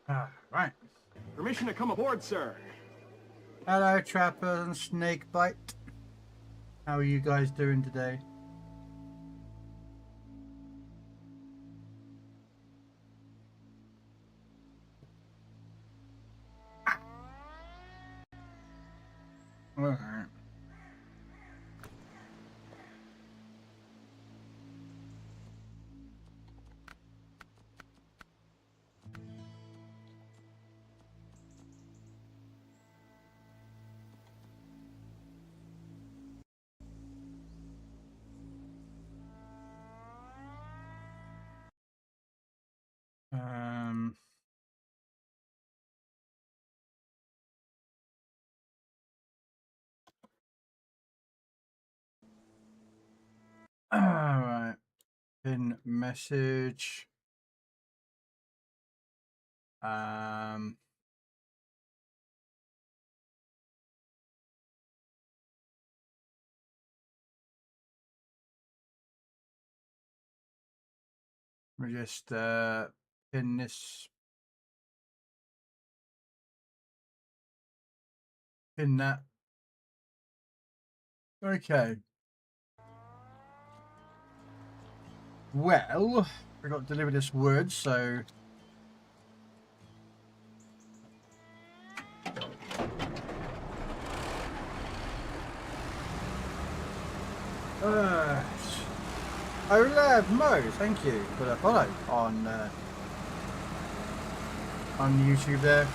Right. Permission to come aboard, sir. Hello, Trapper and Snakebite. How are you guys doing today? All right. All right. Pin message. We just pin this. Pin that. Okay. Well, we got to deliver this wood, so Olaf Mo, thank you for the follow on YouTube there.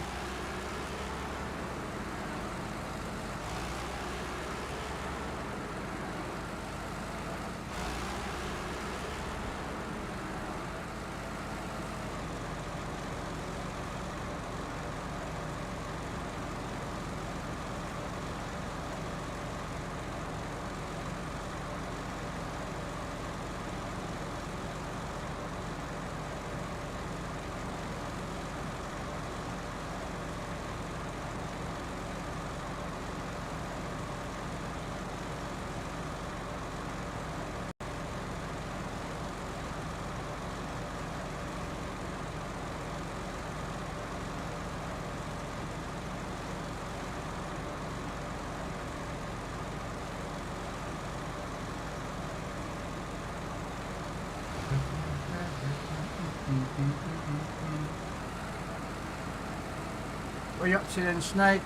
What are you up to then, Snake?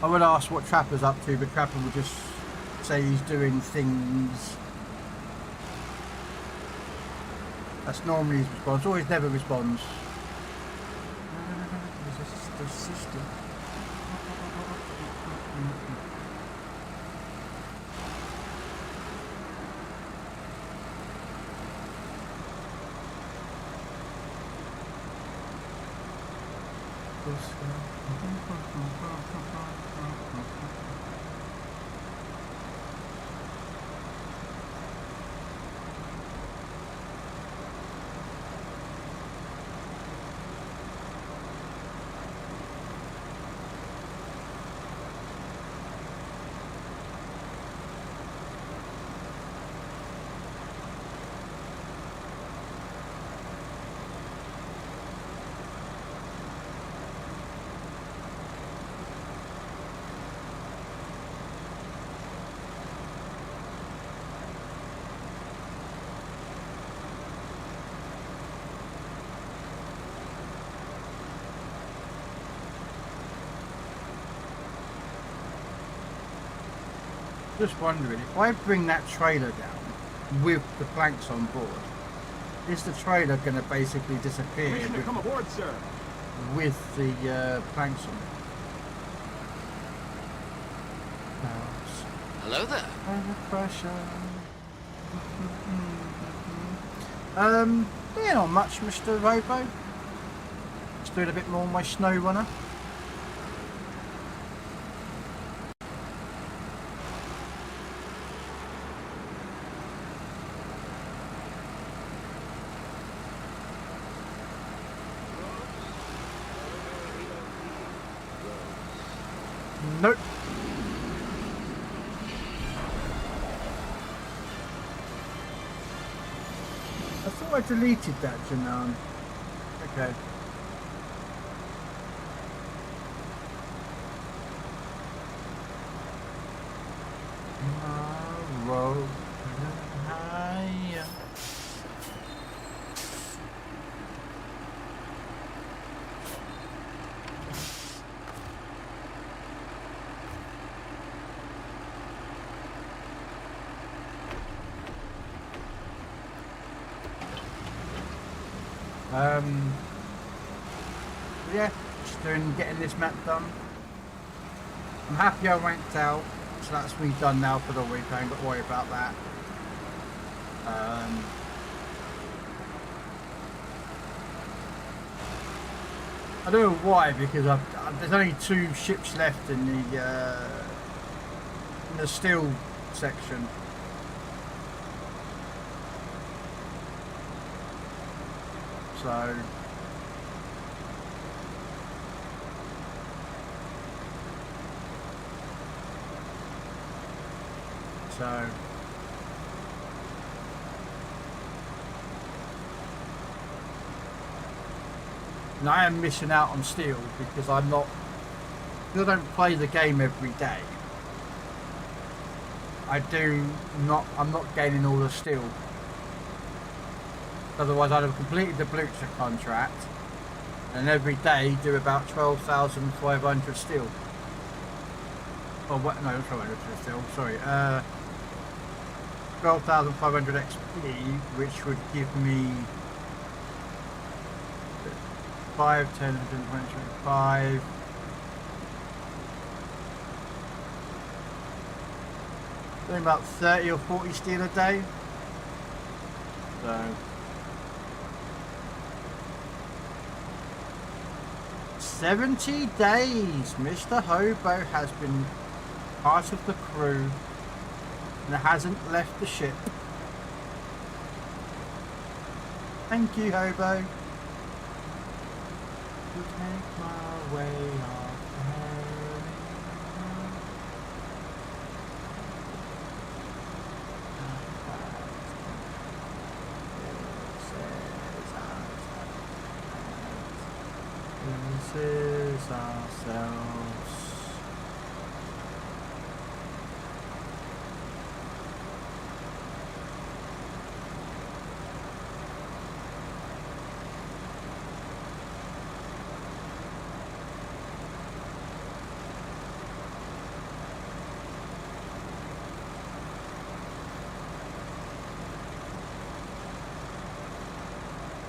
I would ask what Trapper's up to, but Trapper would just say he's doing things. That's normally his response. Always never responds. Just wondering, if I bring that trailer down with the planks on board, is the trailer going to basically disappear Permission to come aboard, sir. with the planks on it? Hello there. Under pressure. Yeah, not much, Mr. Robo. Just doing a bit more on my snow runner. Nope. I thought I deleted that, Janan. Okay. Um, yeah, just getting this map done. I'm happy I ranked out, so that's me done now for the week. I ain't got to worry about that. I don't know why, because there's only 2 ships left in the steel section. So and I am missing out on steel because I don't play the game every day. I'm not gaining all the steel. Otherwise I'd have completed the Blucher contract and every day do about 12,500 steel. Oh, what? No, not 1200 steel, sorry. 12,500 XP, which would give me 5, 10, 120, 25. Doing about 30 or 40 steel a day. So 70 days. Mr. Hobo has been part of the crew and hasn't left the ship. Thank you, Hobo. To take my way off. This is ourselves.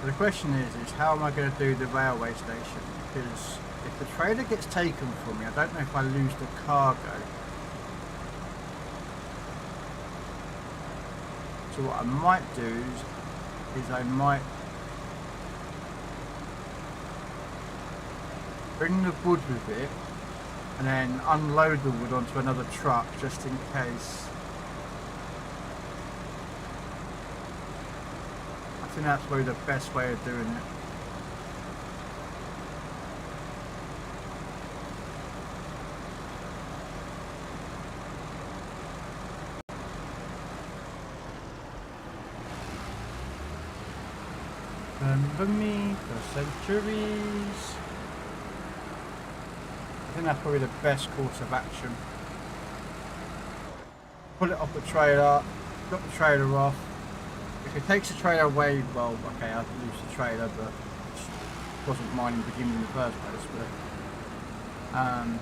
The question is how am I going to do the railway station? Because if the trailer gets taken from me, I don't know if I lose the cargo. So what I might do is I might bring the wood with it and then unload the wood onto another truck just in case. I think that's probably the best way of doing it. Remember me for centuries. I think that's probably the best course of action. Pull it off the trailer, drop the trailer off. If it takes the trailer away, well, okay, I'd lose the trailer, but it wasn't mine in the beginning in the first place. But and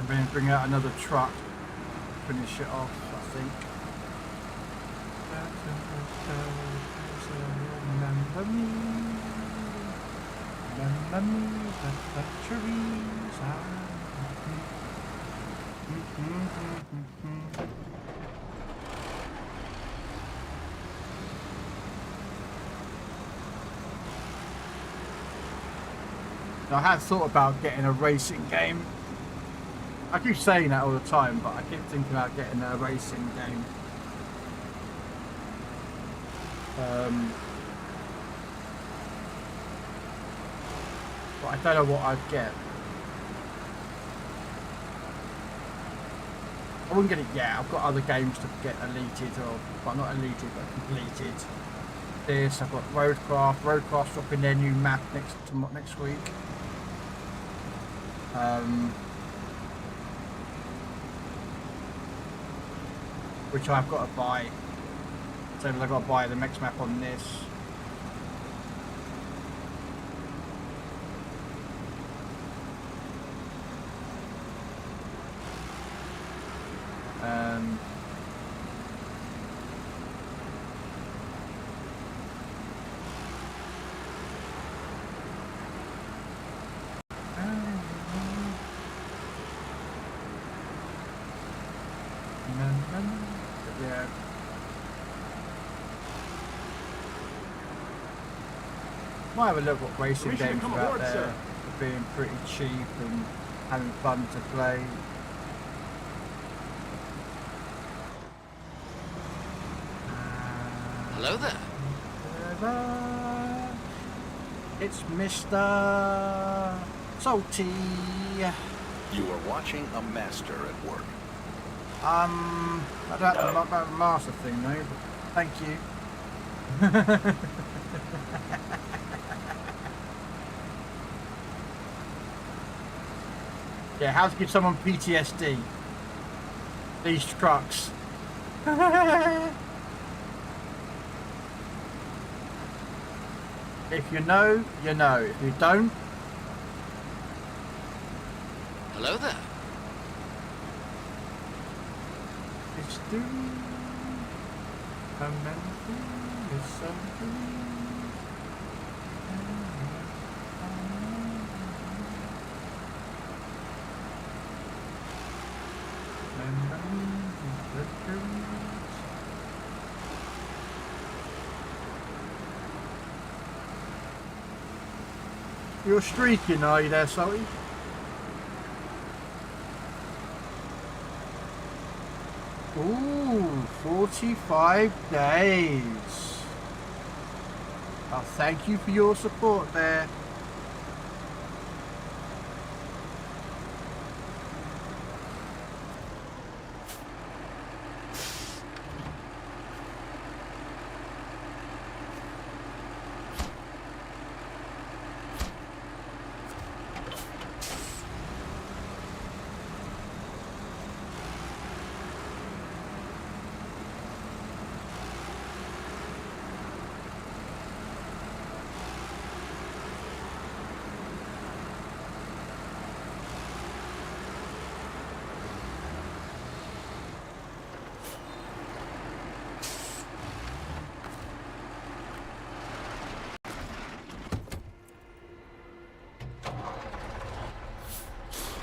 then bring out another truck, finish it off, I think. Remember me, the trees are. I have thought about getting a racing game. I keep saying that all the time, but I keep thinking about getting a racing game. But I don't know what I'd get. I wouldn't get it yet. I've got other games to get deleted, or well, not deleted, but completed. This, I've got Roadcraft. Roadcraft's dropping their new map next week. Which I've got to buy. Same as I've got to buy the next map on this. Might have a look what racing Permission to games come are out aboard, there sir. for being pretty cheap and having fun to play. Hello there. It's Mr. Salty. You are watching a master at work. I don't know about the master thing though, but thank you. Yeah, how to give someone PTSD? These trucks. If you know, you know. If you don't, Hello there. it's due. A memory is something. You're streaking, are you there, Salty? Ooh, 45 days. Oh, thank you for your support there.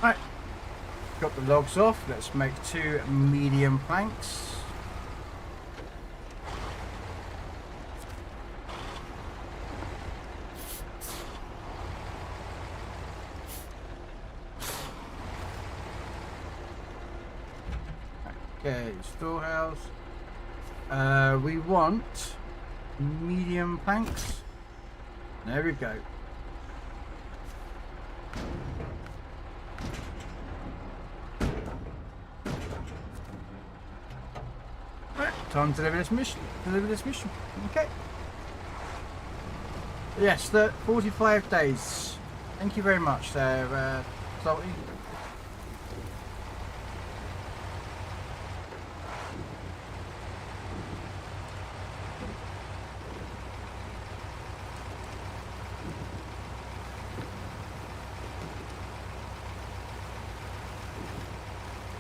Right, got the logs off. Let's make 2 medium planks. Okay, storehouse. We want medium planks. There we go. Time to deliver this mission. Okay. Yes, the 45 days. Thank you very much there, Salty.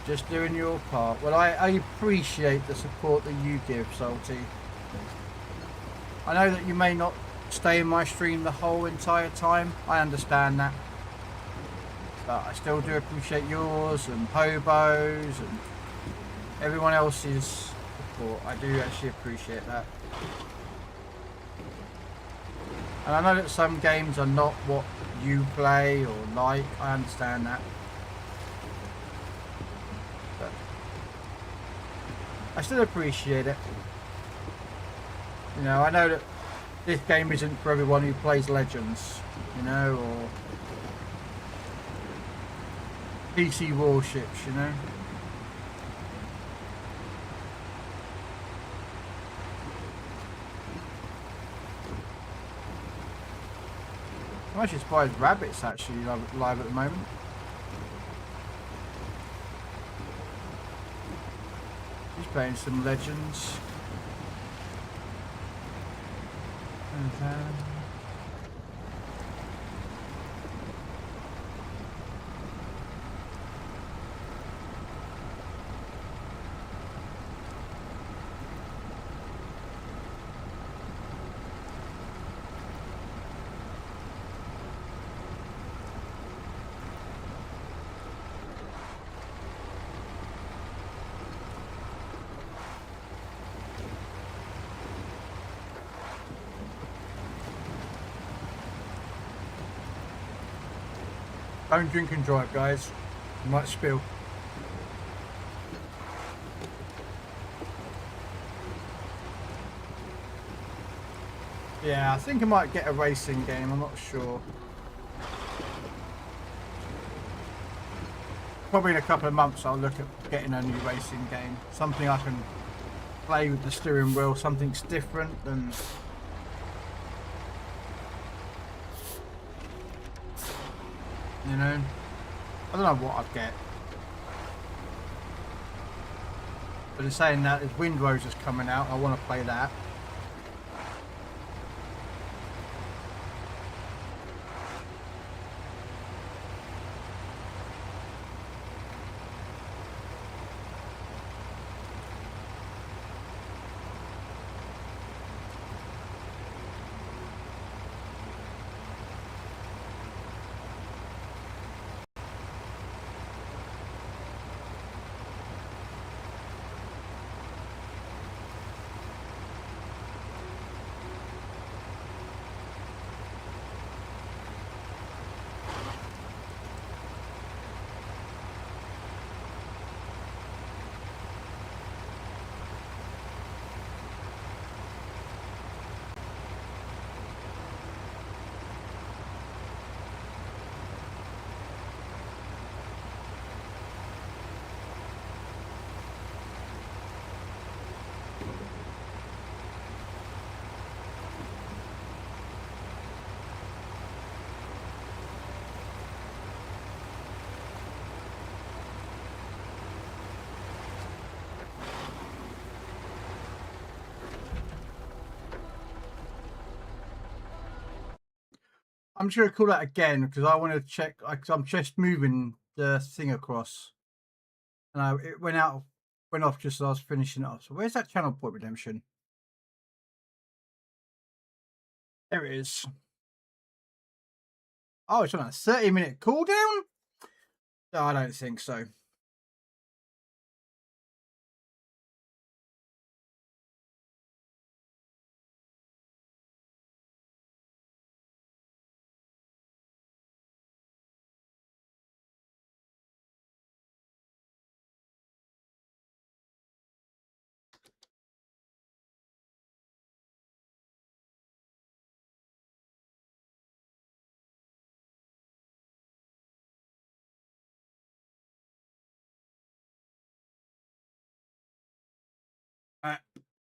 Just doing your part. Well, I appreciate the support that you give, Salty. I know that you may not stay in my stream the whole entire time. I understand that. But I still do appreciate yours and Hobo's and everyone else's support. I do actually appreciate that. And I know that some games are not what you play or like. I understand that. I still appreciate it. You know, I know that this game isn't for everyone who plays Legends, you know, or PC warships, you know. I'm actually surprised Rabbit's actually live at the moment. He's playing some Legends. Don't drink and drive, guys. You might spill. Yeah, I think I might get a racing game. I'm not sure. Probably in a couple of months I'll look at getting a new racing game. Something I can play with the steering wheel. Something's different than... You know? I don't know what I'd get. But in saying that, there's Wind Roses coming out. I want to play that. I'm just going to call that again because I want to check, because I'm just moving the thing across. And it went off just as I was finishing it off. So where's that channel point redemption? There it is. Oh, it's on a 30-minute cooldown? No, I don't think so.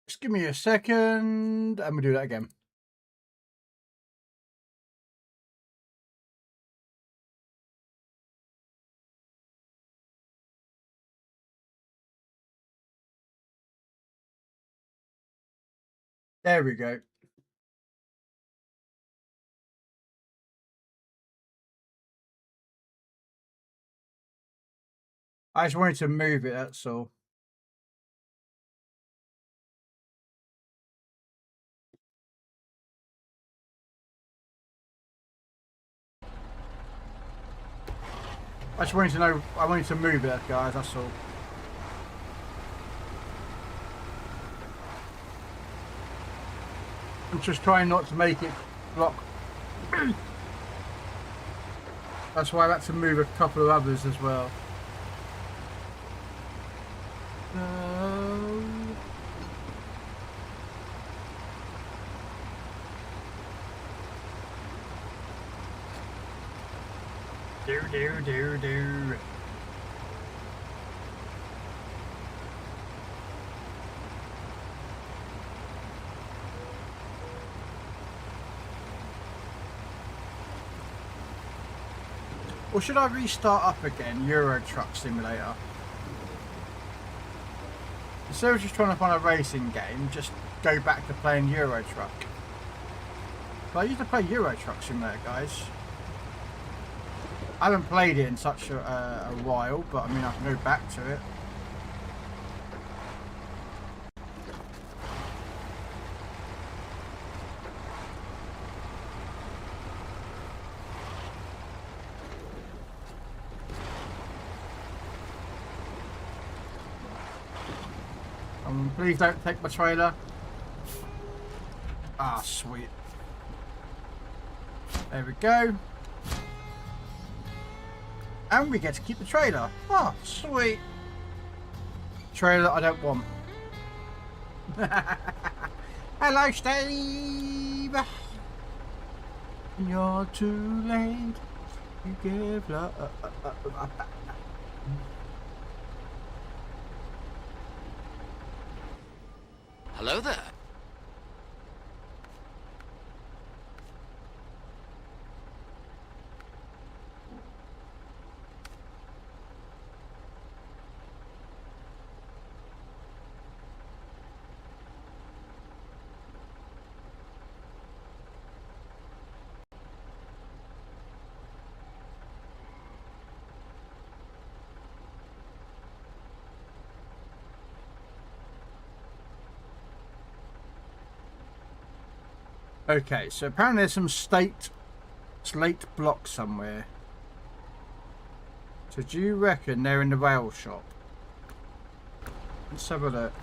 Just give me a second. I'm going to do that again. There we go. I just wanted to move it, that's all. I just wanted to know, I wanted to move it, guys, that's all. I'm just trying not to make it block. That's why I had to move a couple of others as well. Do. Or should I restart up again, Euro Truck Simulator? Instead of just trying to find a racing game, just go back to playing Euro Truck. I used to play Euro Truck Simulator, guys. I haven't played it in such a while, but I mean I can go back to it. Please don't take my trailer. Ah, sweet. There we go. And we get to keep the trailer. Oh, sweet. Trailer I don't want. Hello, Steve. You're too late. You give love. Hello there. Okay, so apparently there's some slate blocks somewhere. So do you reckon they're in the rail shop? Let's have a look.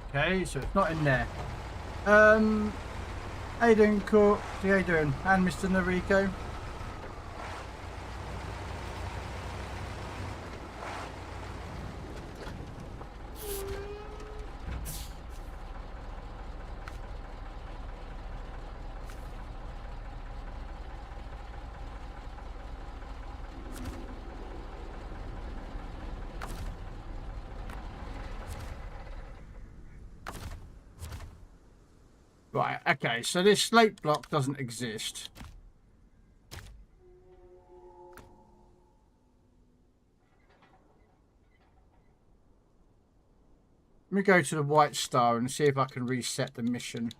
Okay, so it's not in there. How you doing, Court? How you doing? And Mr. Noriko? Right, okay, so this slate block doesn't exist. Let me go to the white star and see if I can reset the mission.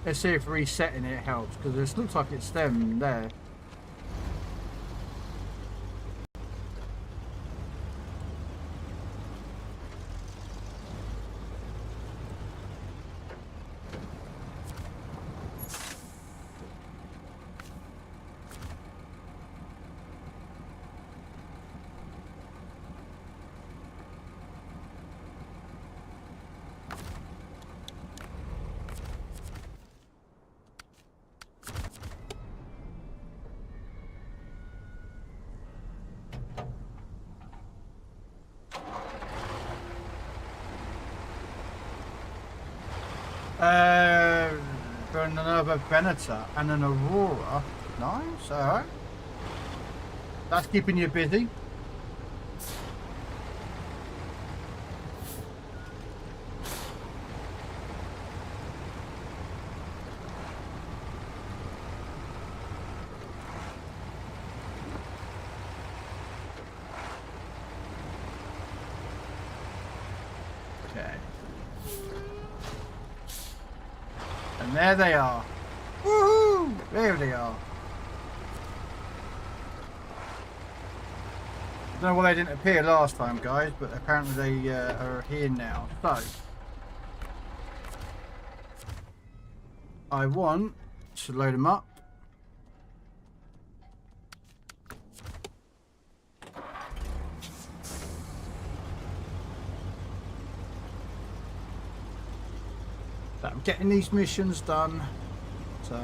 Let's see if resetting it helps, because it looks like it's them there. Another Venator and an Aurora. Nice, alright. That's keeping you busy. Okay. And there they are. Woohoo! There they are. I don't know why they didn't appear last time, guys, but apparently they are here now. So, I want to load them up. So I'm getting these missions done. So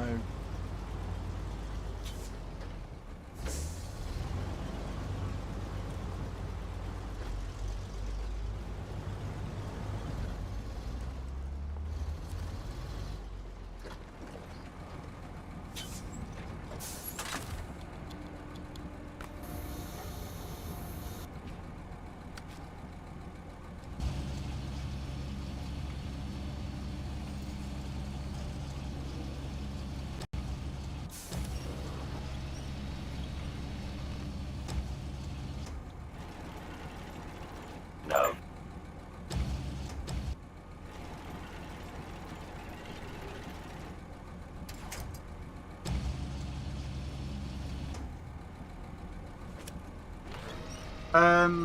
Yeah,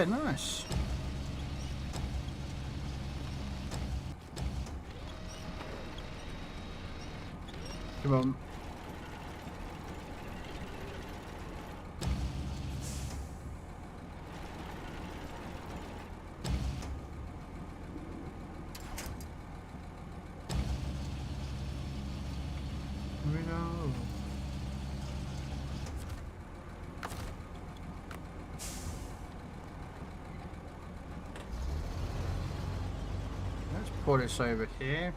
nice. Come on. We know. Let's put this over here.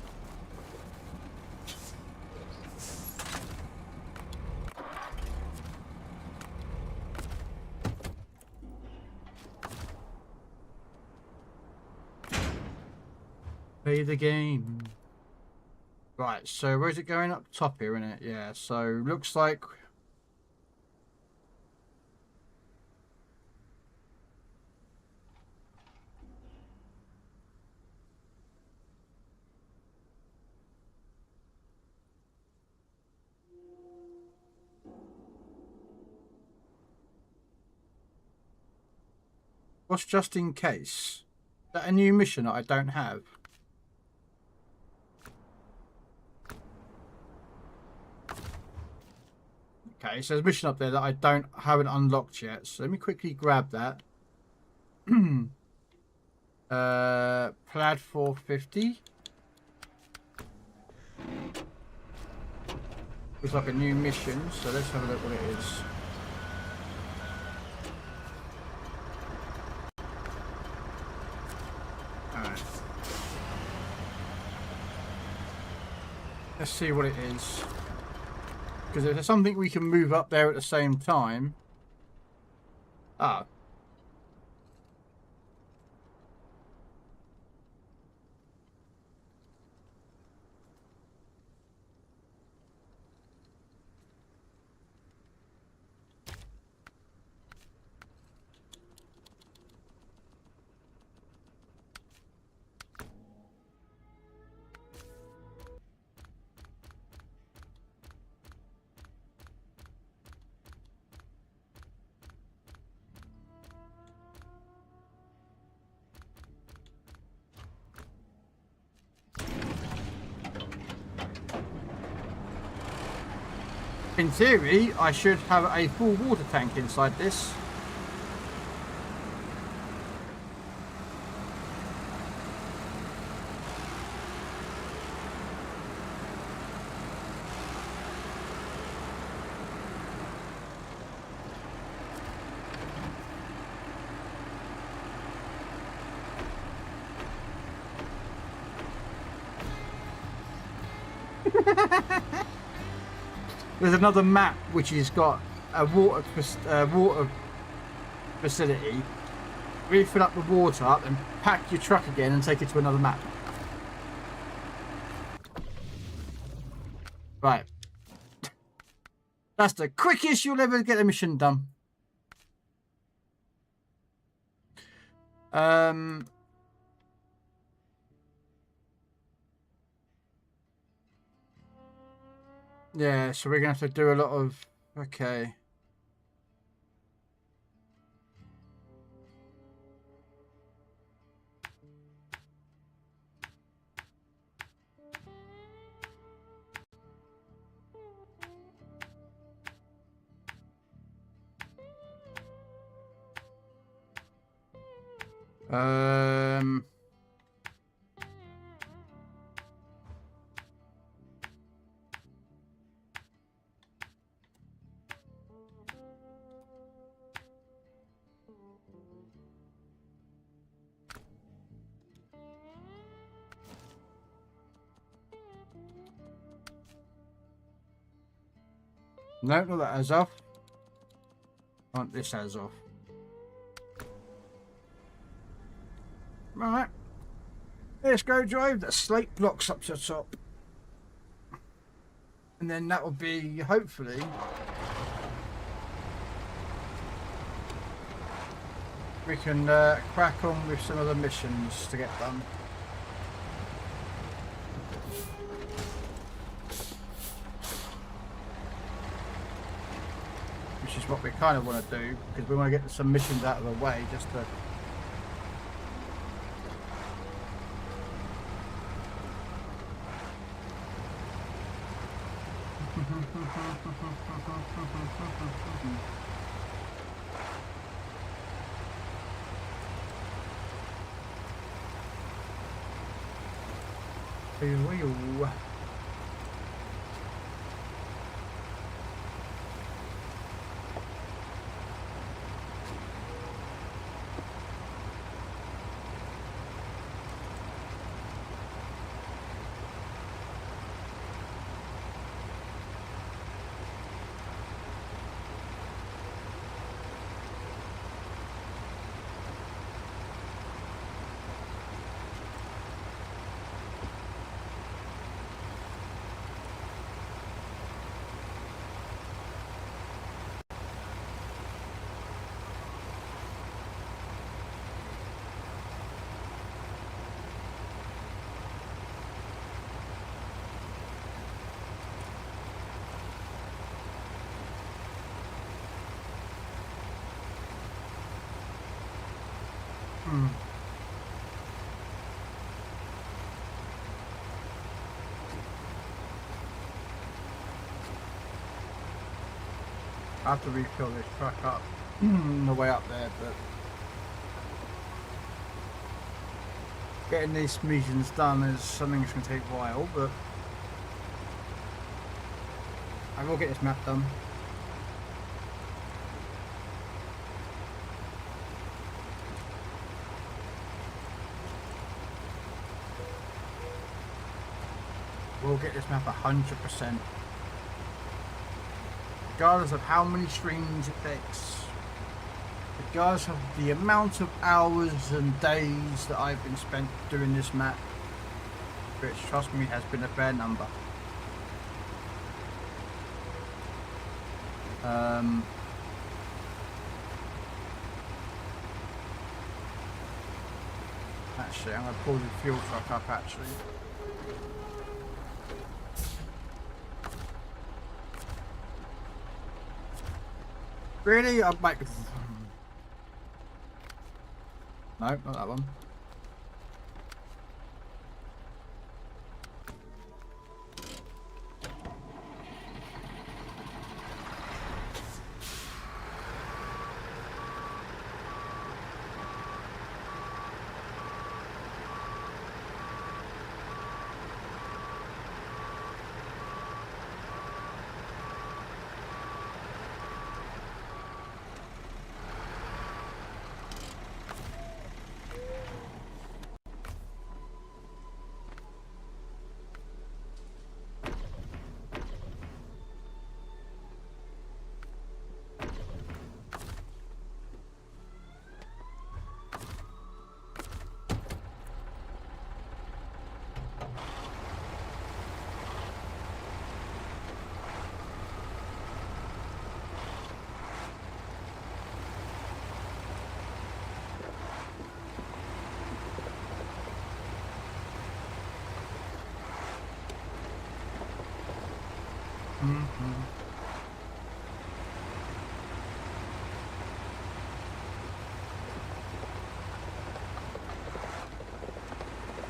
Play the game. Right, so where's it going? Up top here, isn't it? Yeah, so looks like what's just in case? Is that a new mission that I don't have? Okay, so there's a mission up there that I haven't unlocked yet. So let me quickly grab that. Plaid 450. Looks like a new mission, so let's have a look what it is. Alright. Let's see what it is. Because if there's something we can move up there at the same time. Ah. In theory, I should have a full water tank inside this. There's another map which has got a water facility. Refill up the water up and pack your truck again and take it to another map. Right. That's the quickest you'll ever get a mission done. Yeah, so we're gonna have to do a lot of okay. No, not that as off. I want this as off. Right. Let's go drive the slate blocks up to the top. And then that will be, hopefully, we can crack on with some other missions to get done. is what we kind of want to do, because we want to get some missions out of the way just to... Wheel. I have to refill this truck up on the way up there, but getting these missions done is something that's going to take a while, but I will get this map done. We'll get this map 100%. Regardless of how many streams it takes. Regardless of the amount of hours and days that I've been spent doing this map. Which, trust me, has been a fair number. Actually, I'm going to pull the fuel truck up actually. Really? I'm like... No, not that one.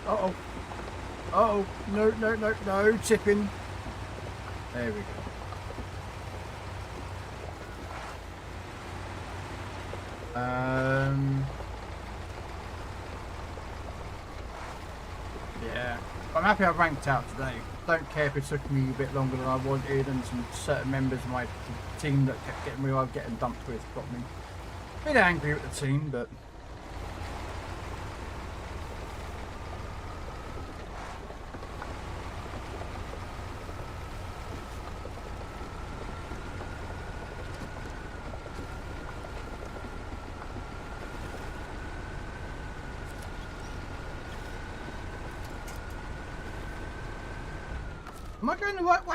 Uh-oh. Uh-oh. No, no, no, no. Tipping. There we go. Yeah. I'm happy I ranked out today. Don't care if it took me a bit longer than I wanted, and some certain members of my team that kept getting me, I was getting dumped with, got me a bit angry with the team, but am I going the right way?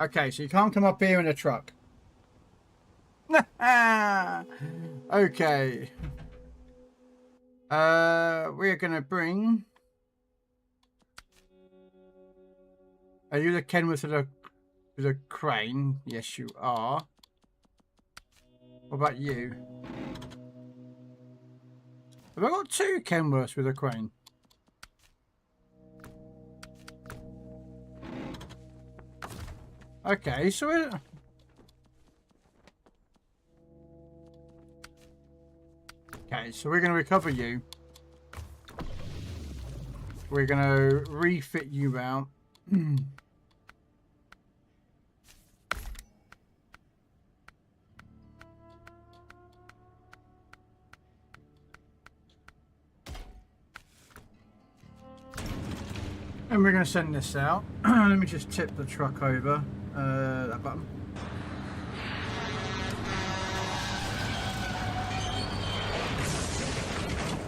Okay, so you can't come up here in a truck. Okay. We're gonna bring. Are you the Kenworth with a crane? Yes, you are. What about you? Have I got 2 Kenworths with a crane? Okay, so we're going to recover you. We're going to refit you out. And we're going to send this out. Let me just tip the truck over. That button.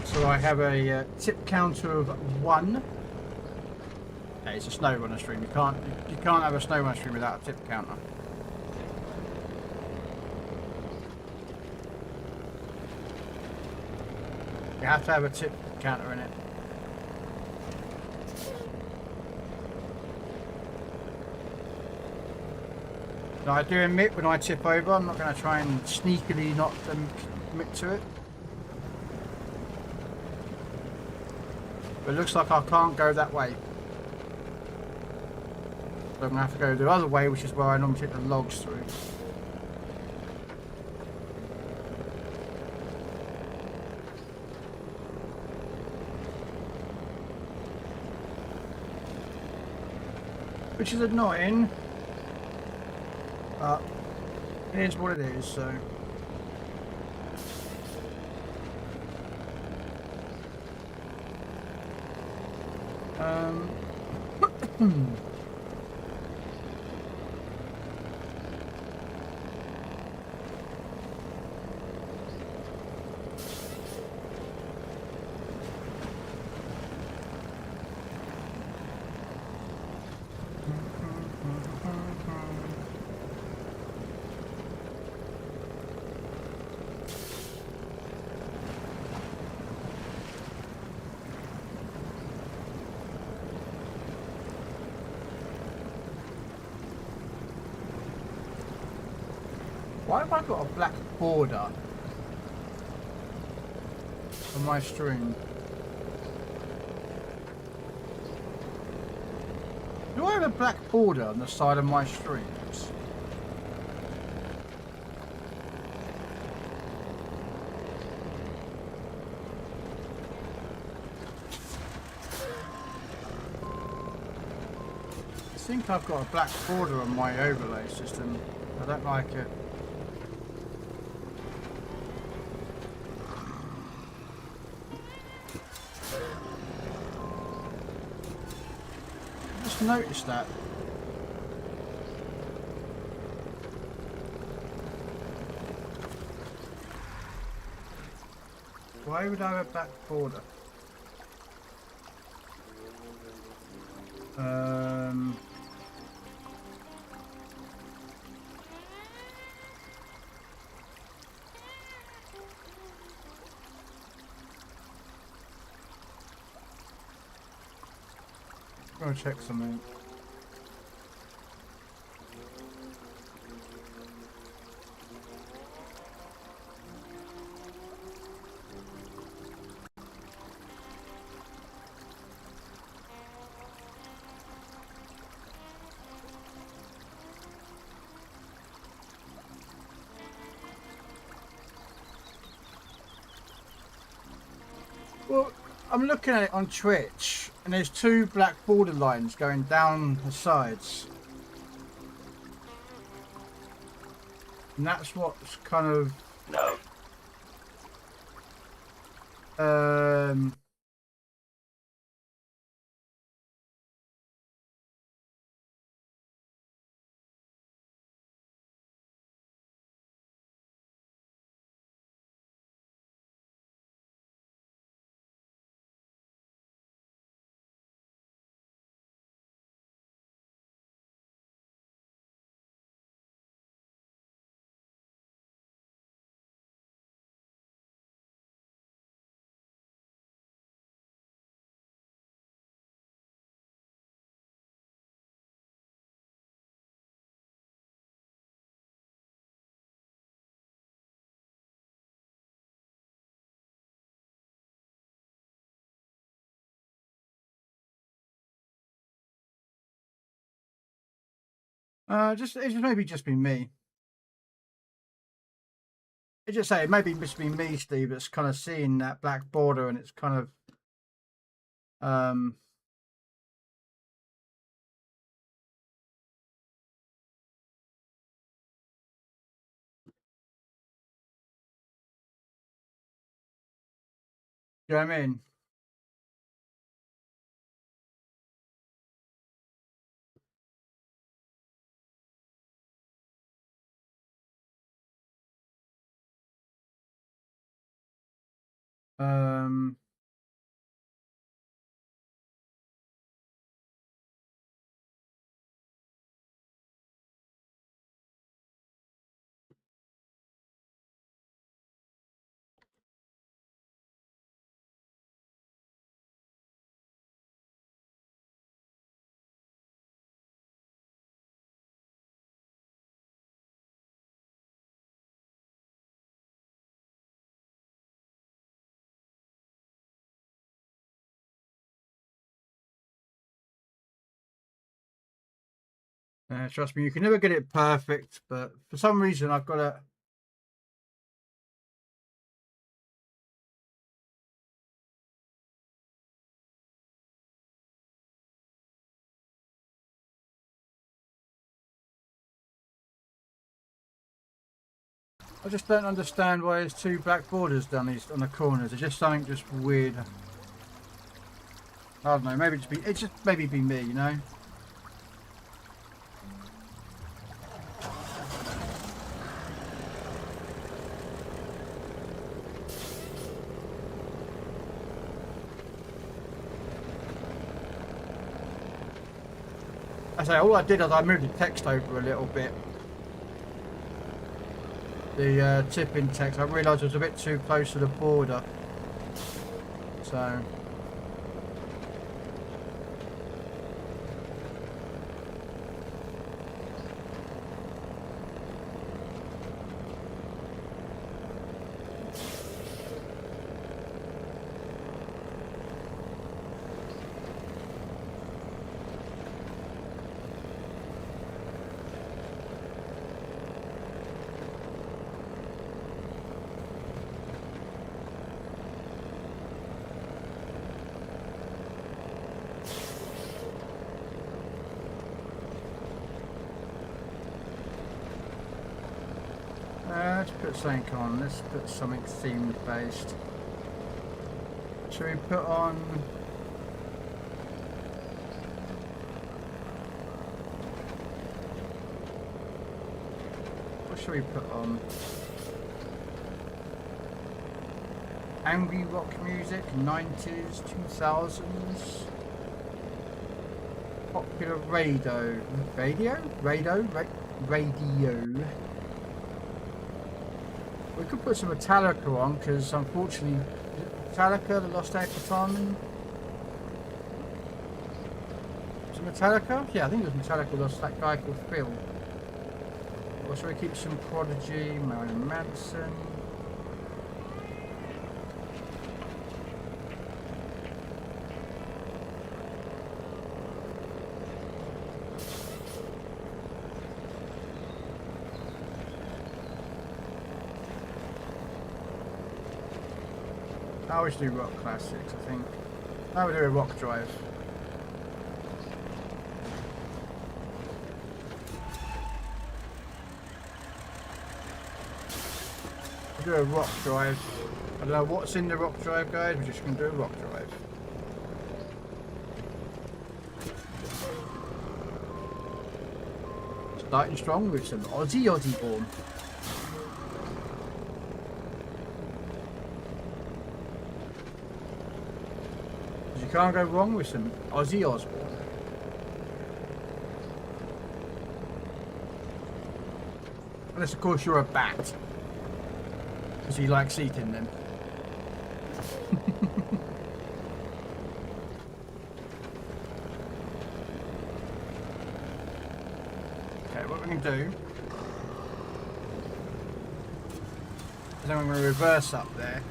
So I have a tip counter of 1. Okay, it's a snow runner stream. You can't have a snow runner stream without a tip counter. You have to have a tip counter in it. Now, I do admit when I tip over, I'm not going to try and sneakily not commit to it. But it looks like I can't go that way. So I'm going to have to go the other way, which is where I normally take the logs through. Which is annoying. But it is what it is, so. Why have I got a black border on my string? Do I have a black border on the side of my strings? I think I've got a black border on my overlay system. I don't like it. Noticed that. Why would I have a black border? I'll check something. Well, I'm looking at it on Twitch, and there's 2 black border lines going down the sides. And that's what's kind of... No. It's just maybe just been me. It just say it maybe just been me, Steve. That's kind of seeing that black border, and it's kind of you know what I mean? Um, trust me, you can never get it perfect, but for some reason I've got to. I just don't understand why there's two black borders down these on the corners. It's just something just weird. I don't know. Maybe it's just maybe be me, you know. I say all I did is I moved the text over a little bit. The tipping text. I realised it was a bit too close to the border. So. Let's put something on. Let's put something themed based. Should we put on? What should we put on? Angry rock music, 90s, 2000s. Popular radio. We could put some Metallica on, because unfortunately, Metallica, the Lost Act of Time. Was it Metallica? Yeah, I think it was Metallica, lost that guy called Phil. Or should we keep some Prodigy, Marilyn Manson? I always do rock classics, I think. I would do a rock drive. We'll do a rock drive. I don't know what's in the rock drive, guys. We're just going to do a rock drive. Starting strong with some Aussie Born. You can't go wrong with some Ozzy Osbourne. Unless of course you're a bat. Because he likes eating them. Okay, what we're going to do is then we're going to reverse up there.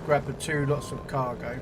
Grab the two lots of cargo.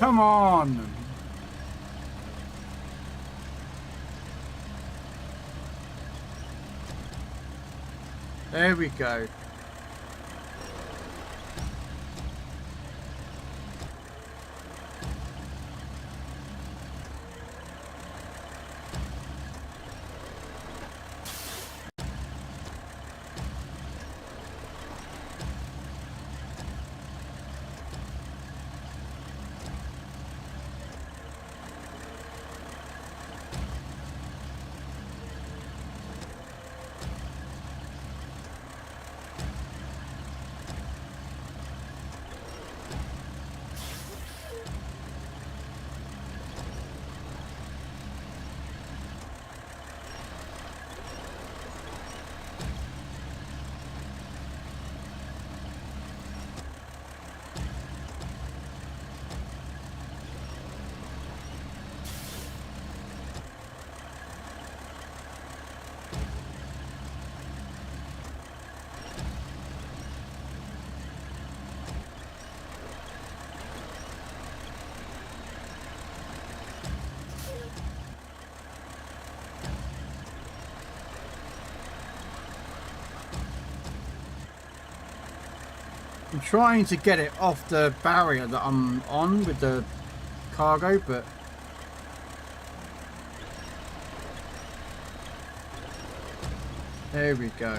Come on. There we go. I'm trying to get it off the barrier that I'm on with the cargo, but there we go.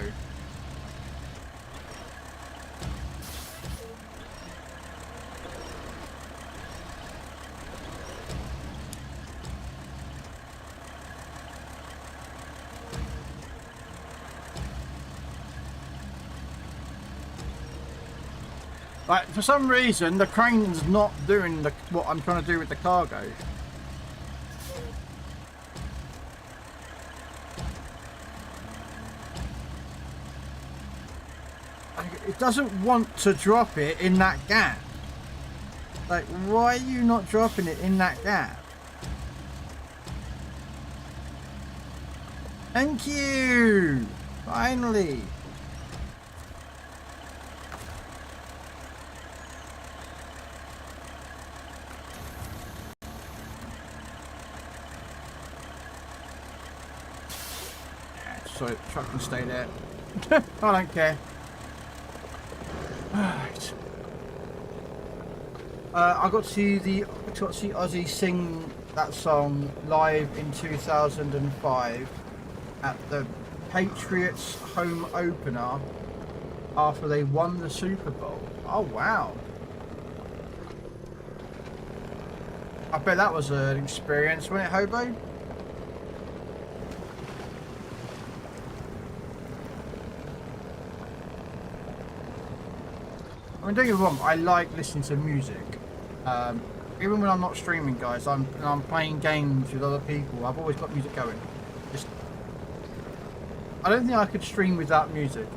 Like, for some reason, the crane's not doing what I'm trying to do with the cargo. Like, it doesn't want to drop it in that gap. Like, why are you not dropping it in that gap? Thank you! Finally! So the truck can stay there. I don't care. Alright. I got to see Ozzy sing that song live in 2005 at the Patriots home opener after they won the Super Bowl. Oh wow. I bet that was an experience, wasn't it, Hobo? I mean, don't get me wrong, I like listening to music. Even when I'm not streaming, guys, I'm playing games with other people, I've always got music going. Just, I don't think I could stream without music.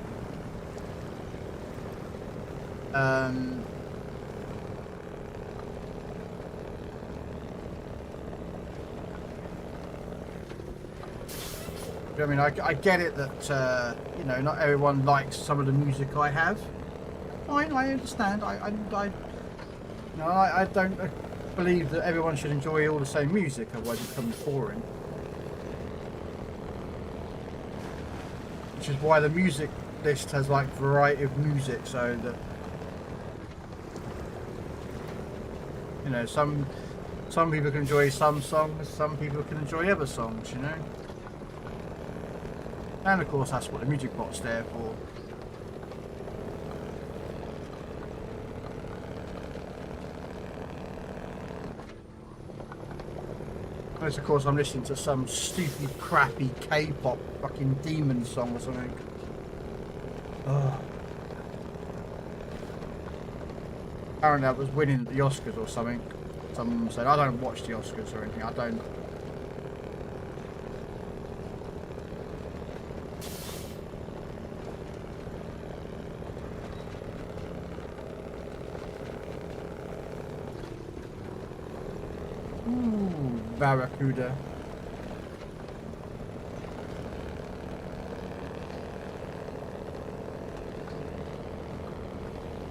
I mean, I get it that, you know, not everyone likes some of the music I have. Fine, I understand. I don't believe that everyone should enjoy all the same music, otherwise it becomes boring. Which is why the music list has like variety of music, so that, you know, some people can enjoy some songs, some people can enjoy other songs, you know. And of course that's what the music bot's there for. Unless of course I'm listening to some stupid crappy K-pop fucking demon song or something. Oh. Apparently I was winning at the Oscars or something. Someone said, I don't watch the Oscars or anything, I don't. Barracuda.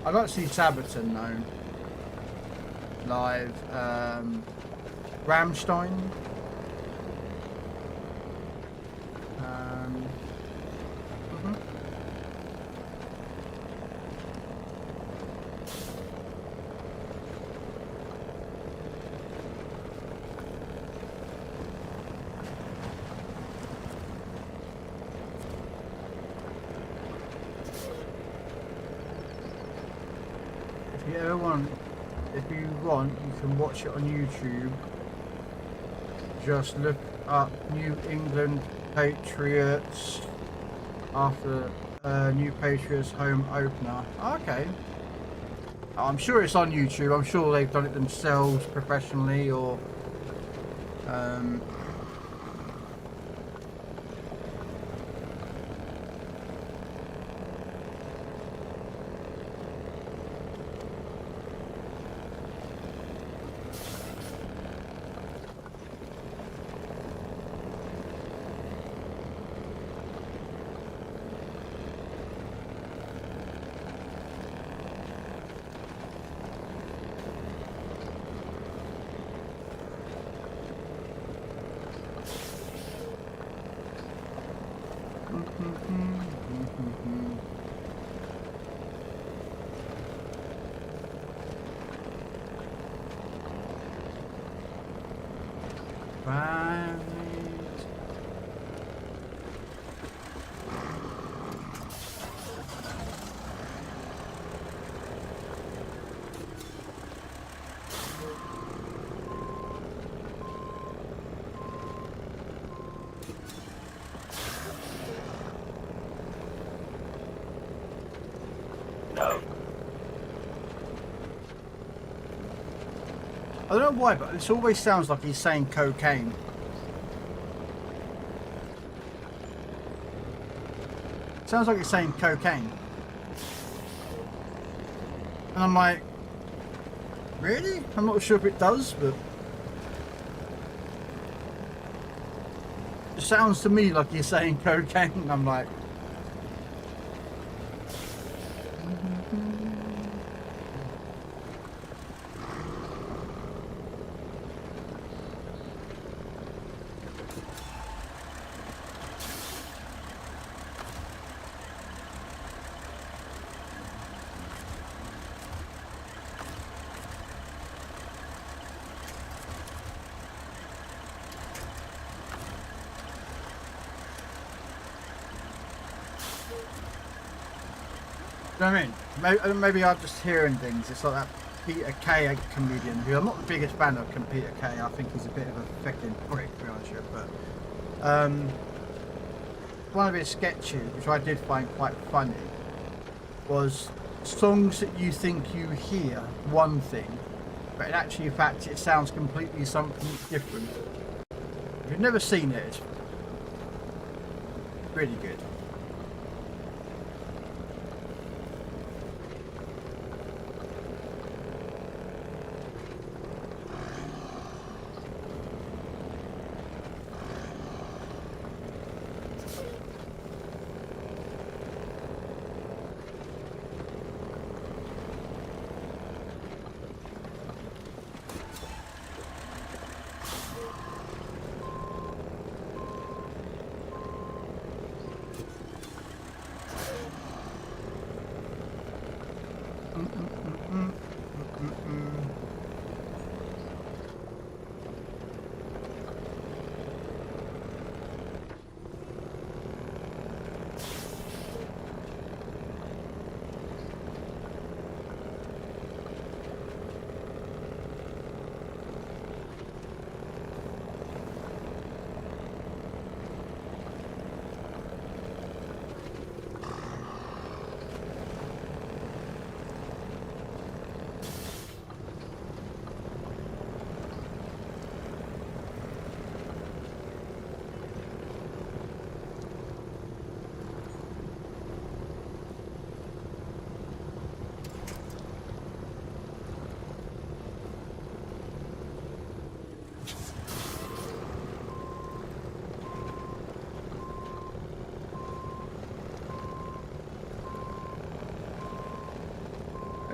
I'd like to see Sabaton though. live. Rammstein. Mhm. If you want, you can watch it on YouTube. Just look up New England Patriots after New Patriots home opener. Okay. I'm sure it's on YouTube. I'm sure they've done it themselves professionally or right. I don't know why, but this always sounds like he's saying cocaine. Sounds like he's saying cocaine. And I'm like, really? I'm not sure if it does, but it sounds to me like he's saying cocaine. I'm like, you know what I mean? Maybe I'm just hearing things. It's like that Peter Kay comedian, who I'm not the biggest fan of Peter Kay. I think he's a bit of a fucking prick, to be honest with you. But one of his sketches, which I did find quite funny, was songs that you think you hear one thing, but in actual fact it sounds completely something different. If you've never seen it, it's really good.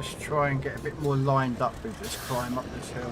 let's try and get a bit more lined up with this climb up this hill.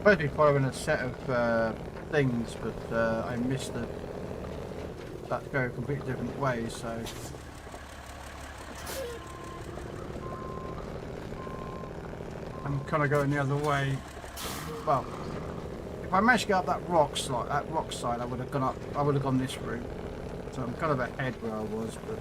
Supposed to be following a set of things, but I missed that go a completely different way, so I'm kind of going the other way. Well, if I managed to get up that rock side, I would have gone up. I would have gone this route. So I'm kind of ahead where I was, but.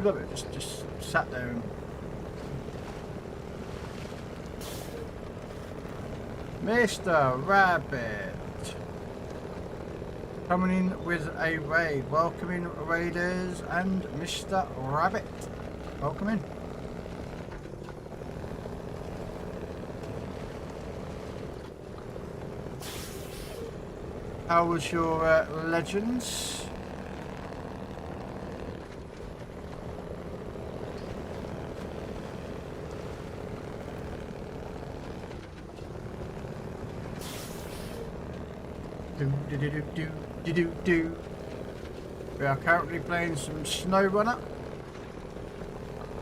Love it, just sat there and Mr. Rabbit coming in with a raid. Welcome in, raiders, and Mr. Rabbit. Welcome in. How was your Legends? We are currently playing some SnowRunner.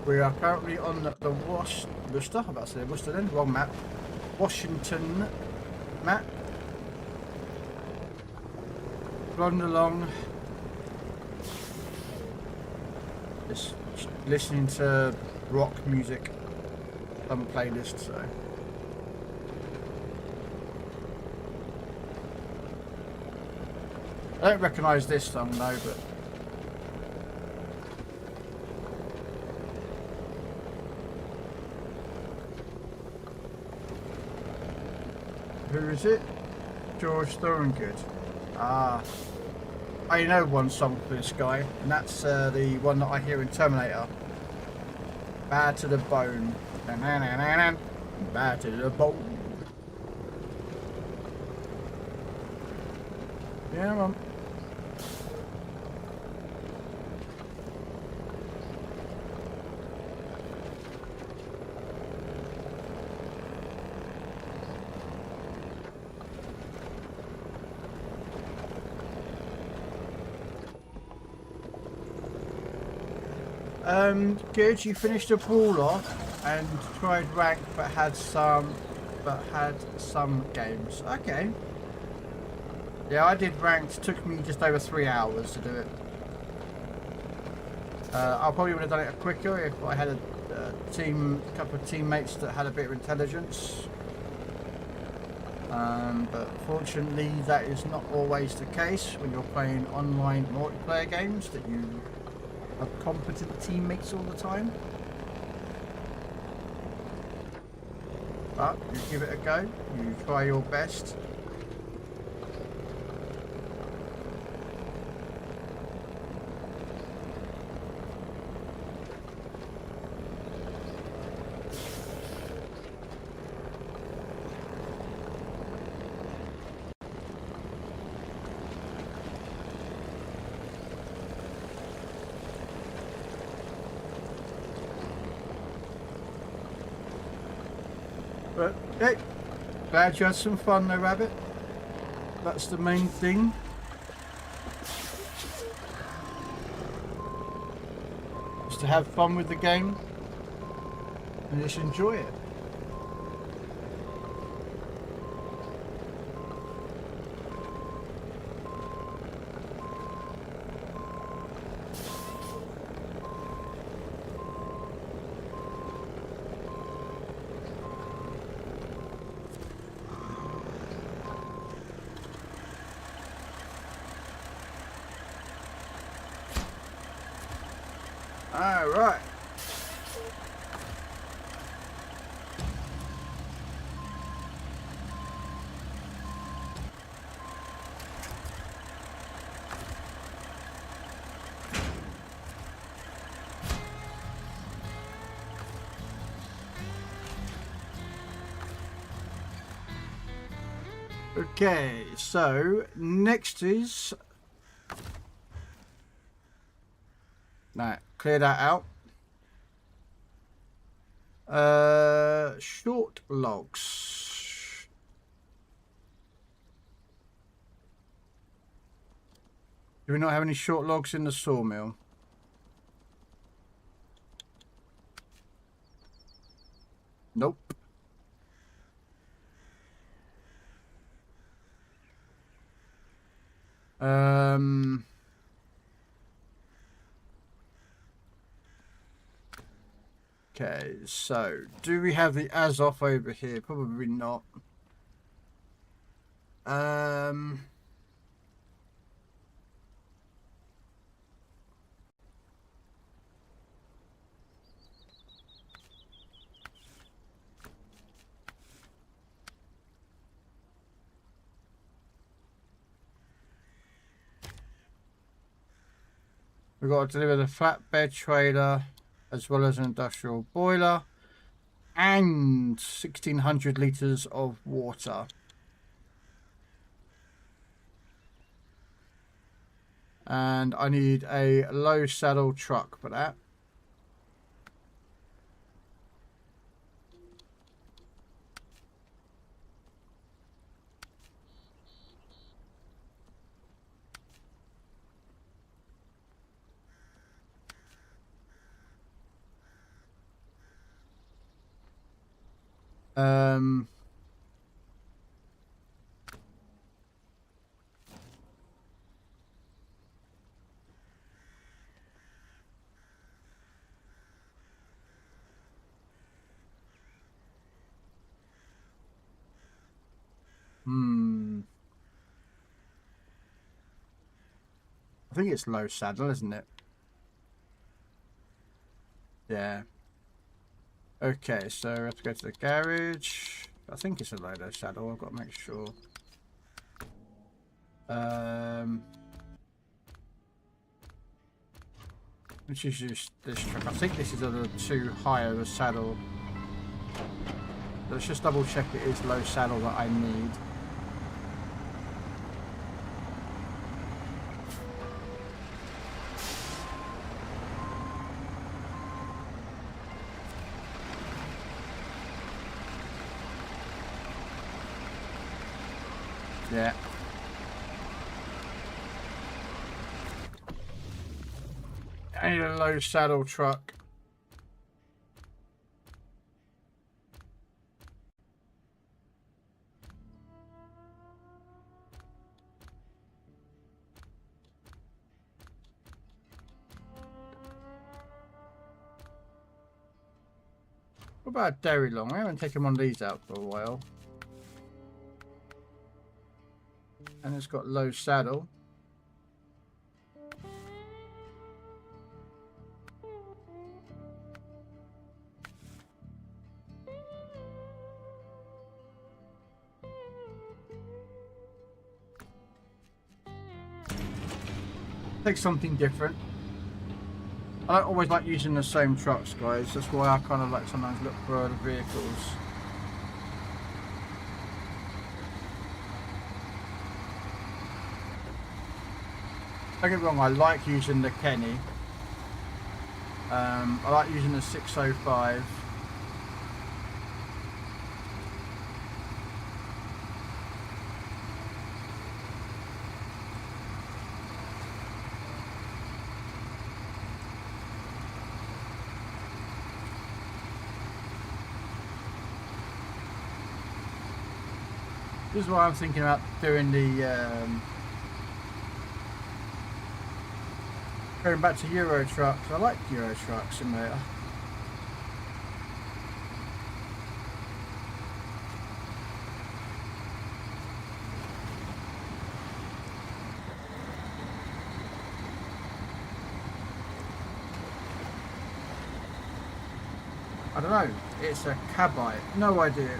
We are currently on the Worcester. I'm about to say Worcester then, wrong map. Washington map. Run along. Just listening to rock music on the playlist, so. I don't recognise this song though, but who is it? George Thorngood. Ah, I know one song for this guy, and that's the one that I hear in Terminator. Bad to the bone. Bad to the bone. Yeah, man. Good. You finished the brawl off and tried rank, but had some games. Okay. Yeah, I did ranked. Took me just over 3 hours to do it. I probably would have done it quicker if I had a couple of teammates that had a bit of intelligence. But fortunately, that is not always the case when you're playing online multiplayer games. That you have competent teammates all the time. But you give it a go. You try your best. But hey, glad you had some fun though, Rabbit. That's the main thing. to have fun with the game and just enjoy it. All right. Okay, so next is right, clear that out. Short logs. Do we not have any short logs in the sawmill? Nope. Okay, so do we have the Azoth over here? Probably not. We've got to deliver the flatbed trailer as well as an industrial boiler and 1,600 litres of water. And I need a low saddle truck for that. I think it's low saddle, isn't it? Yeah. Okay, so we have to go to the garage. I think it's a low saddle. I've got to make sure. Let's just use this truck. I think this is a too high of a saddle. Let's just double check it is low saddle that I need. Yeah. I need a low saddle truck. What about dairy long? I haven't taken one of these out for a while. And it's got low saddle. Take something different. I don't always like using the same trucks, guys. That's why I kind of like sometimes look for other vehicles. Don't get me wrong, I like using the Kenny. I like using the 605. This is why I'm thinking about doing the going back to Euro Trucks. I like Euro Truck Simulator. I don't know. It's a cabite. No idea.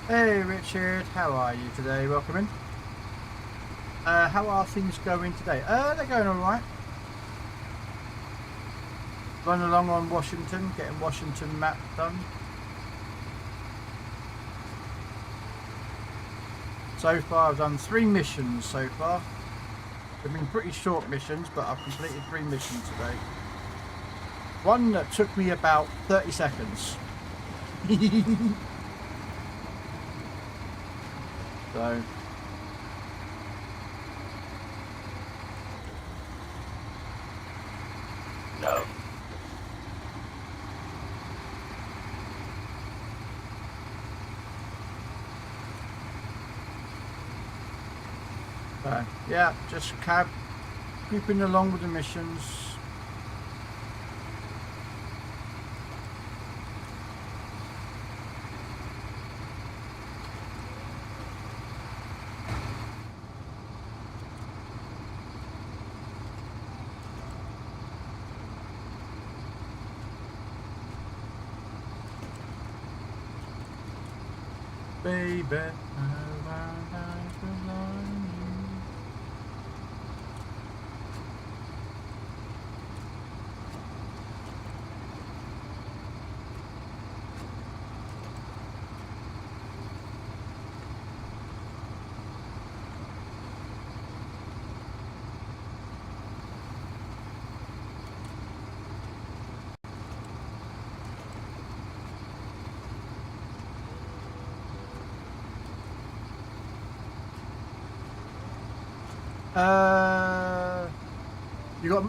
Hey Richard, how are you today? Welcome in. How are things going today? They're going alright. Running along on Washington, getting Washington map done. So far I've done 3 missions so far. They've been pretty short missions, but I've completed 3 missions today. One that took me about 30 seconds. So No. yeah, just creeping along with the missions. Baby,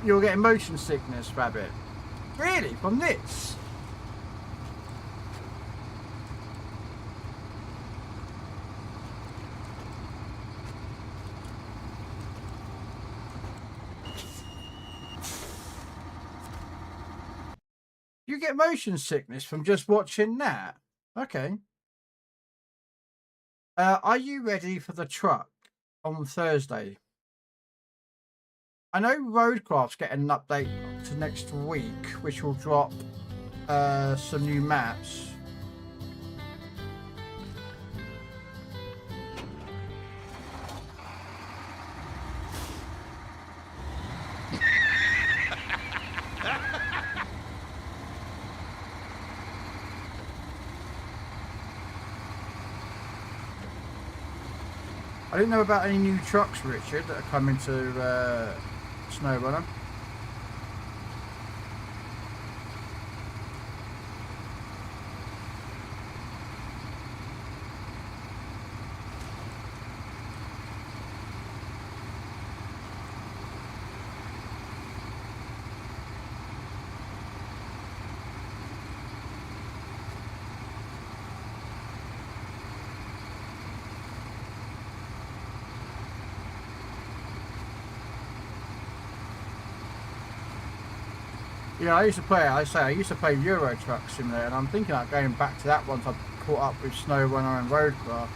you're getting motion sickness, Rabbit. Really? From this? You get motion sickness from just watching that? Okay. Are you ready for the truck on Thursday? I know Roadcraft's getting an update to next week, which will drop some new maps. I didn't know about any new trucks, Richard, that are coming to SnowRunner. Yeah, I used to play Euro Truck Simulator, and I'm thinking about going back to that once I've caught up with SnowRunner and Roadcraft.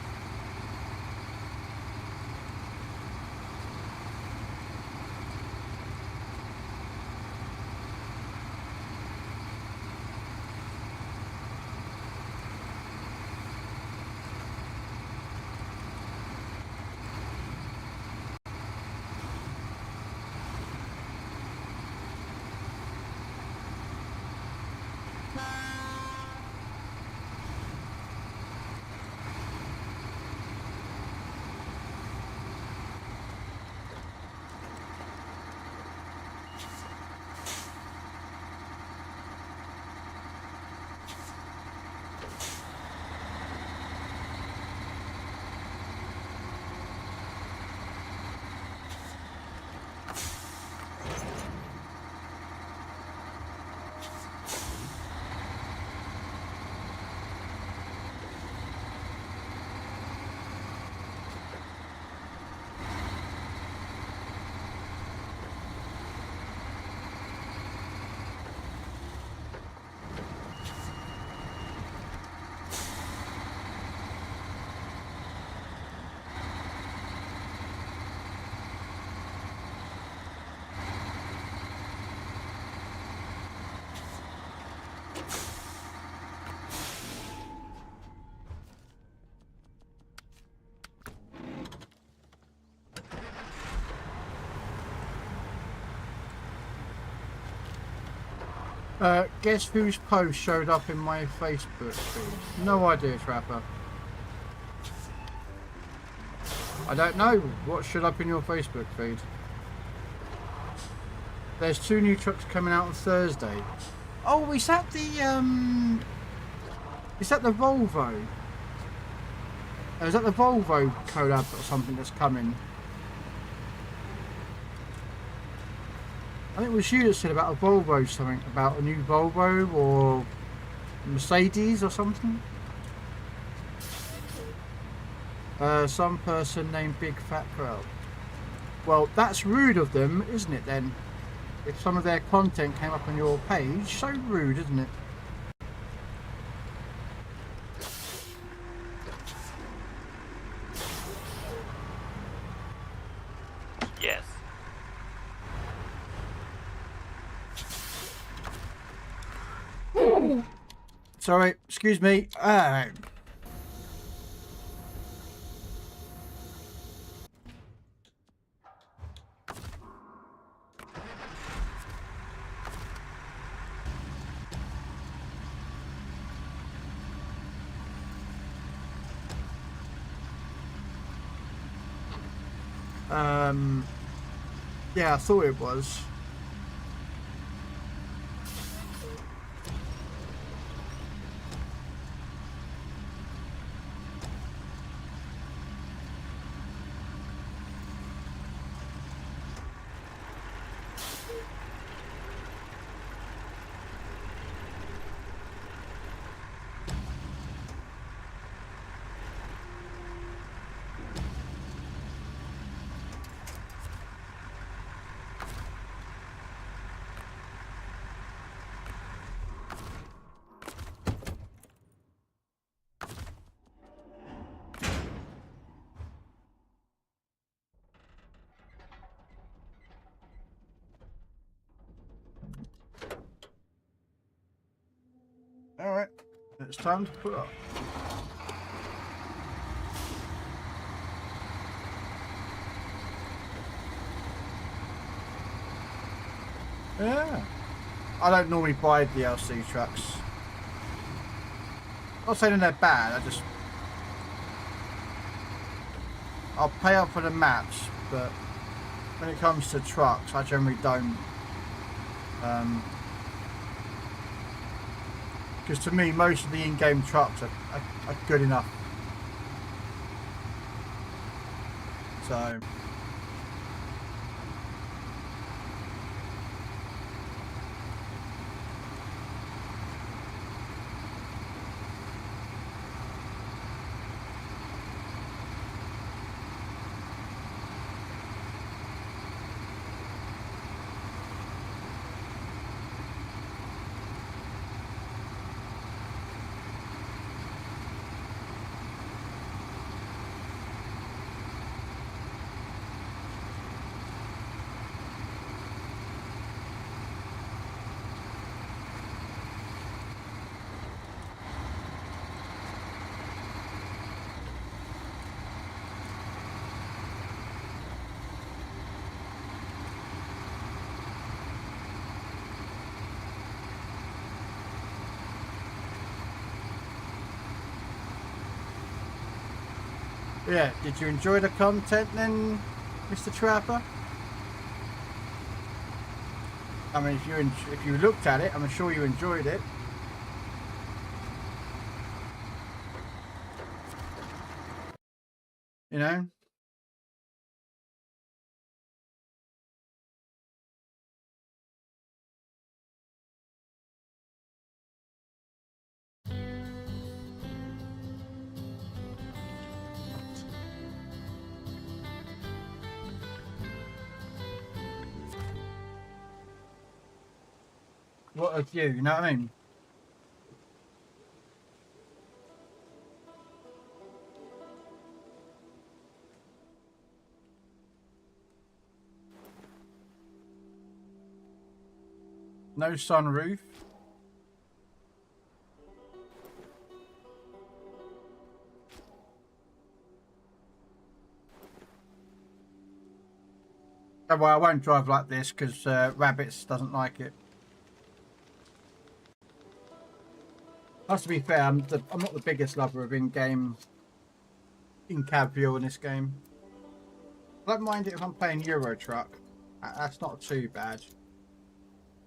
Guess whose post showed up in my Facebook feed? No idea, Trapper. I don't know what showed up in your Facebook feed. There's 2 new trucks coming out on Thursday. Oh, is that the Volvo? Is that the Volvo collab or something that's coming? I think it was you that said about a Volvo, something about a new Volvo or Mercedes or something. Some person named Big Fat Krell. Well, that's rude of them, isn't it then? If some of their content came up on your page, so rude, isn't it? Yes. Sorry, excuse me. Yeah, I thought it was. Alright, it's time to put up. Yeah. I don't normally buy DLC trucks. I'm not saying they're bad, I'll pay up for the maps, but when it comes to trucks, I generally don't. Because to me, most of the in-game trucks are good enough. So. Yeah, did you enjoy the content then, Mr. Trapper? I mean, if you looked at it, I'm sure you enjoyed it. You know? What a view, you know what I mean? No sunroof. Oh, well, I won't drive like this because Rabbits doesn't like it. Has to be fair, I'm not the biggest lover of in-cab view in this game. I don't mind it if I'm playing Euro Truck. That's not too bad.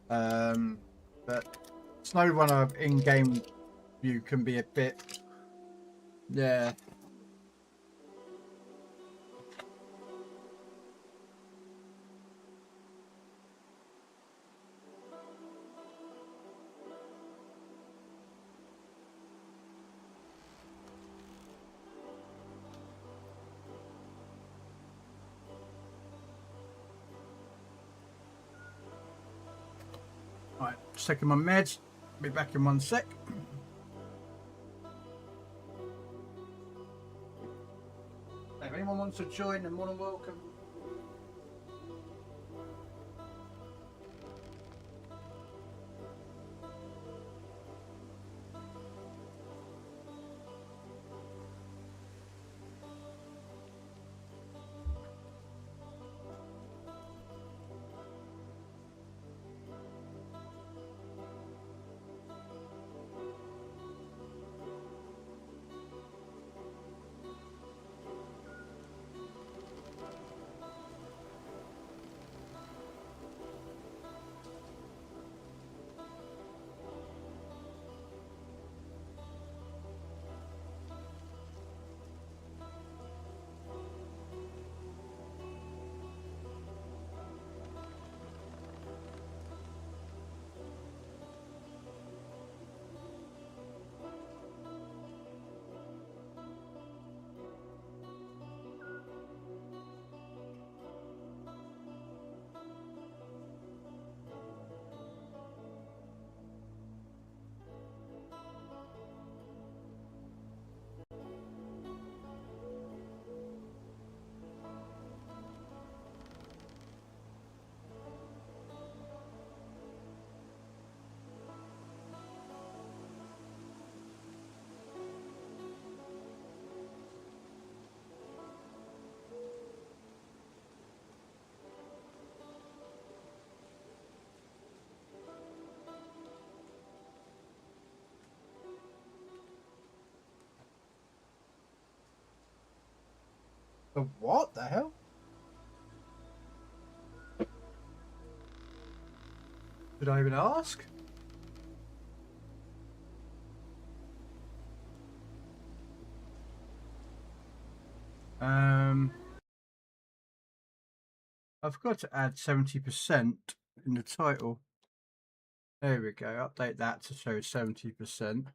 But SnowRunner in-game view can be a bit, yeah. Right, just taking my meds. Be back in 1 sec. If anyone wants to join, they're more than welcome. The what the hell? Did I even ask? I forgot to add 70% in the title. There we go. Update that to show 70%.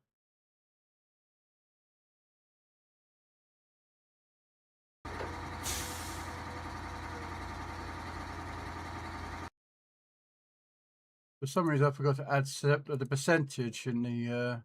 For some reason, I forgot to add the percentage in the.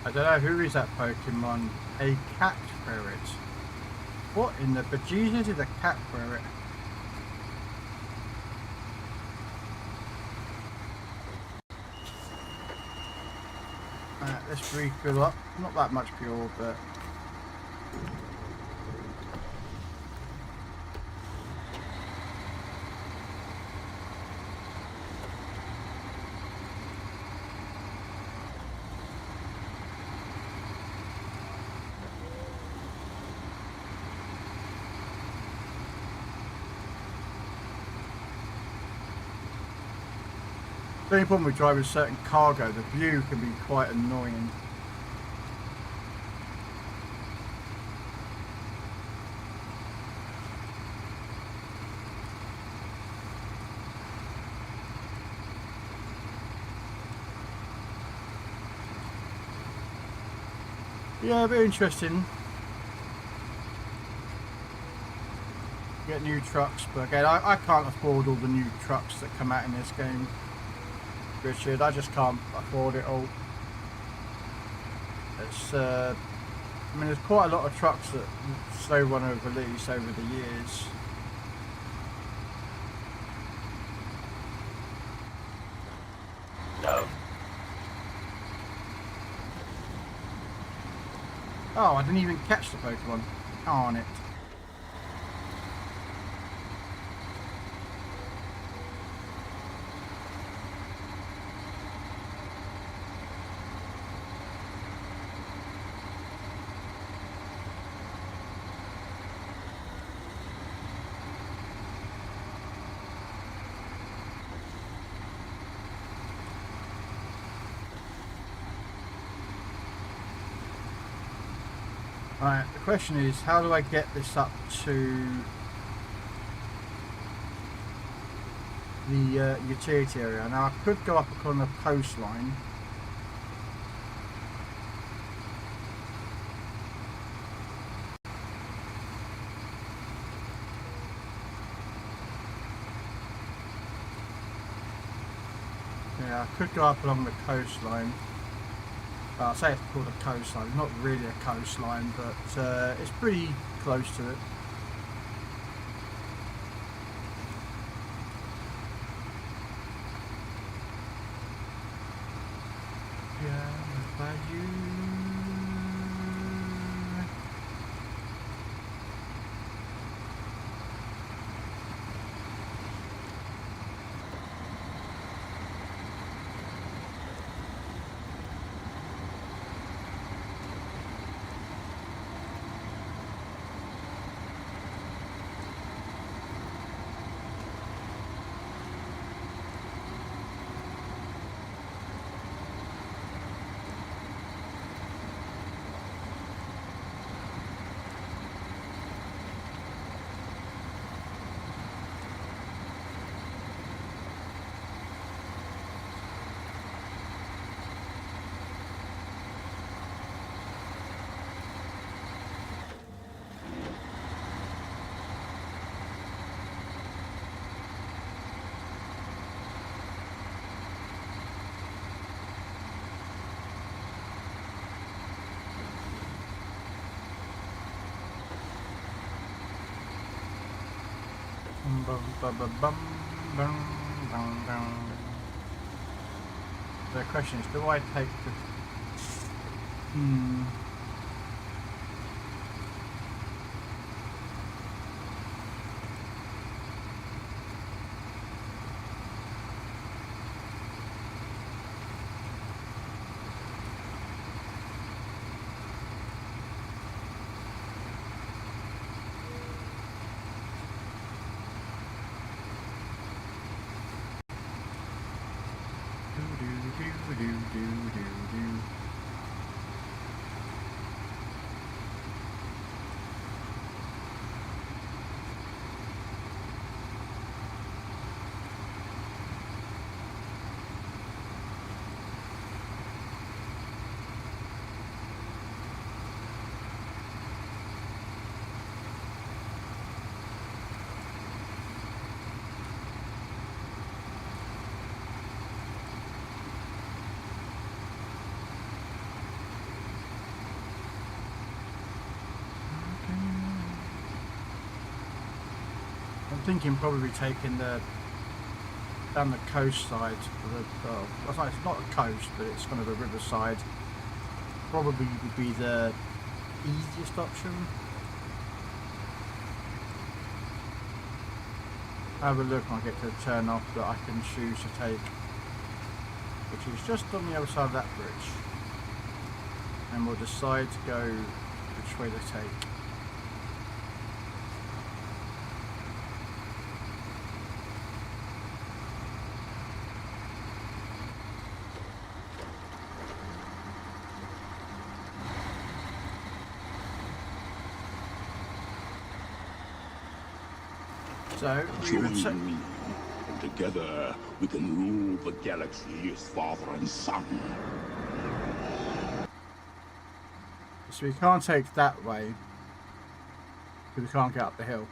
I don't know, who is that Pokemon? A cat ferret. What in the bejesus is a cat ferret? Let's refill up. Not that much fuel, but. The only problem with driving certain cargo, the view can be quite annoying. Yeah, a bit interesting. Get new trucks, but again, I can't afford all the new trucks that come out in this game, Richard. I just can't afford it all. It's, I mean, there's quite a lot of trucks that slow run over release over the years. No. Oh, I didn't even catch the Pokemon. Darn it. Right, the question is, how do I get this up to the utility area? Now, I could go up on the coastline. Yeah, I could go up along the coastline. Well, I say it's called a coastline. It's not really a coastline, but it's pretty close to it. Yeah, by you. The question is, do I take the... I'm thinking probably taking the down the coast side of the, well, it's not a coast, but it's kind of a riverside. Probably would be the easiest option. Have a look and I'll get to a turn off that I can choose to take, which is just on the other side of that bridge. And we'll decide to go which way to take. So, Join me, and together we can rule the galaxy as father and son. so we can't take that way because we can't get up the hill.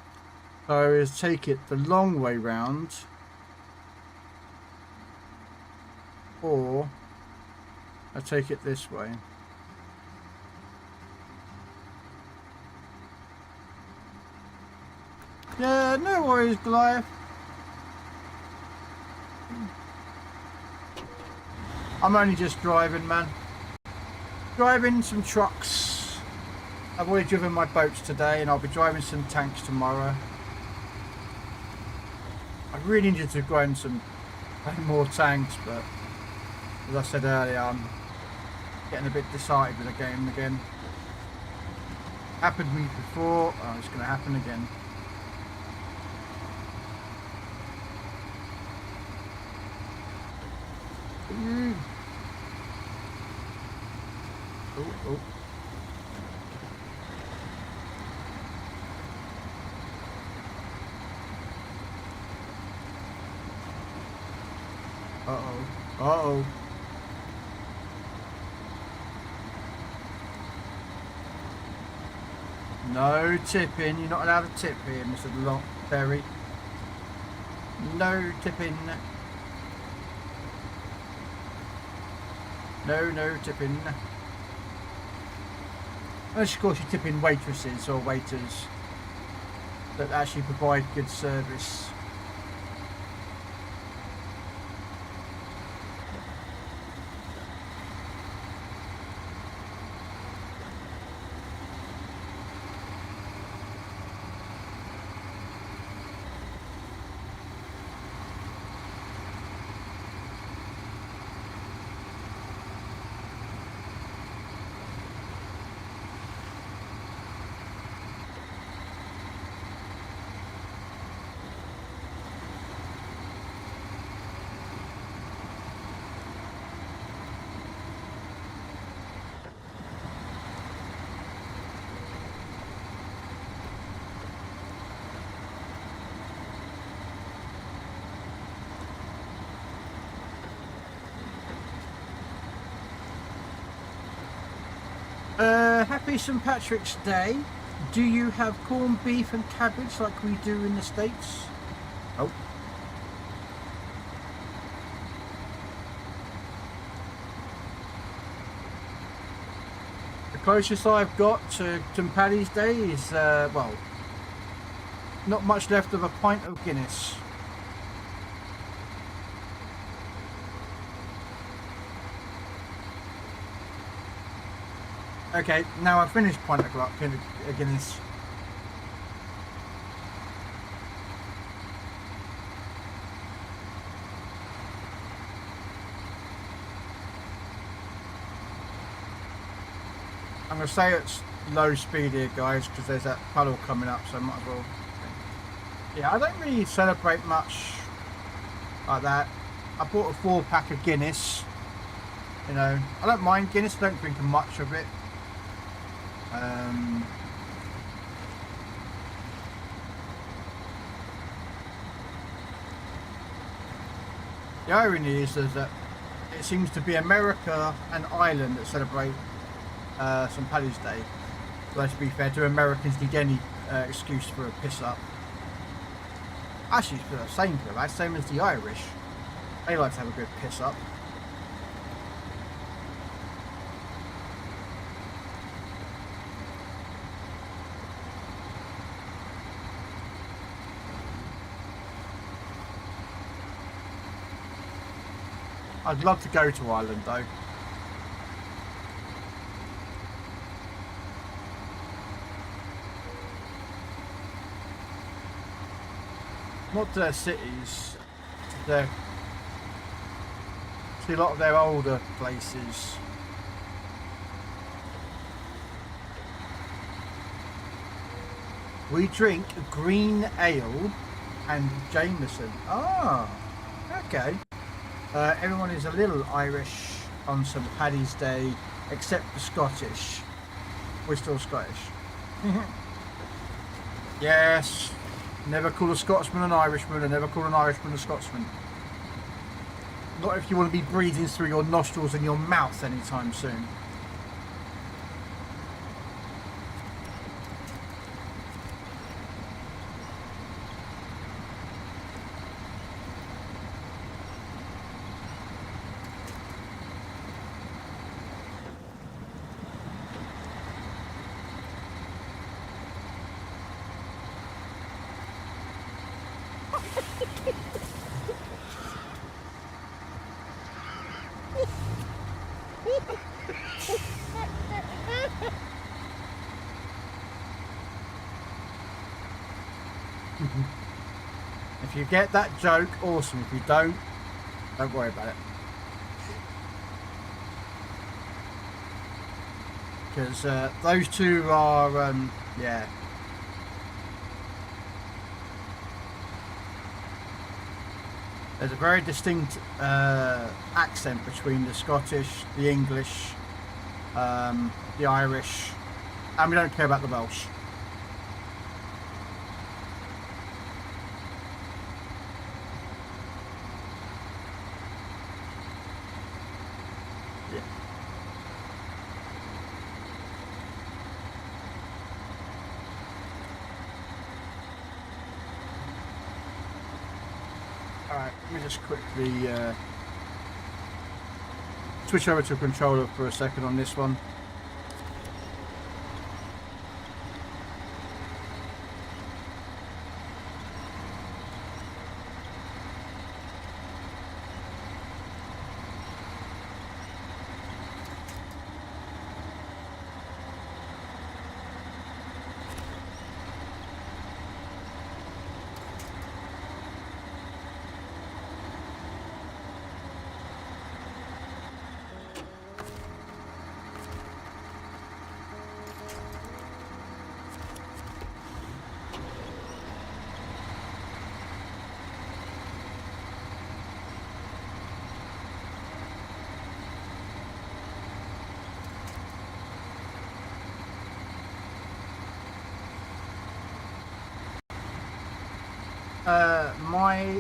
So is take it the long way round, or I take it this way. Yeah, no worries, Goliath. I'm only just driving, man. Driving some trucks. I've already driven my boats today, and I'll be driving some tanks tomorrow. I really need to grind some more tanks, but as I said earlier, I'm getting a bit disheartened with the game again. Happened to me before, oh, it's going to happen again. Oh. Uh-oh. No tipping. You're not allowed to tip here, Mr. Lockberry. No tipping. No tipping. Unless, of course, you're tipping waitresses or waiters that actually provide good service. Happy St. Patrick's Day. Do you have corned beef and cabbage like we do in the States? Oh. The closest I've got to St. Paddy's Day is, well, not much left of a pint of Guinness. Okay, now I've finished pint of Guinness. I'm going to say it's low speed here, guys, because there's that puddle coming up, so I might as well. Yeah, I don't really celebrate much like that. I bought a 4-pack of Guinness. You know, I don't mind Guinness, I don't drink much of it. The irony is that it seems to be America and Ireland that celebrate St. Paddy's Day. Well, to be fair, do Americans need any excuse for a piss up? Actually, it's the same for that, same as the Irish. They like to have a good piss up. I'd love to go to Ireland though. Not to their cities, to a lot of their older places. We drink green ale and Jameson. Ah, okay. Everyone is a little Irish on St. Paddy's Day, except the Scottish. We're still Scottish. Yes. Never call a Scotsman an Irishman, and never call an Irishman a Scotsman. Not if you want to be breathing through your nostrils and your mouth anytime soon. If you get that joke, awesome. If you don't worry about it. Because those two are, yeah. There's a very distinct accent between the Scottish, the English, the Irish, and we don't care about the Welsh. Yeah. Alright, let me just quickly switch over to a controller for a second on this one.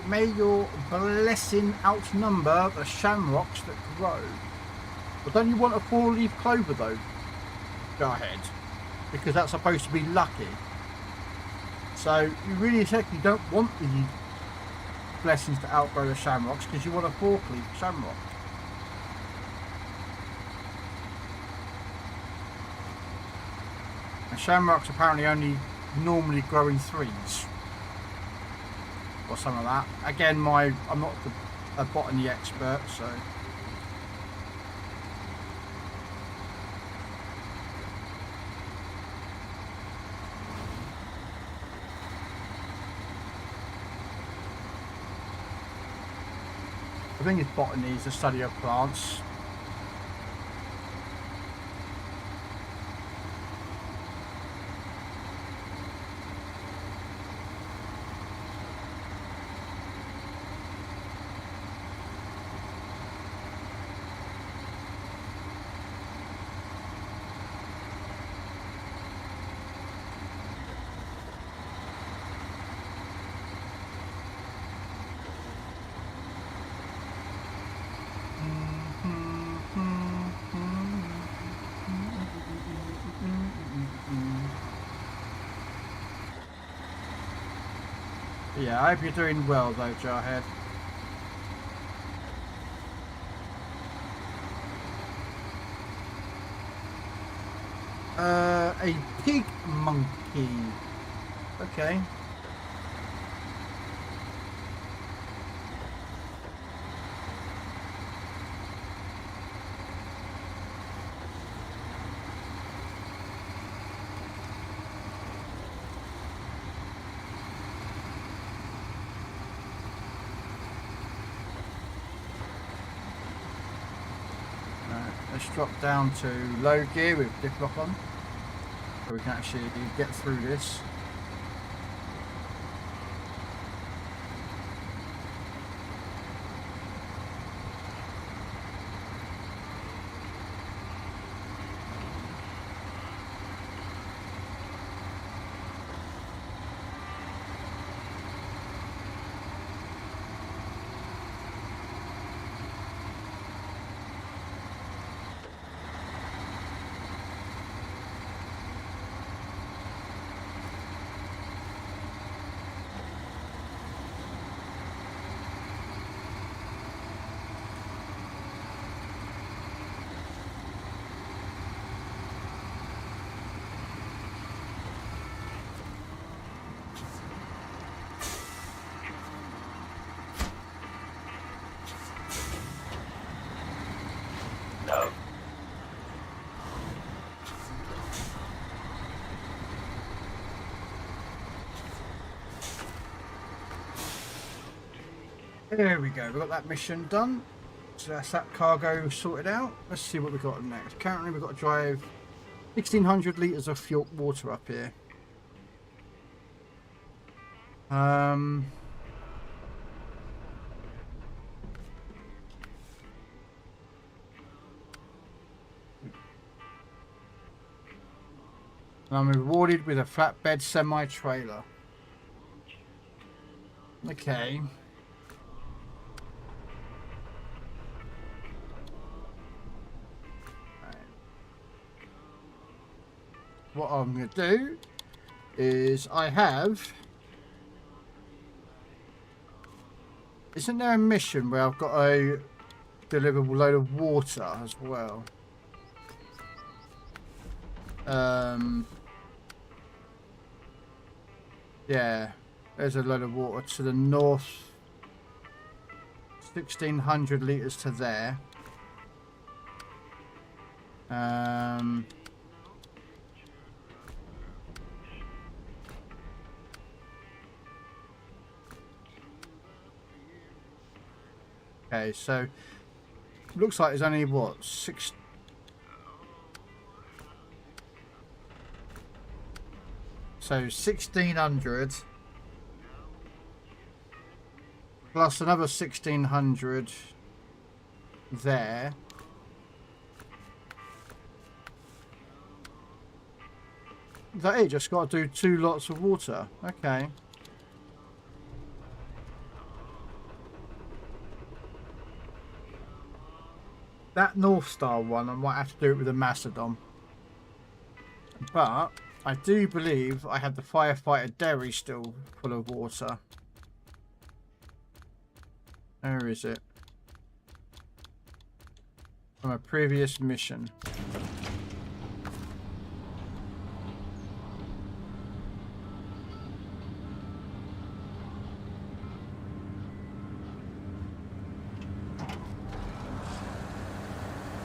May your blessing outnumber the shamrocks that grow. But don't you want a 4-leaf clover though? Go ahead. Because that's supposed to be lucky. So you really technically don't want the blessings to outgrow the shamrocks because you want a 4-leaf shamrock. And shamrocks apparently only normally grow in 3s. Or some of that. Again, I'm not a botany expert, so. I think it's botany is the study of plants. Yeah, I hope you're doing well though, Jarhead. A pig monkey. Okay. Let's drop down to low gear with diff lock on, so we can actually get through this. There we go. We've got that mission done. So that's that cargo sorted out. Let's see what we've got next. Currently, we've got to drive 1,600 litres of fuel water up here. And I'm rewarded with a flatbed semi-trailer. Okay. What I'm going to do is I have... Isn't there a mission where I've got a deliverable load of water as well? Yeah, there's a load of water to the north. 1,600 litres to there. Okay, so looks like there's only what, 6. So 1,600 plus another 1,600 there. Is that it? Just got to do 2 lots of water. Okay. That North Star one, I might have to do it with a Macedon. But I do believe I have the firefighter dairy still full of water. Where is it? From a previous mission.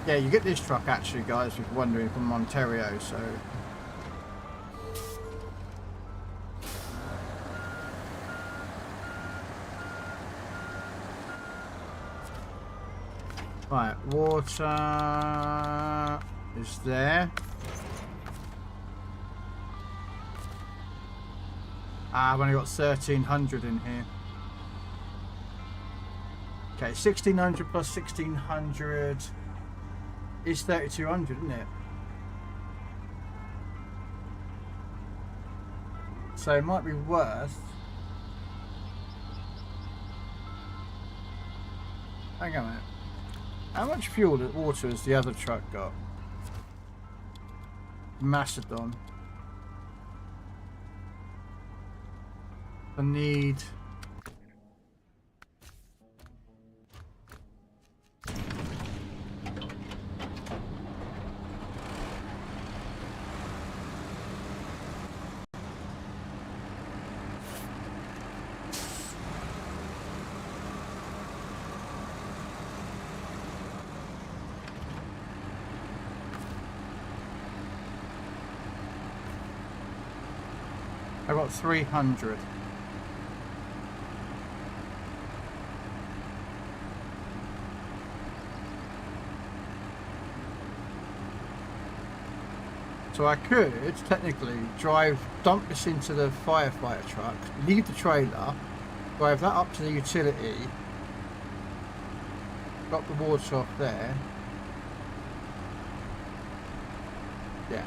Yeah, you get this truck actually, guys, if you're wondering, from Ontario, so... Right, water is there. I've only got 1,300 in here. Okay, 1,600 plus 1,600 is 3,200, isn't it? So it might be worth... Hang on a minute. How much fuel and water has the other truck got? Macedon. I need... I got 300. So I could technically dump this into the firefighter truck, leave the trailer, drive that up to the utility, drop the water off there. Yeah.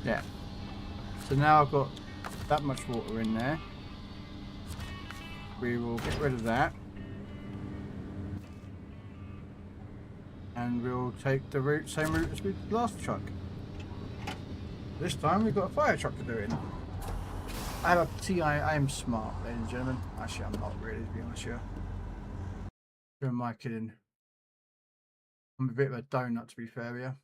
Yeah. So now I've got that much water in there. We will get rid of that. And we'll take the route, same route as with the last truck. This time we've got a fire truck to do it. I have a TI, I am smart, ladies and gentlemen. Actually, I'm not really, to be honest with you. Who am I kidding? I'm a bit of a donut, to be fair with you.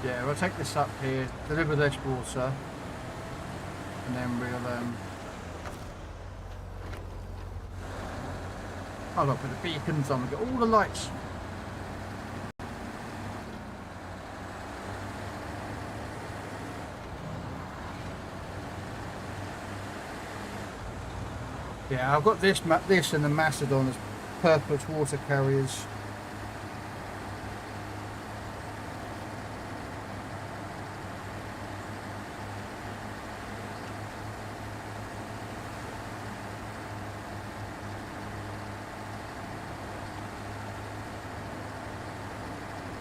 Yeah, we'll take this up here, deliver this water, and then we'll I'll put the beacons on, we've got all the lights. Yeah, I've got this and the Macedon as purpose water carriers.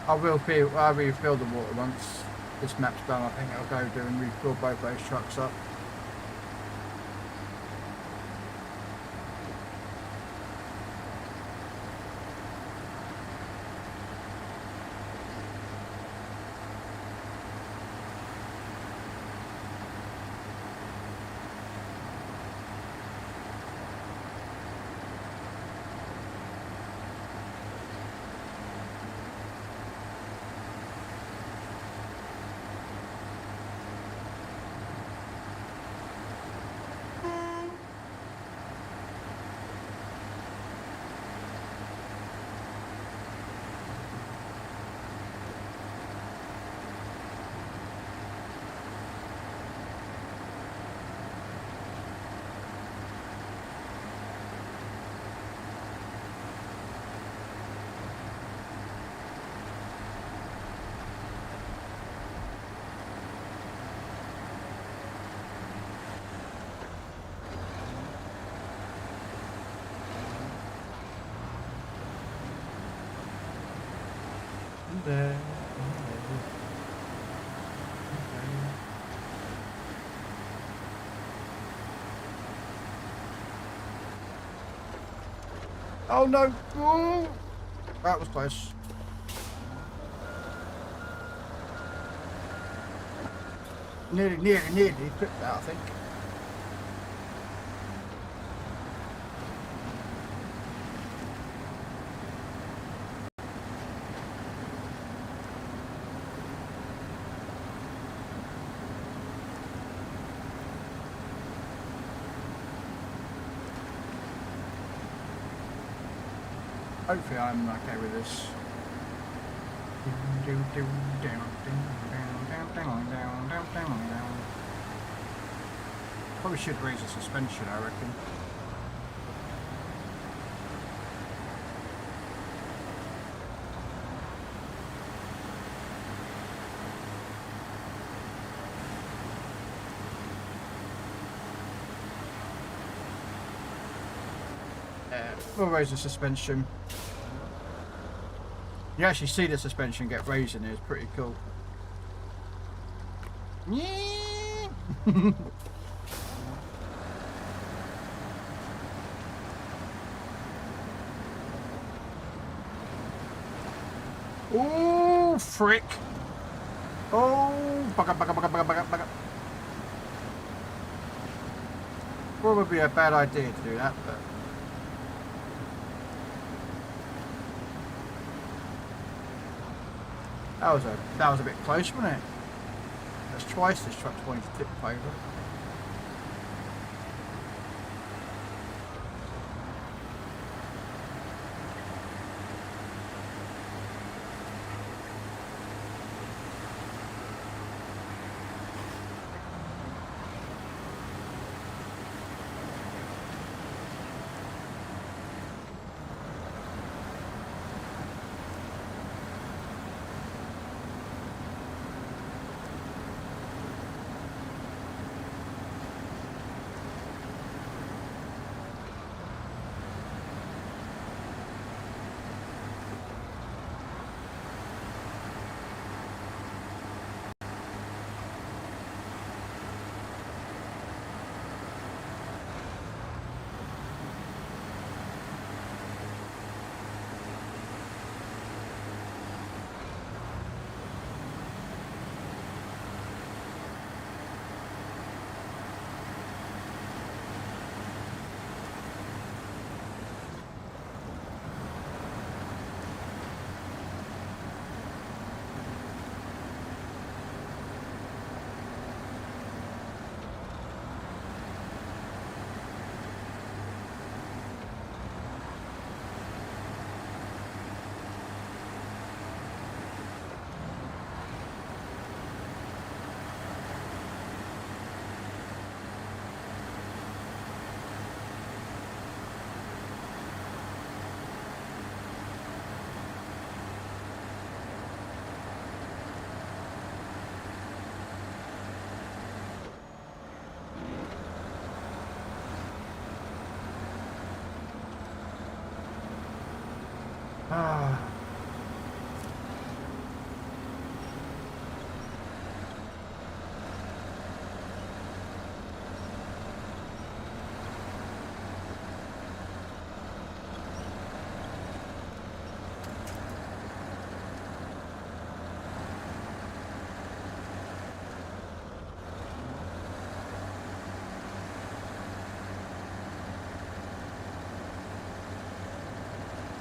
I'll refill the water once this map's done. I think I'll go do and refill both those trucks up. There. Oh no! Ooh. That was close. Nearly clipped that, I think. Hopefully I'm okay with this. Probably should raise the suspension, I reckon. We'll raise the suspension. You actually see the suspension get raised in here, it's pretty cool. Oh, frick. Oh, bugger. Probably a bad idea to do that, but... That was a bit close, wasn't it? That's twice this truck's wanting to tip over.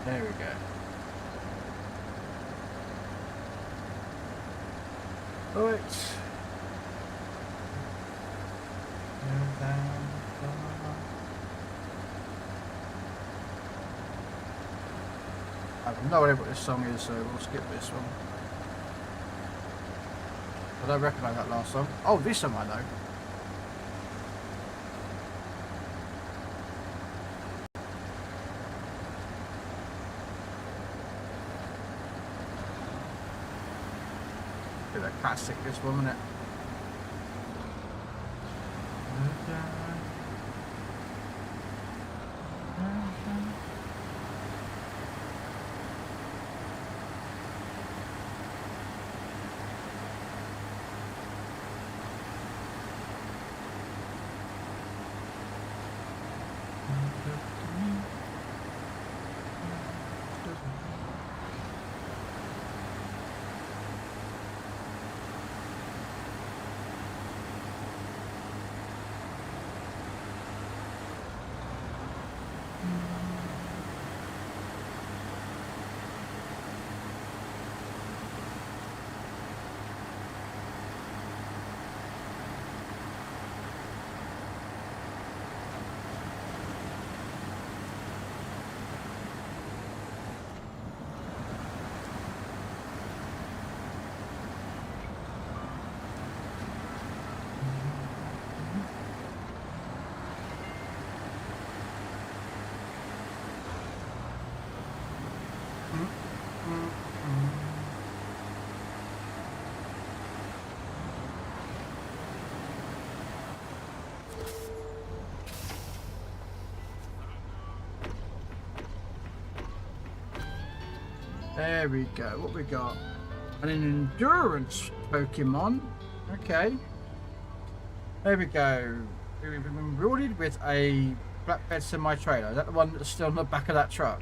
There we go. Right. I have no idea what this song is, so we'll skip this one. I don't recognise that last song. Oh, this song I know. Bit of a classic, this one, isn't it? There we go. What we got? An endurance Pokemon. Okay. There we go. We've been rewarded with a flatbed semi-trailer. Is that the one that's still on the back of that truck?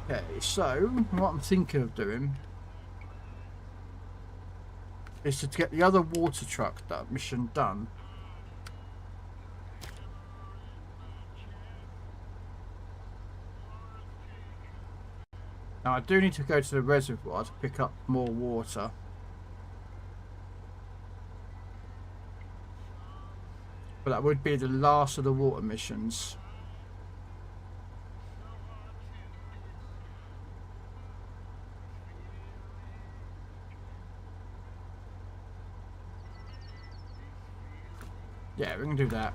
Okay, so what I'm thinking of doing is to get the other water truck mission done. Now I do need to go to the reservoir to pick up more water. But that would be the last of the water missions. Yeah, we can do that.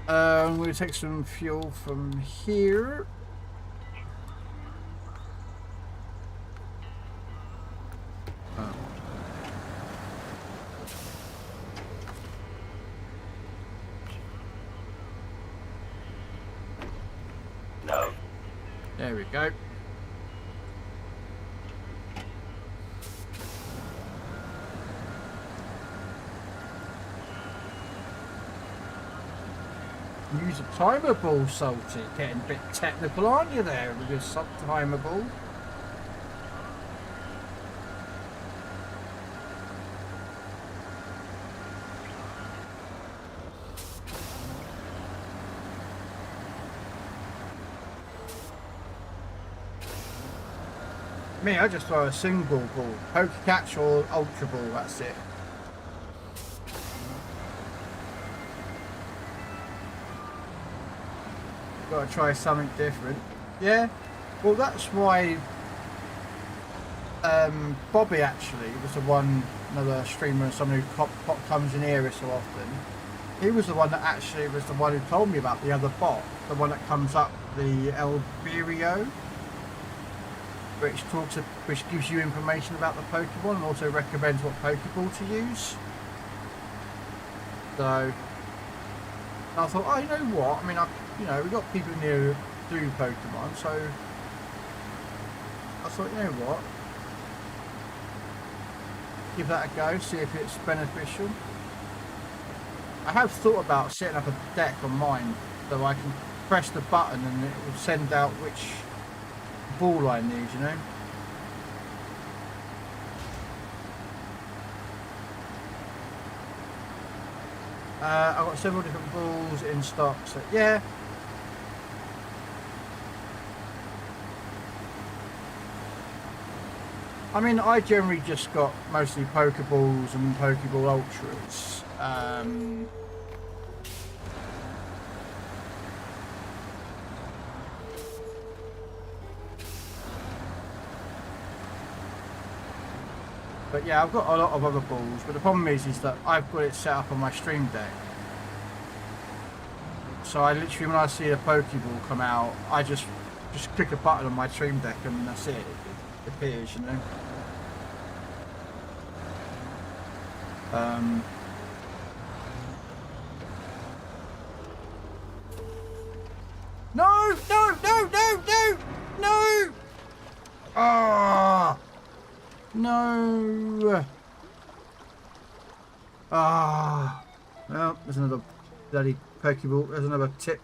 I'm going to take some fuel from here. No. There we go. Use a timer ball, Salty. Getting a bit technical, aren't you there with your timer ball? Me, I just throw a single ball. Poke catch or ultra ball, that's it. Gotta try something different. Yeah, well that's why Bobby actually was the one, another streamer and someone who comes in here so often. He was the one that actually was the one who told me about the other bot, the one that comes up, the Elgate, which gives you information about the Pokemon and also recommends what Pokeball to use. So I thought, oh, you know what? I mean, we got people in here who do Pokemon, so I thought, you know what? Give that a go, see if it's beneficial. I have thought about setting up a deck on mine so I can press the button and it will send out which ball I need, you know. I've got several different balls in stock, so yeah. I mean, I generally just got mostly Pokeballs and Pokeball Ultras. But yeah, I've got a lot of other balls, but the problem is that I've got it set up on my Stream Deck. So I literally, when I see a Pokeball come out, I just click a button on my Stream Deck and that's it. It appears, you know. No! No! No! No! No! No! Ah! No! Ah! Well, there's another bloody Pokeball. There's another tip.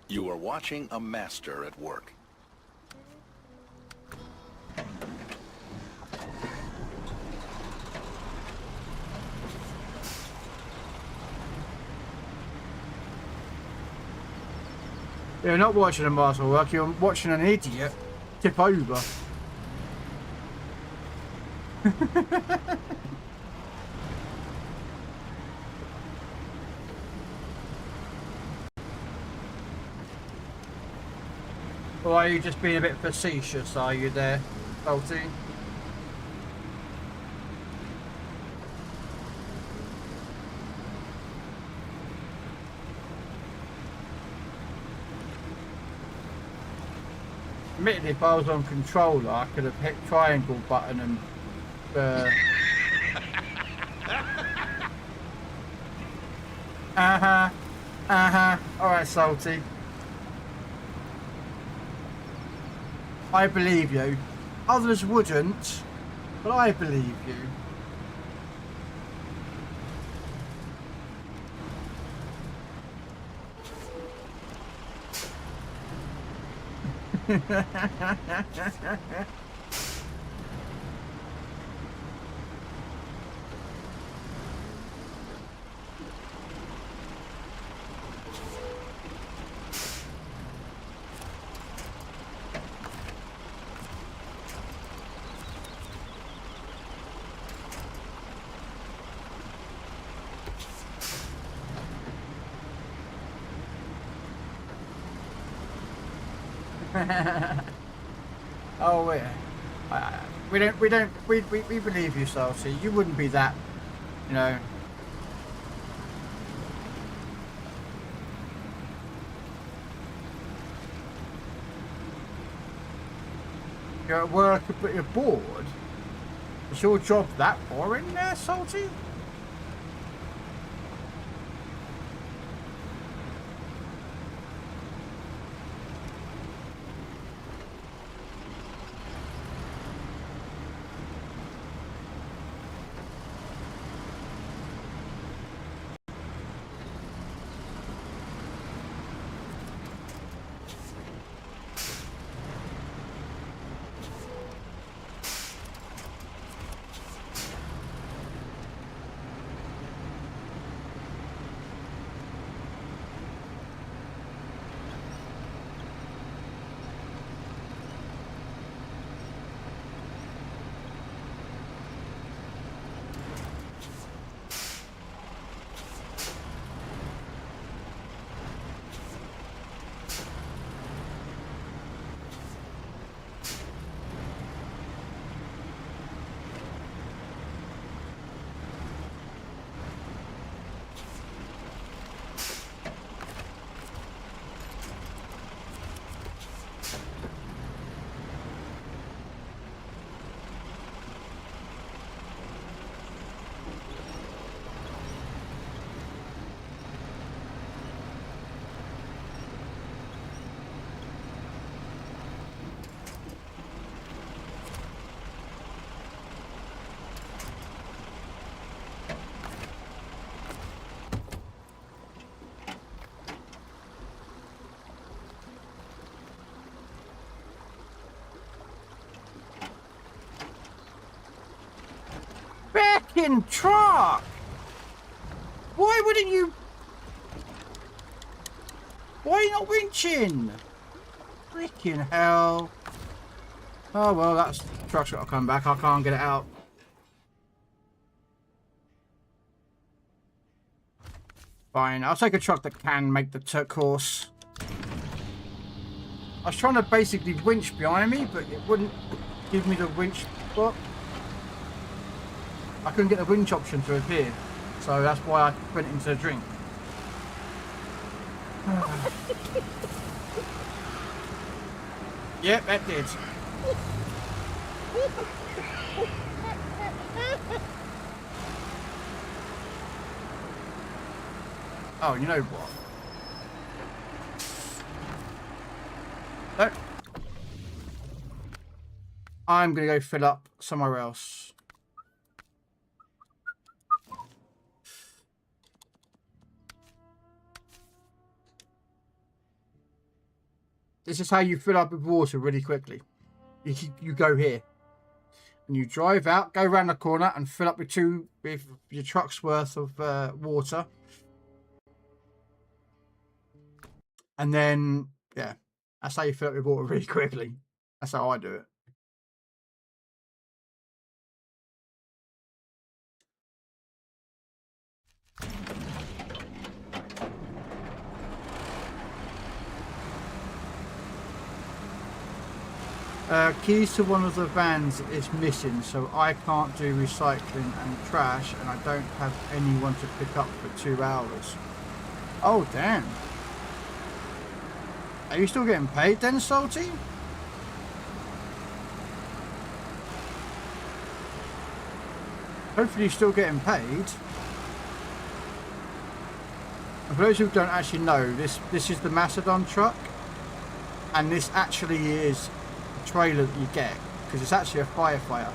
You are watching a master at work. You're not watching a master work, you're watching an idiot tip over. Or are you just being a bit facetious, are you there, Salty? Admittedly, if I was on controller, I could have hit triangle button and alright, Salty. I believe you. Others wouldn't, but I believe you. Oh yeah, we believe you, Salty. You wouldn't be that, you know. You're at work but you're bored. Is your job that boring there, Salty? freaking truck! Why wouldn't you? Why are you not winching? Freaking hell. Oh well, that's truck's got to come back. I can't get it out. Fine, I'll take a truck that can make the course. I was trying to basically winch behind me, but it wouldn't give me the winch spot. I couldn't get the winch option to appear, so that's why I went into the drink. Yep, that did. Oh, you know what? No. I'm going to go fill up somewhere else. This is how you fill up with water really quickly. You go here. And you drive out, go around the corner and fill up with your truck's worth of water. And then, yeah, that's how you fill up with water really quickly. That's how I do it. Keys to one of the vans is missing, so I can't do recycling and trash, and I don't have anyone to pick up for 2 hours. Oh, damn. Are you still getting paid then, Salty? Hopefully you're still getting paid. And for those who don't actually know, this is the Macedon truck, and this actually is a trailer that you get, because it's actually a firefighter.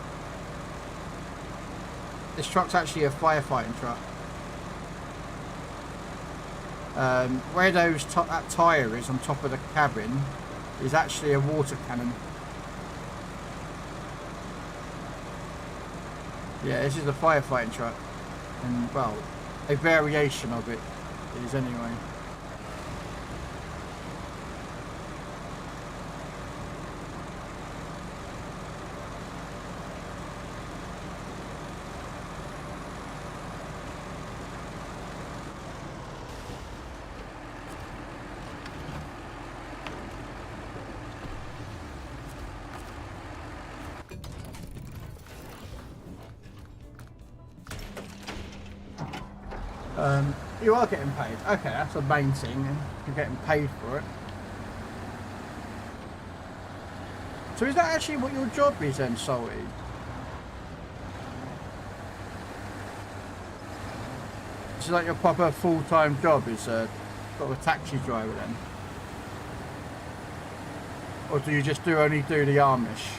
This truck's actually a firefighting truck. Where that tyre is on top of the cabin is actually a water cannon. Yeah, this is a firefighting truck, and well, a variation of it is anyway. You are getting paid. Okay, that's the main thing, and you're getting paid for it. So is that actually what your job is then, Salty? Is it like your proper full-time job is sort of a taxi driver then? Or do you just only do the Amish?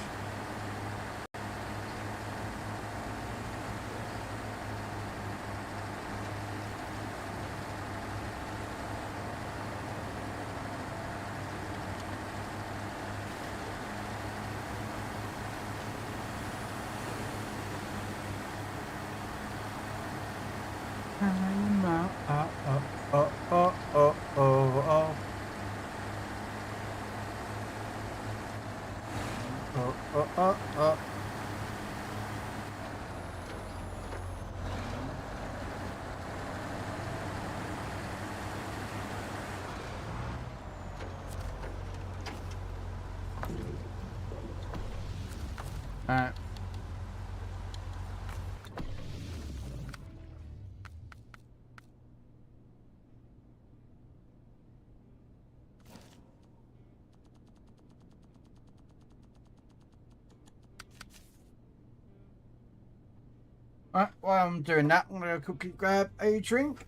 Right, while I'm doing that, I'm going to quickly grab a drink.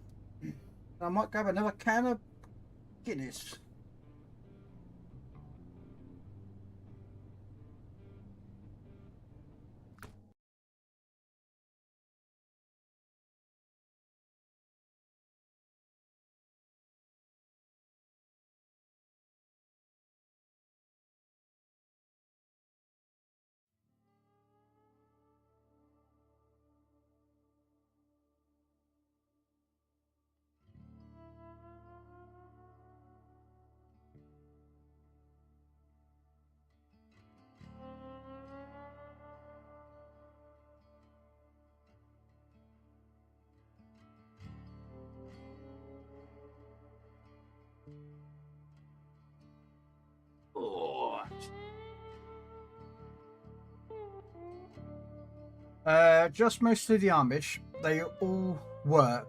I might grab another can of Guinness. Just mostly the Amish. They all work.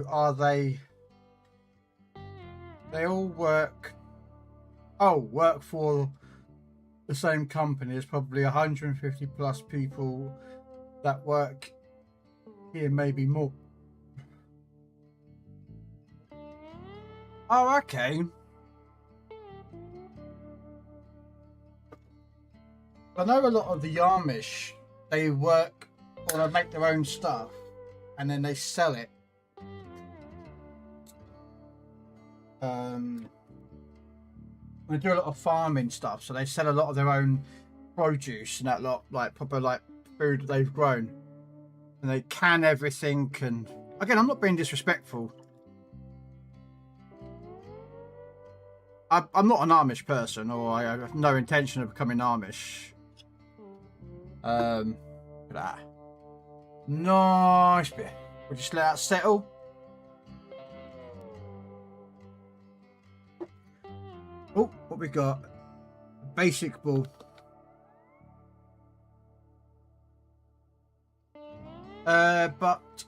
Are they? They all work. Oh, work for the same company. There's probably 150 plus people that work here, maybe more. Oh, okay. I know a lot of the Amish, they work or they make their own stuff and then they sell it. They do a lot of farming stuff, so they sell a lot of their own produce and that lot, like proper like food that they've grown, and they can everything. And again, I'm not being disrespectful. I'm not an Amish person, or I have no intention of becoming Amish. Look at that. Nice bit. We'll just let that settle. Oh, what we got? Basic ball. But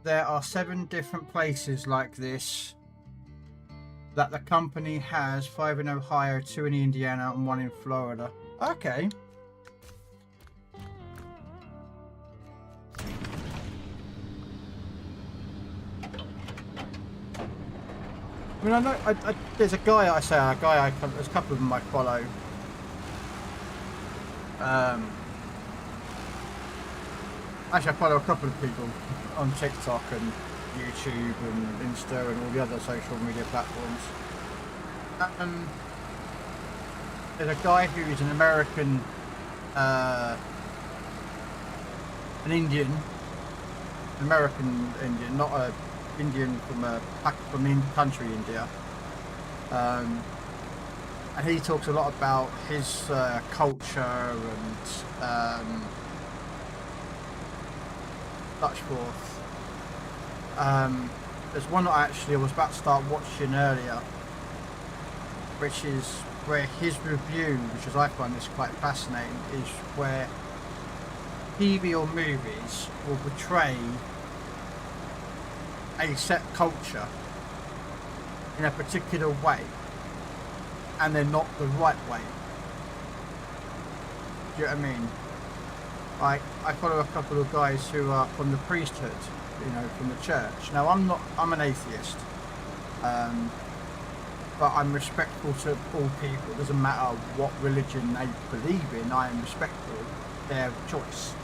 there are 7 different places like this that the company has. 5 in Ohio, 2 in Indiana, and 1 in Florida. Okay. I mean, I know there's a guy there's a couple of them I follow. Actually, I follow a couple of people on TikTok and YouTube and Insta and all the other social media platforms. There's a guy who is an American, an American Indian, not a Indian from country India, and he talks a lot about his culture and such forth. There's one that I was about to start watching earlier, which is where his review, which is I find this quite fascinating, is where TV or movies will portray a set culture in a particular way, and they're not the right way. Do you know what I mean? Like, I follow a couple of guys who are from the priesthood, you know, from the church. Now, I'm an atheist, but I'm respectful to all people. It doesn't matter what religion they believe in, I am respectful of their choice.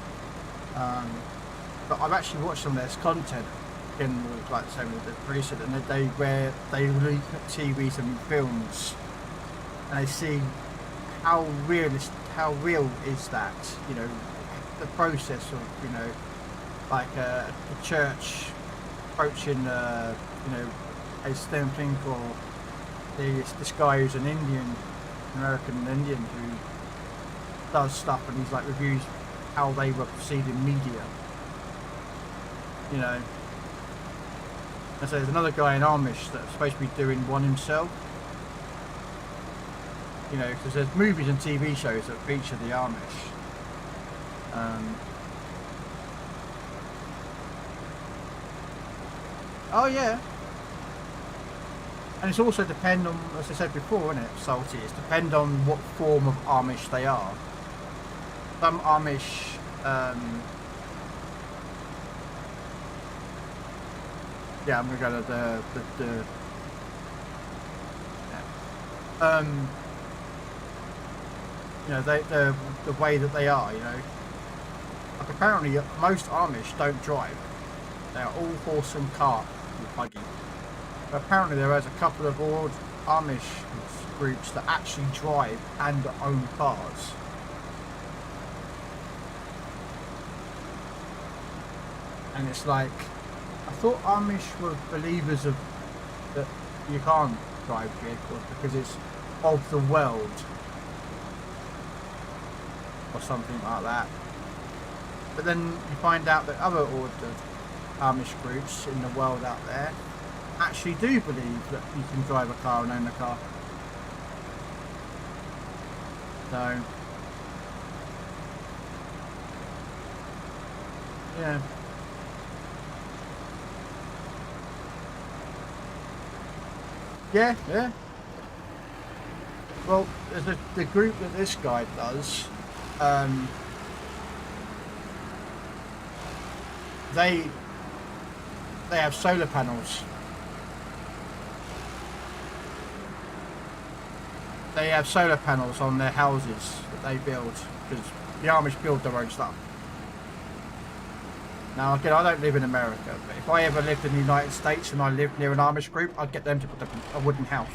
But I've actually watched some of their content, like the same with the priesthood, and they look at TVs and films and they see how real is that, you know, the process of, you know, like the church approaching, you know, a certain thing for this guy who's an American Indian who does stuff, and he's like reviews how they were perceived in media, you know. And so there's another guy in Amish that's supposed to be doing one himself. You know, because there's movies and TV shows that feature the Amish. Oh yeah. And it's also depend on, as I said before, isn't it, Salty? It's depend on what form of Amish they are. Some Amish, yeah, I'm gonna go to the yeah. You know, the way that they are, you know. Like, apparently most Amish don't drive. They are all horse and cart and buggy. But apparently there is a couple of old Amish groups that actually drive and own cars. And it's like, I thought Amish were believers of that you can't drive vehicles because it's of the world or something like that. But then you find out that other ordered Amish groups in the world out there actually do believe that you can drive a car and own a car. So Yeah. Yeah, yeah. Well, the group that this guy does, they have solar panels. They have solar panels on their houses that they build, because the Amish build their own stuff. Now, again, I don't live in America, but if I ever lived in the United States and I lived near an Amish group, I'd get them to put a wooden house.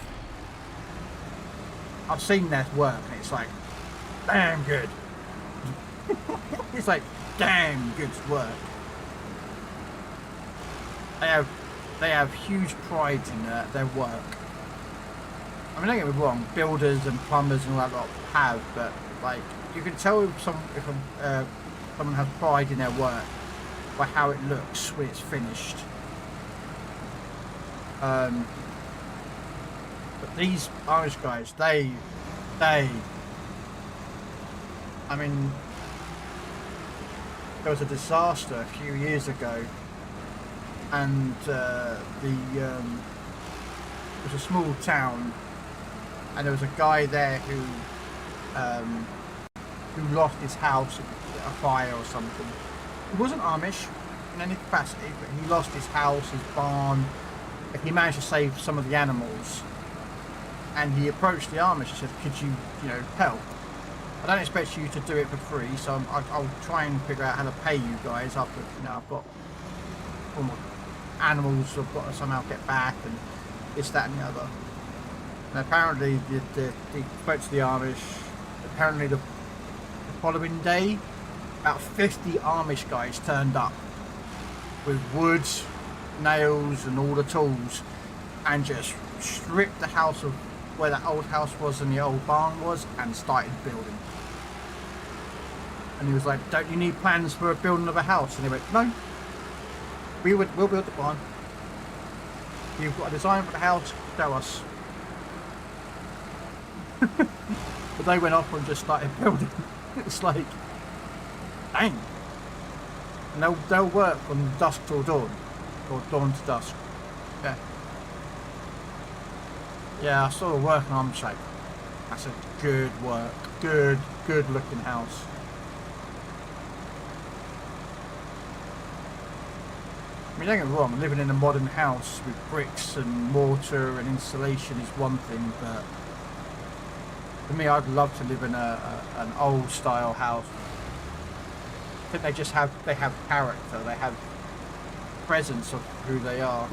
I've seen their work, and it's like, damn good. It's like, damn good work. They have huge pride in their work. I mean, don't get me wrong, builders and plumbers and all that lot have, but like, you can tell if someone has pride in their work by how it looks when it's finished. But these Irish guys, they, I mean, there was a disaster a few years ago, and it was a small town, and there was a guy there who lost his house in a fire or something. He wasn't Amish in any capacity, but he lost his house, his barn. He managed to save some of the animals, and he approached the Amish and said, "Could you help? I don't expect you to do it for free, so I'll try and figure out how to pay you guys after I've got all my animals I've got to somehow get back and this, that, and the other." And apparently, he spoke to the Amish. Apparently, the following day, about 50 Amish guys turned up with wood, nails, and all the tools, and just stripped the house of where that old house was and the old barn was, and started building. And he was like, "Don't you need plans for building of a house?" And they went, "No, we'll build the barn. You've got a design for the house, show us." But they went off and just started building. It's like, dang. And they'll work from dusk till dawn, or dawn to dusk. Yeah. Yeah, I saw the work and I'm like, that's a good work, good looking house. I mean, don't get me wrong, living in a modern house with bricks and mortar and insulation is one thing, but for me, I'd love to live in an old style house. I think they have character, they have presence of who they are.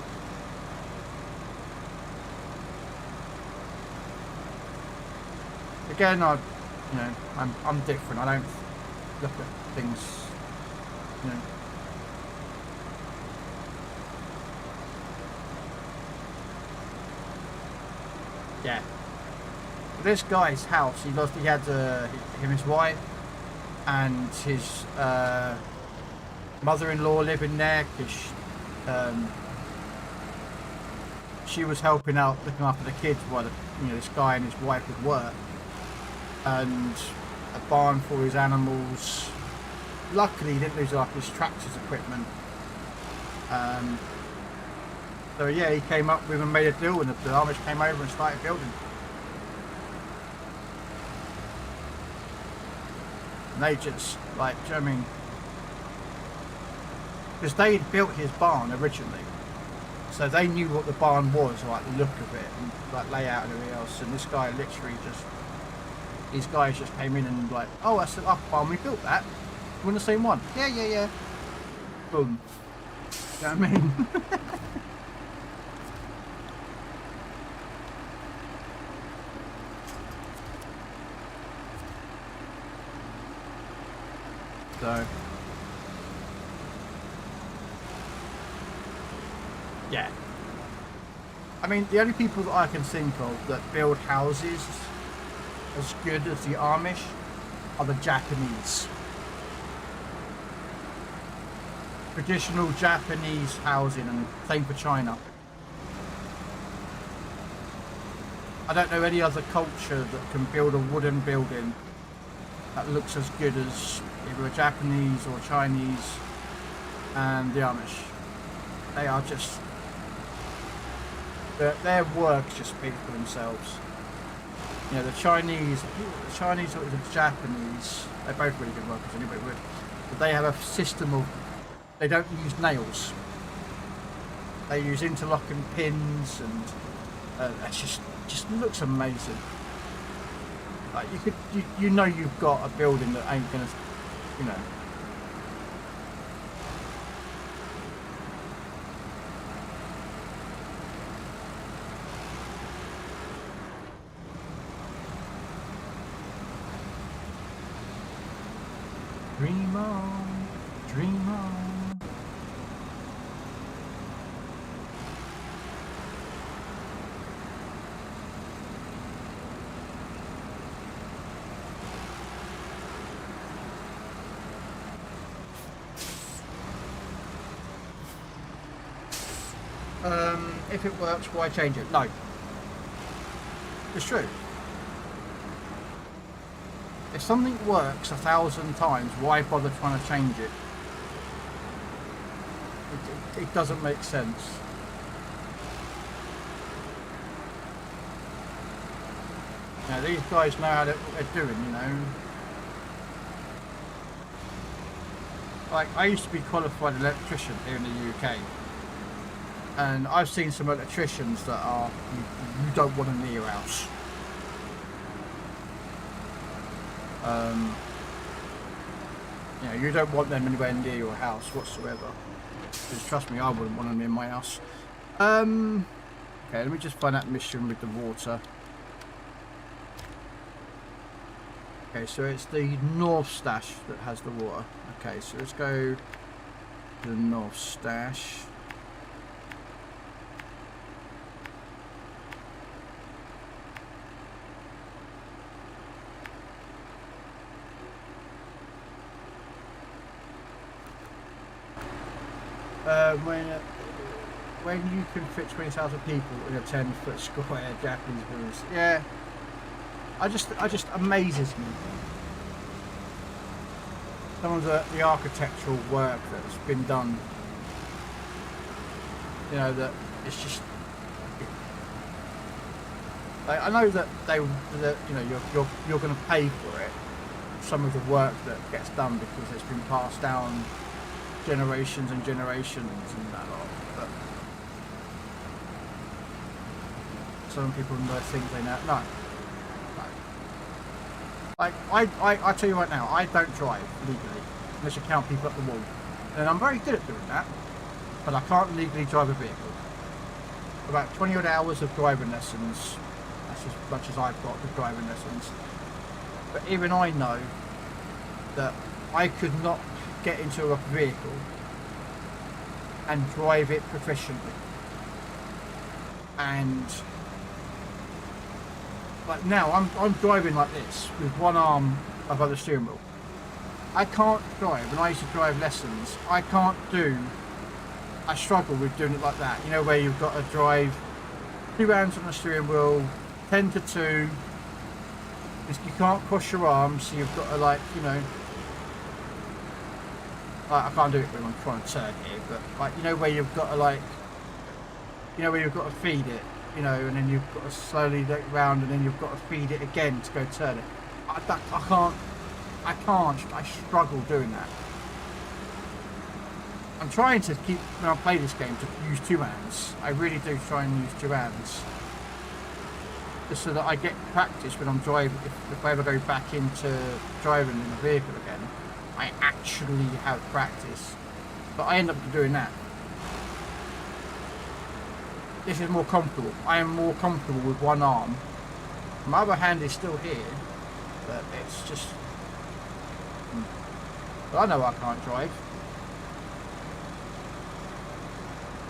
Again, I'm different. I don't look at things, Yeah. But this guy's house, he had him, his wife, and his mother-in-law living there, because she was helping out, looking after the kids while this guy and his wife would work. And a barn for his animals. Luckily, he didn't lose his tractor's equipment. So yeah, he came up with and made a deal, and the Amish came over and started building. And they just, like, do you know what I mean? Because they had built his barn originally, so they knew what the barn was, like the look of it, and like layout and everything else. And this guy literally these guys just came in and like, "Oh, that's the barn, we built that. You want the same one?" Yeah. Boom. You know what I mean? So, yeah. I mean, the only people that I can think of that build houses as good as the Amish are the Japanese. Traditional Japanese housing, and same for China. I don't know any other culture that can build a wooden building that looks as good as either a Japanese or Chinese and the Amish. They are just... Their work just speaks for themselves. You know, the Chinese or the Japanese, they're both really good workers anyway, but they have a system of, they don't use nails. They use interlocking pins, and it just looks amazing. Like you know you've got a building that ain't gonna, you know. Dream on, dream on. If it works, why change it? No. It's true. If something works 1,000 times, why bother trying to change it? It doesn't make sense. Now these guys know what they're doing, you know. Like, I used to be qualified electrician here in the UK. And I've seen some electricians that are, you don't want them near your house. You know, you don't want them anywhere near your house whatsoever. Because trust me, I wouldn't want them in my house. Okay, let me just find that mission with the water. Okay, so it's the North Stash that has the water. Okay, so let's go to the North Stash. When you can fit 20,000 people in a 10-foot square Japanese village, yeah, it just amazes me. Some of the architectural work that's been done, you know, that it's just. Like, I know that you know, you're going to pay for it, some of the work that gets done because it's been passed down generations and generations and that lot, but some people think they know. No. Like, I tell you right now, I don't drive legally unless you count people at the wall, and I'm very good at doing that, but I can't legally drive a vehicle. About 20 odd hours of driving lessons, that's as much as I've got with driving lessons, but even I know that I could not get into a vehicle and drive it proficiently. And like now I'm driving like this with one arm above the steering wheel. I can't drive. When I used to drive lessons, I struggle with doing it like that, you know, where you've got to drive 2 hands on the steering wheel, 10 to 2, you can't cross your arms, so you've got to, like, you know, like, I can't do it when I'm trying to turn here, but like, you know, where you've got to, like, you know, where you've got to feed it, you know, and then you've got to slowly look round, and then you've got to feed it again to go turn it. I struggle doing that. I'm trying to keep, when I play this game, to use 2 hands. I really do try and use 2 hands. Just so that I get practice when I'm driving. If I ever go back into driving in a vehicle again, I actually have practice. But I end up doing that. This is more comfortable. I am more comfortable with one arm. My other hand is still here, but it's just... But I know I can't drive.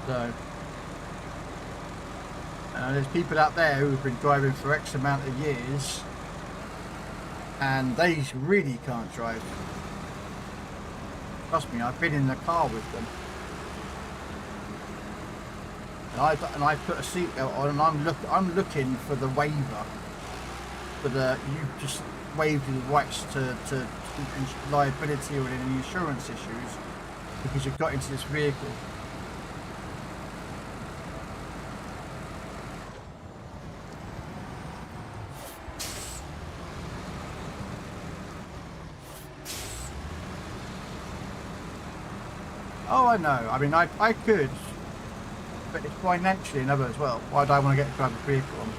So... there's people out there who have been driving for X amount of years, and they really can't drive. Trust me, I've been in the car with them, and I put a seatbelt on, and I'm looking for the waiver, for the you just waived your rights to liability or any insurance issues. because you've got into this vehicle. Oh, I know. I mean, I could, but it's financially another as well. Why do I want to get to drive a vehicle? I'm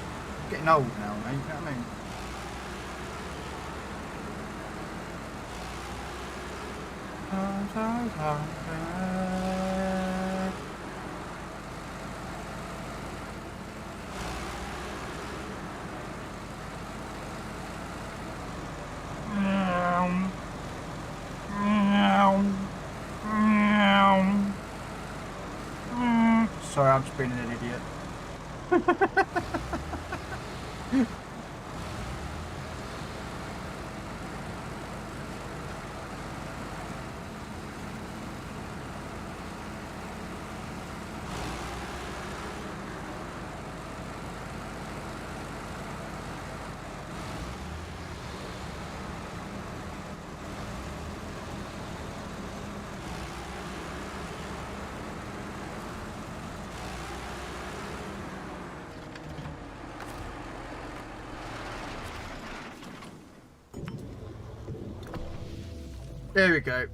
getting old now, mate. You know what I mean? Sorry, I'm just being an idiot. There we go.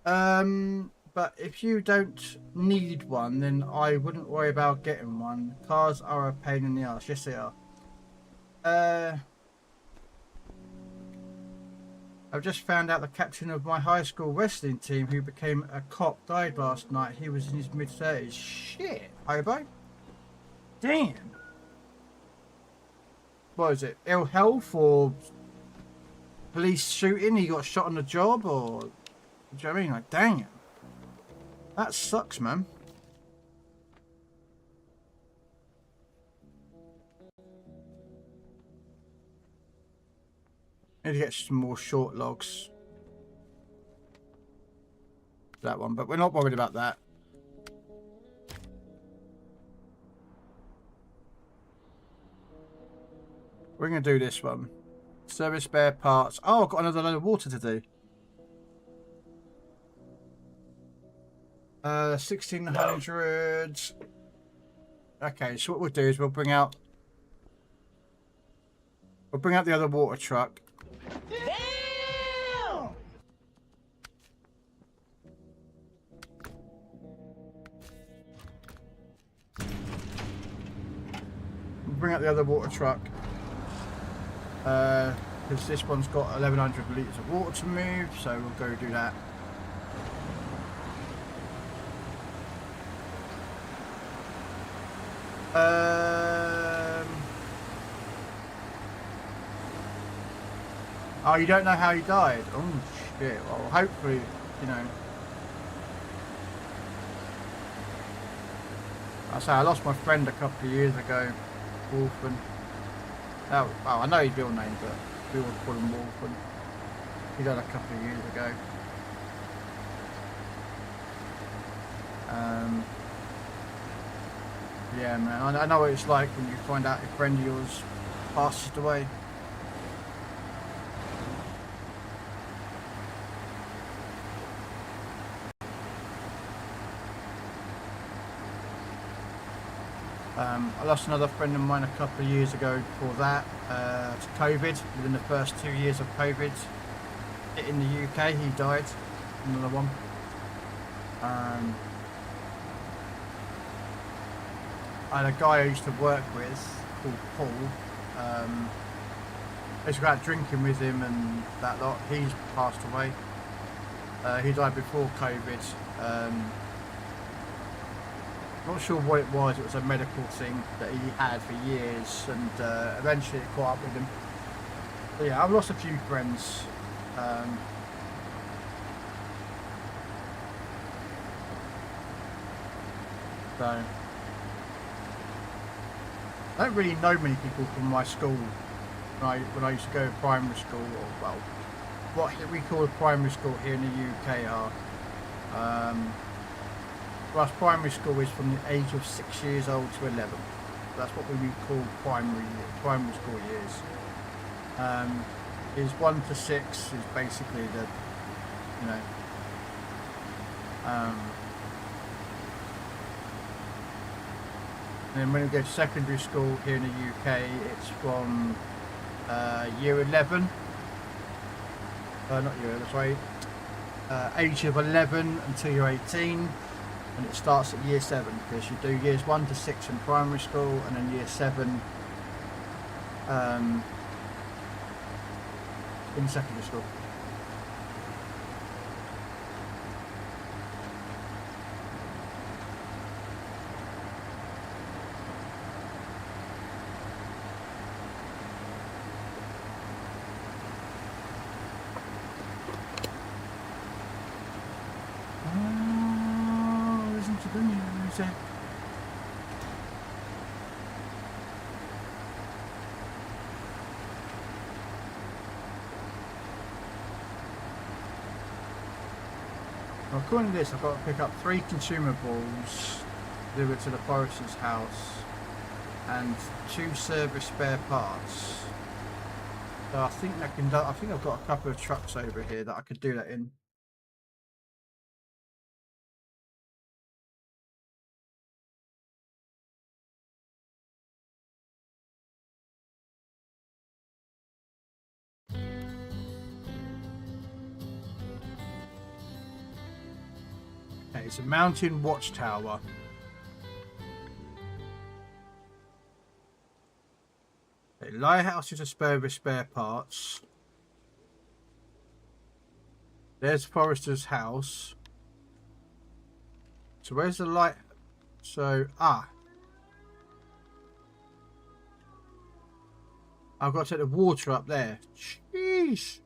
But if you don't need one, then I wouldn't worry about getting one. Cars are a pain in the ass. Yes, they are. I've just found out the captain of my high school wrestling team, who became a cop, died last night. He was in his mid-30s. Shit, hobo. Damn. What is it? Ill health or police shooting? He got shot on the job, or do you know what I mean? Like, dang, that sucks, man. Need to get some more short logs. That one, but we're not worried about that. We're gonna do this one. Service spare parts. Oh, I've got another load of water to do. 1600. Okay, so what we'll do is we'll bring out the other water truck. Damn! We'll bring out the other water truck. Because this one's got 1100 litres of water to move, so we'll go do that. Oh, you don't know how he died? Oh shit, well hopefully, you know. I say I lost my friend a couple of years ago, Wolfen. Oh, well, I know his real name, but we would call him Wolfen. He died a couple of years ago. Yeah, man, I know what it's like when you find out a friend of yours passes away. I lost another friend of mine a couple of years ago for that, to COVID. Within the first 2 years of COVID in the UK, he died. Another one. I had a guy I used to work with called Paul. I used to go out drinking with him and that lot. He's passed away. He died before COVID. Not sure what it was. It was a medical thing that he had for years, and eventually it caught up with him. But yeah, I've lost a few friends. So I don't really know many people from my school when I used to go to primary school, or well, what we call a primary school here in the UK are. For us, primary school is from the age of 6 years old to 11. That's what we call primary school years. is 1 to 6 is basically the, you know, and then when you go to secondary school here in the UK, it's from year 11. Not year 11, sorry. Age of 11 until you're 18, and it starts at year 7 because you do years 1 to 6 in primary school, and then year 7 in secondary school. Well, according to this, I've got to pick up 3 consumables, delivered to the forester's house, and 2 service spare parts. So I think I can. I think I've got a couple of trucks over here that I could do that in. Okay, it's a mountain watchtower. Okay, lighthouse is a spare with spare parts. There's Forester's house. So where's the light? So, I've got to take the water up there. Jeez.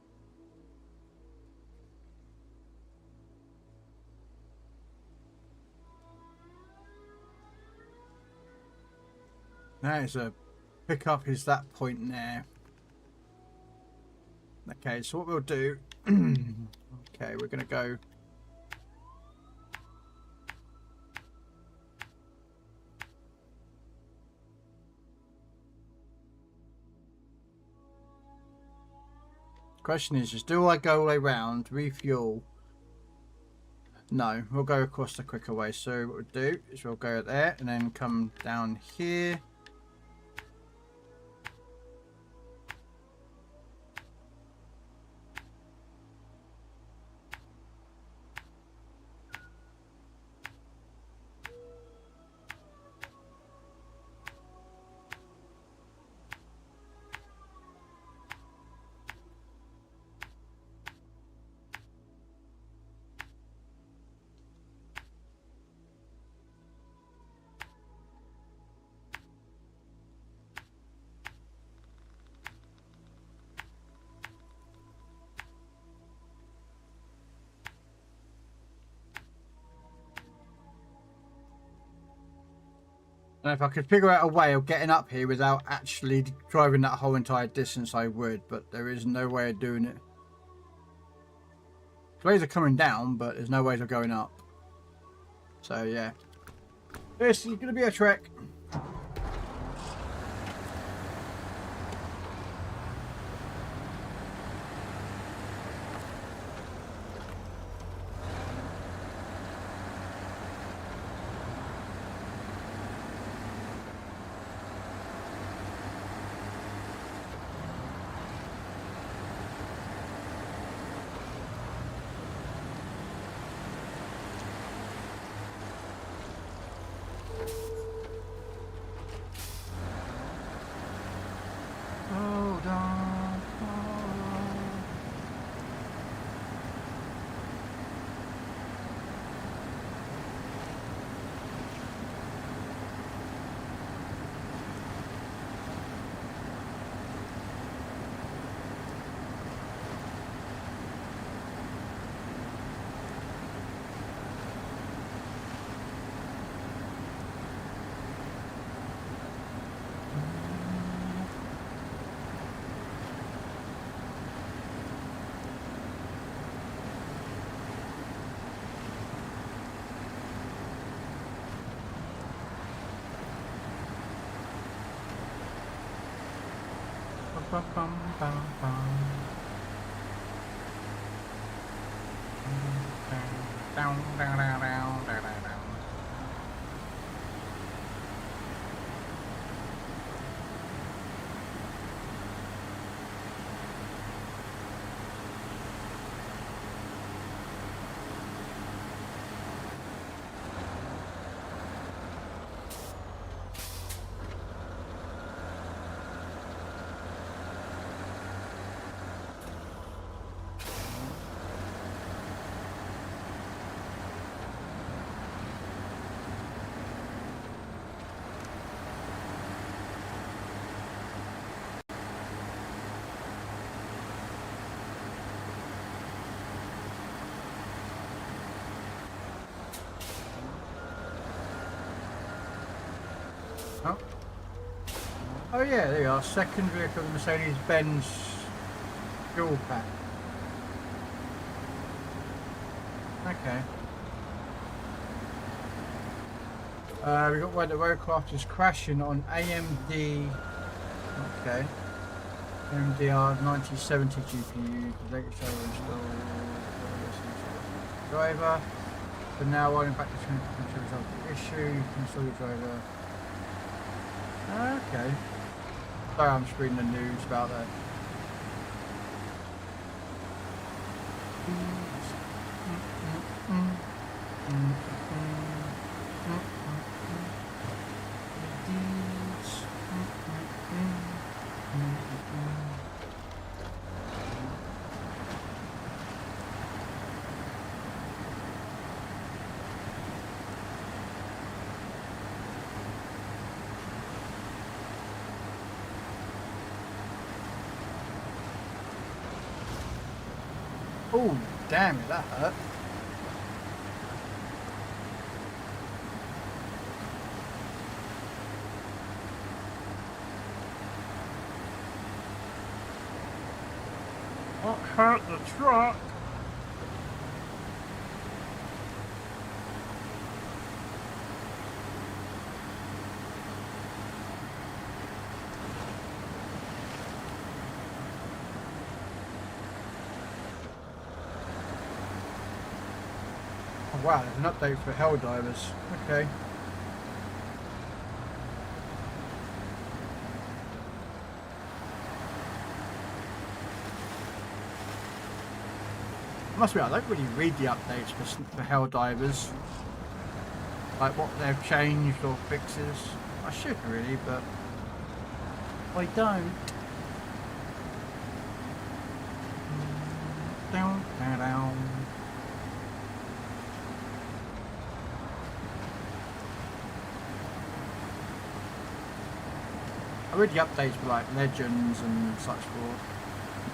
That is a pickup, is that point there. Okay, so what we'll do, okay, we're going to go. Question is do I go all the way around, refuel? No, we'll go across the quicker way. So what we'll do is we'll go there and then come down here. And if I could figure out a way of getting up here without actually driving that whole entire distance, I would, but there is no way of doing it. Ways are coming down, but there's no ways of going up. So yeah, this is going to be a trek. Bum, bum, bum, bum. Down, down, down, down, down, down, down. Oh. Oh yeah, there you are. Second vehicle, the Mercedes-Benz fuel pack. Okay. We got where the roadcraft is crashing on AMD. Okay. AMD R9070 GPU. The latest installed. Driver. So now while in fact it's going to resolve the issue, you can install your driver. Okay. Sorry, I'm just reading the news about that. Oh, damn it, that hurt. What hurt the truck? Oh, wow, there's an update for hell divers. Okay. Must be, I don't really read the updates for hell divers, like what they've changed or fixes. I should really, but I don't. Down, down, down. I read the updates for like Legends and such for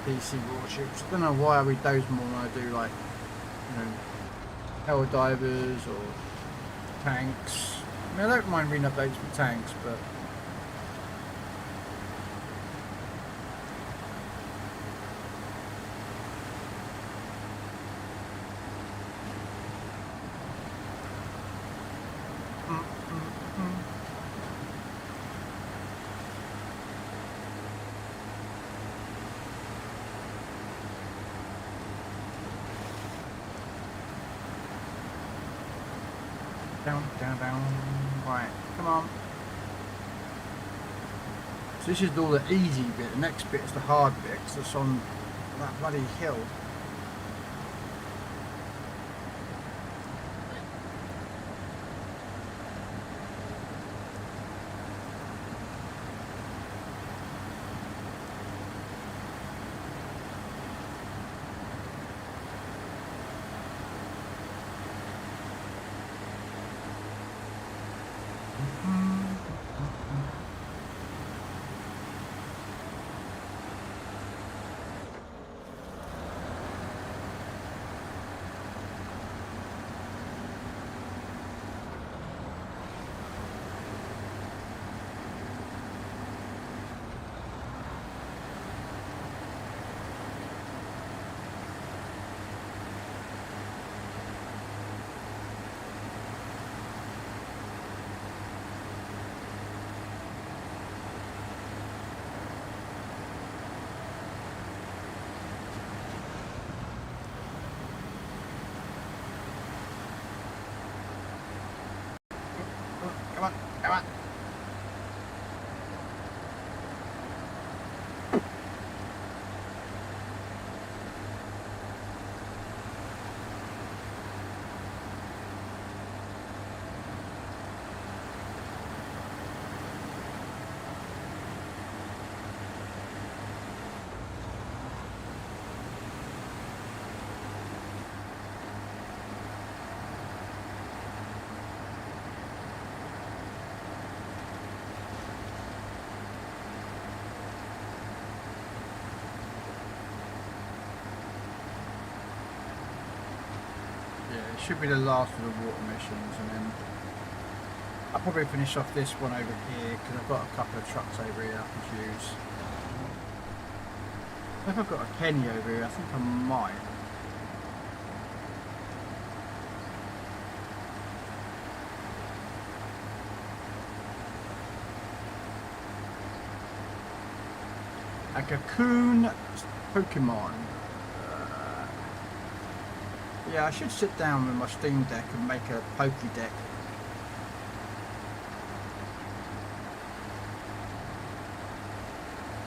PC warships. I don't know why I read those more than I do like, you know, hell divers or tanks. I mean, I don't mind reading updates for tanks, but down, down, down. Right, come on. So this is all the easy bit. The next bit is the hard bit, 'cause it's on that bloody hill. it should be the last of the water missions, and then I'll probably finish off this one over here because I've got a couple of trucks over here I can use. I think I've got a Kenny over here. I think I might. A cocoon Pokemon. Yeah, I should sit down with my Steam Deck and make a Poke Deck.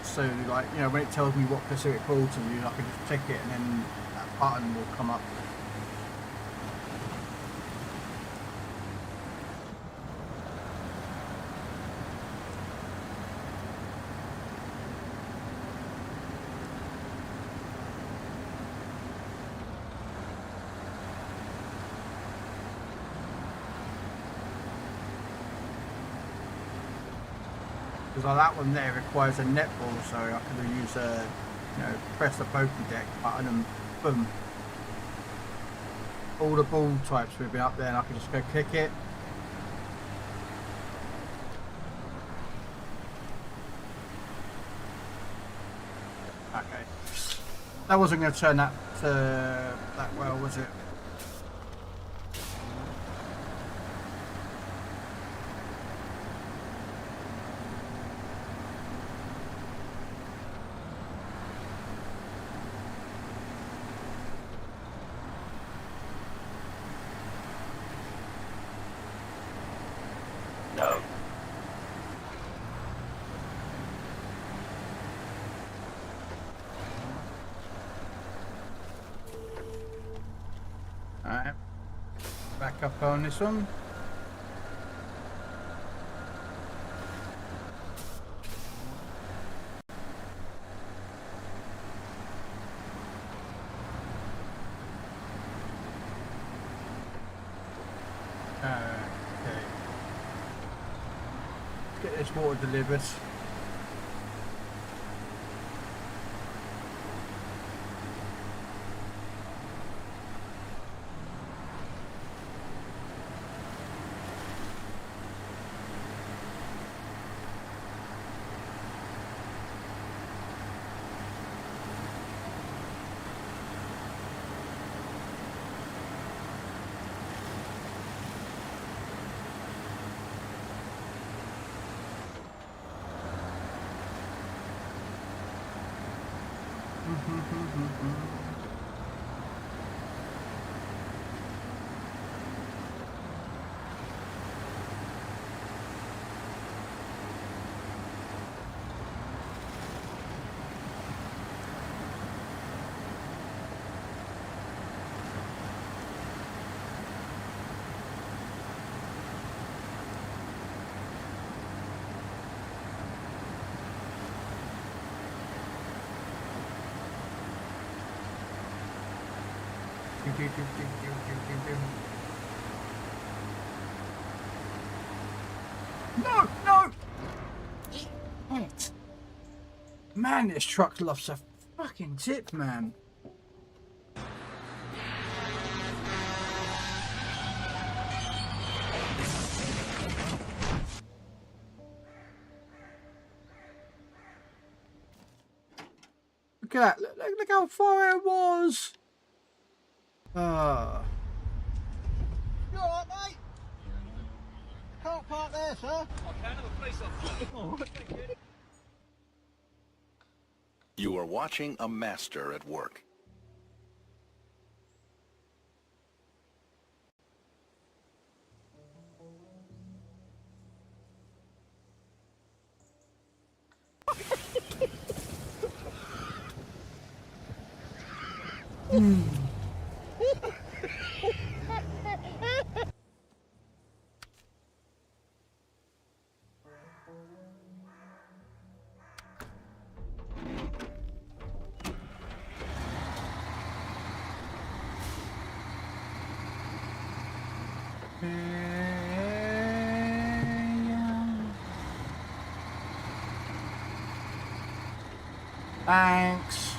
So, like, you know, when it tells me what specific ball to use, I can just click it and then that button will come up. Because that one there requires a netball, so I can use a, you know, press the Pokédex button and boom. All the ball types will be up there and I can just go click it. Okay. That wasn't going to turn that well, was it? Alright, back up on this one. Okay. Let's get this water delivered. No, no! Shit. Man, this truck loves a fucking tip, man. Look at that. Look how far it was. You alright, mate? Can't park there, sir. I can have a place off. You are watching a master at work. Thanks.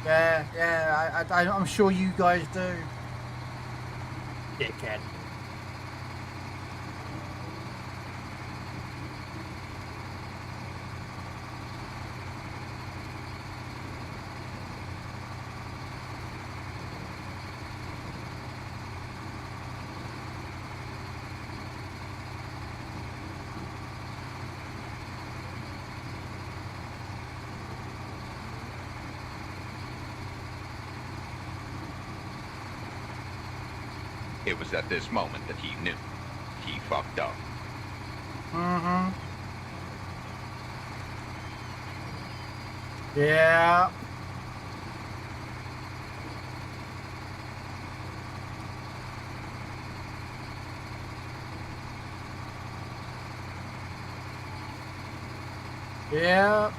Yeah, I'm sure you guys do. Dickhead. It was at this moment that he knew. He fucked up. Mm-hmm. Yeah. Yeah.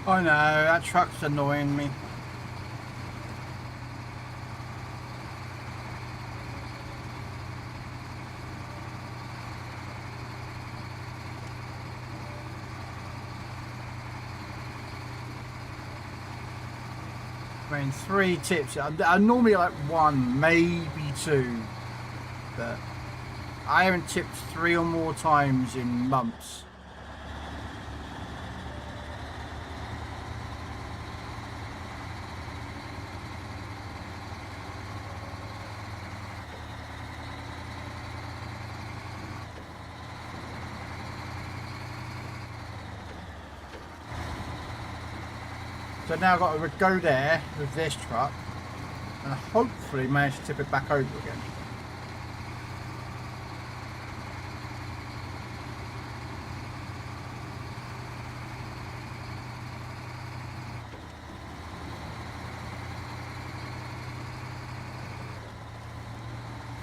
I know, that truck's annoying me. I mean, 3 tips. I normally like 1, maybe 2, but I haven't tipped 3 or more times in months. So now I've got to go there with this truck and hopefully manage to tip it back over again.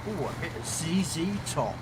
Oh, I hit a ZZ top.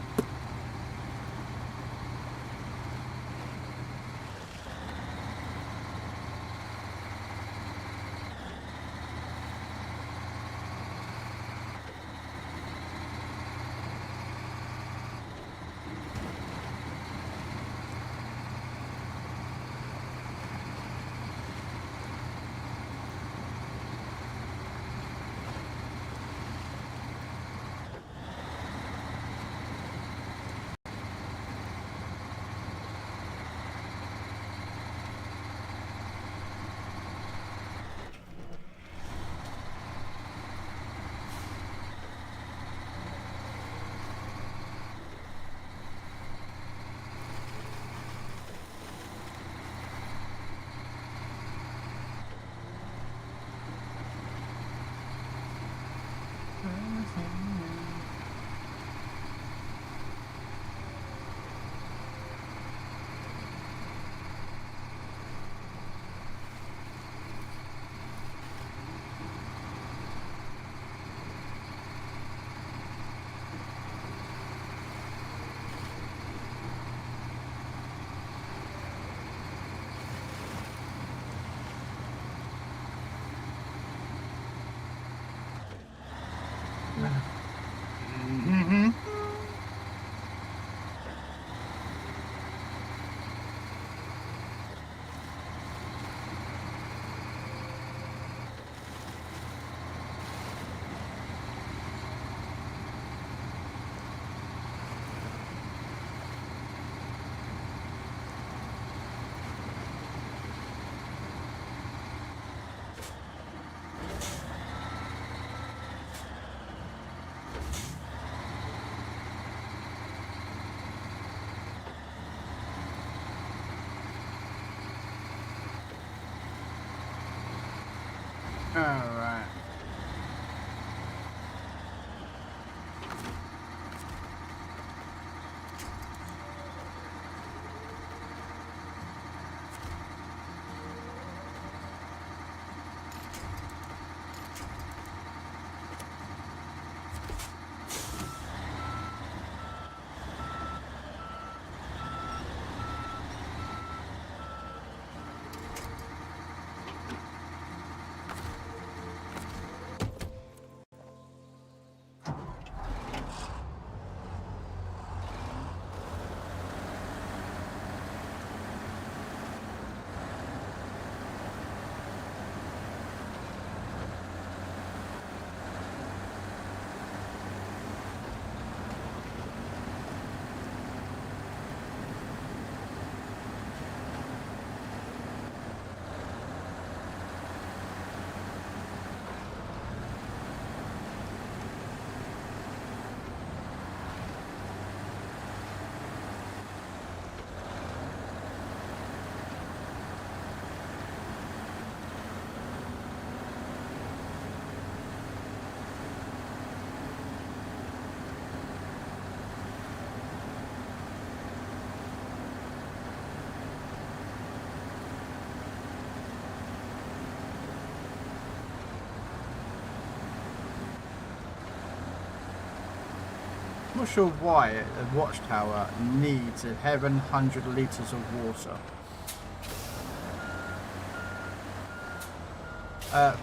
I'm not sure why a watchtower needs 1,100 litres of water.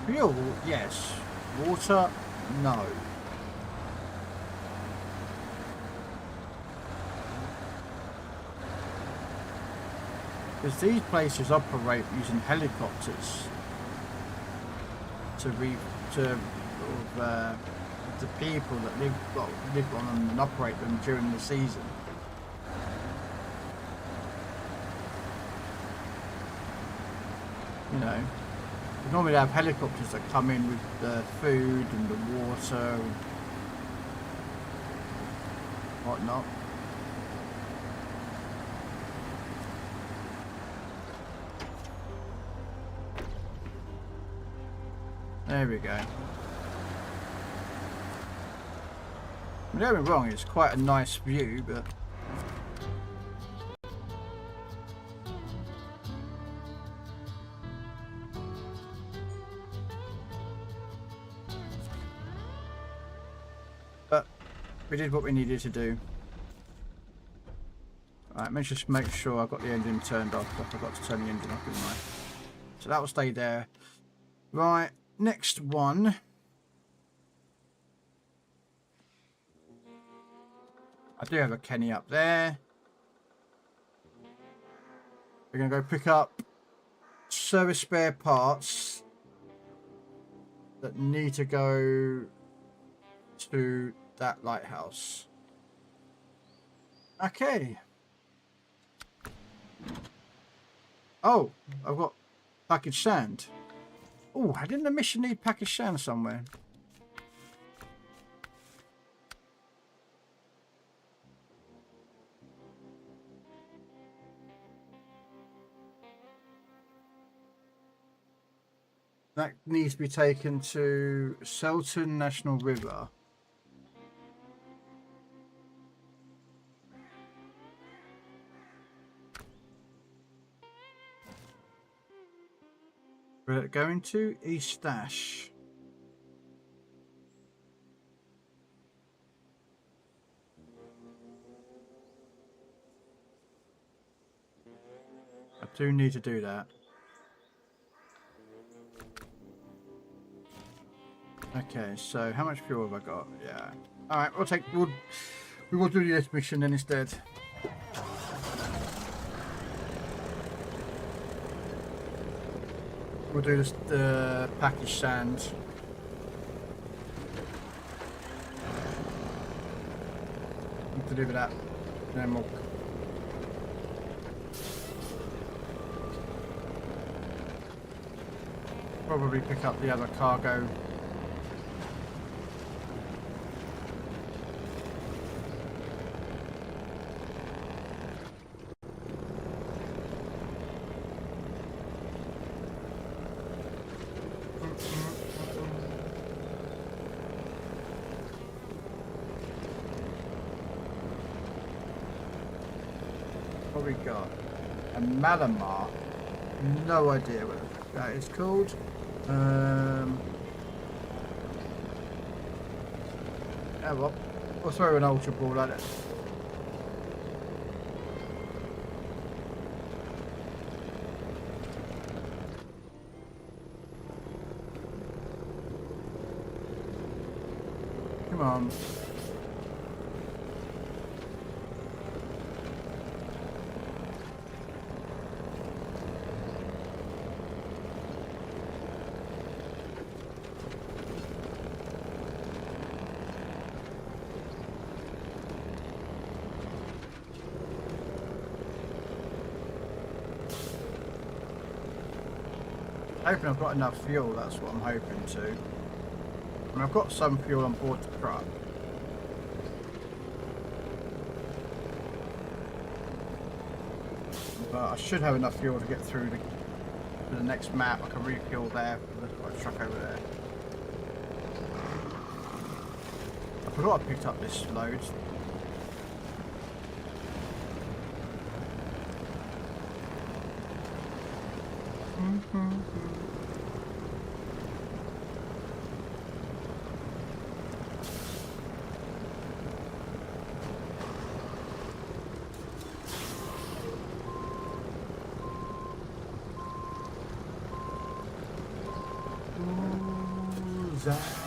Fuel, yes. Water, no. Because these places operate using helicopters to the people that live on them and operate them during the season. You know, normally they have helicopters that come in with the food and the water and whatnot. There we go. Don't get me wrong, it's quite a nice view, but we did what we needed to do. Alright, let's just make sure I've got the engine turned off. I forgot to turn the engine off, didn't I? So that will stay there. Right, next one. I do have a Kenny up there. We're going to go pick up service spare parts that need to go to that lighthouse. Okay. Oh, I've got packaged sand. Oh, didn't the mission need packaged sand somewhere? That needs to be taken to Selton National River. We're going to East Dash. I do need to do that. Okay, so how much fuel have I got? Yeah. All right, we will do this mission then instead. We'll do this, the package sand. Deliver that, and then we'll probably pick up the other cargo. What we got? A Malamar. No idea what that is called. Yeah, well, we'll throw an ultra ball at it. Come on. Hoping I've got enough fuel, that's what I'm hoping to. And I've got some fuel on board the truck. But I should have enough fuel to get through to the next map. I can refuel there for the truck over there. I forgot I picked up this load. example.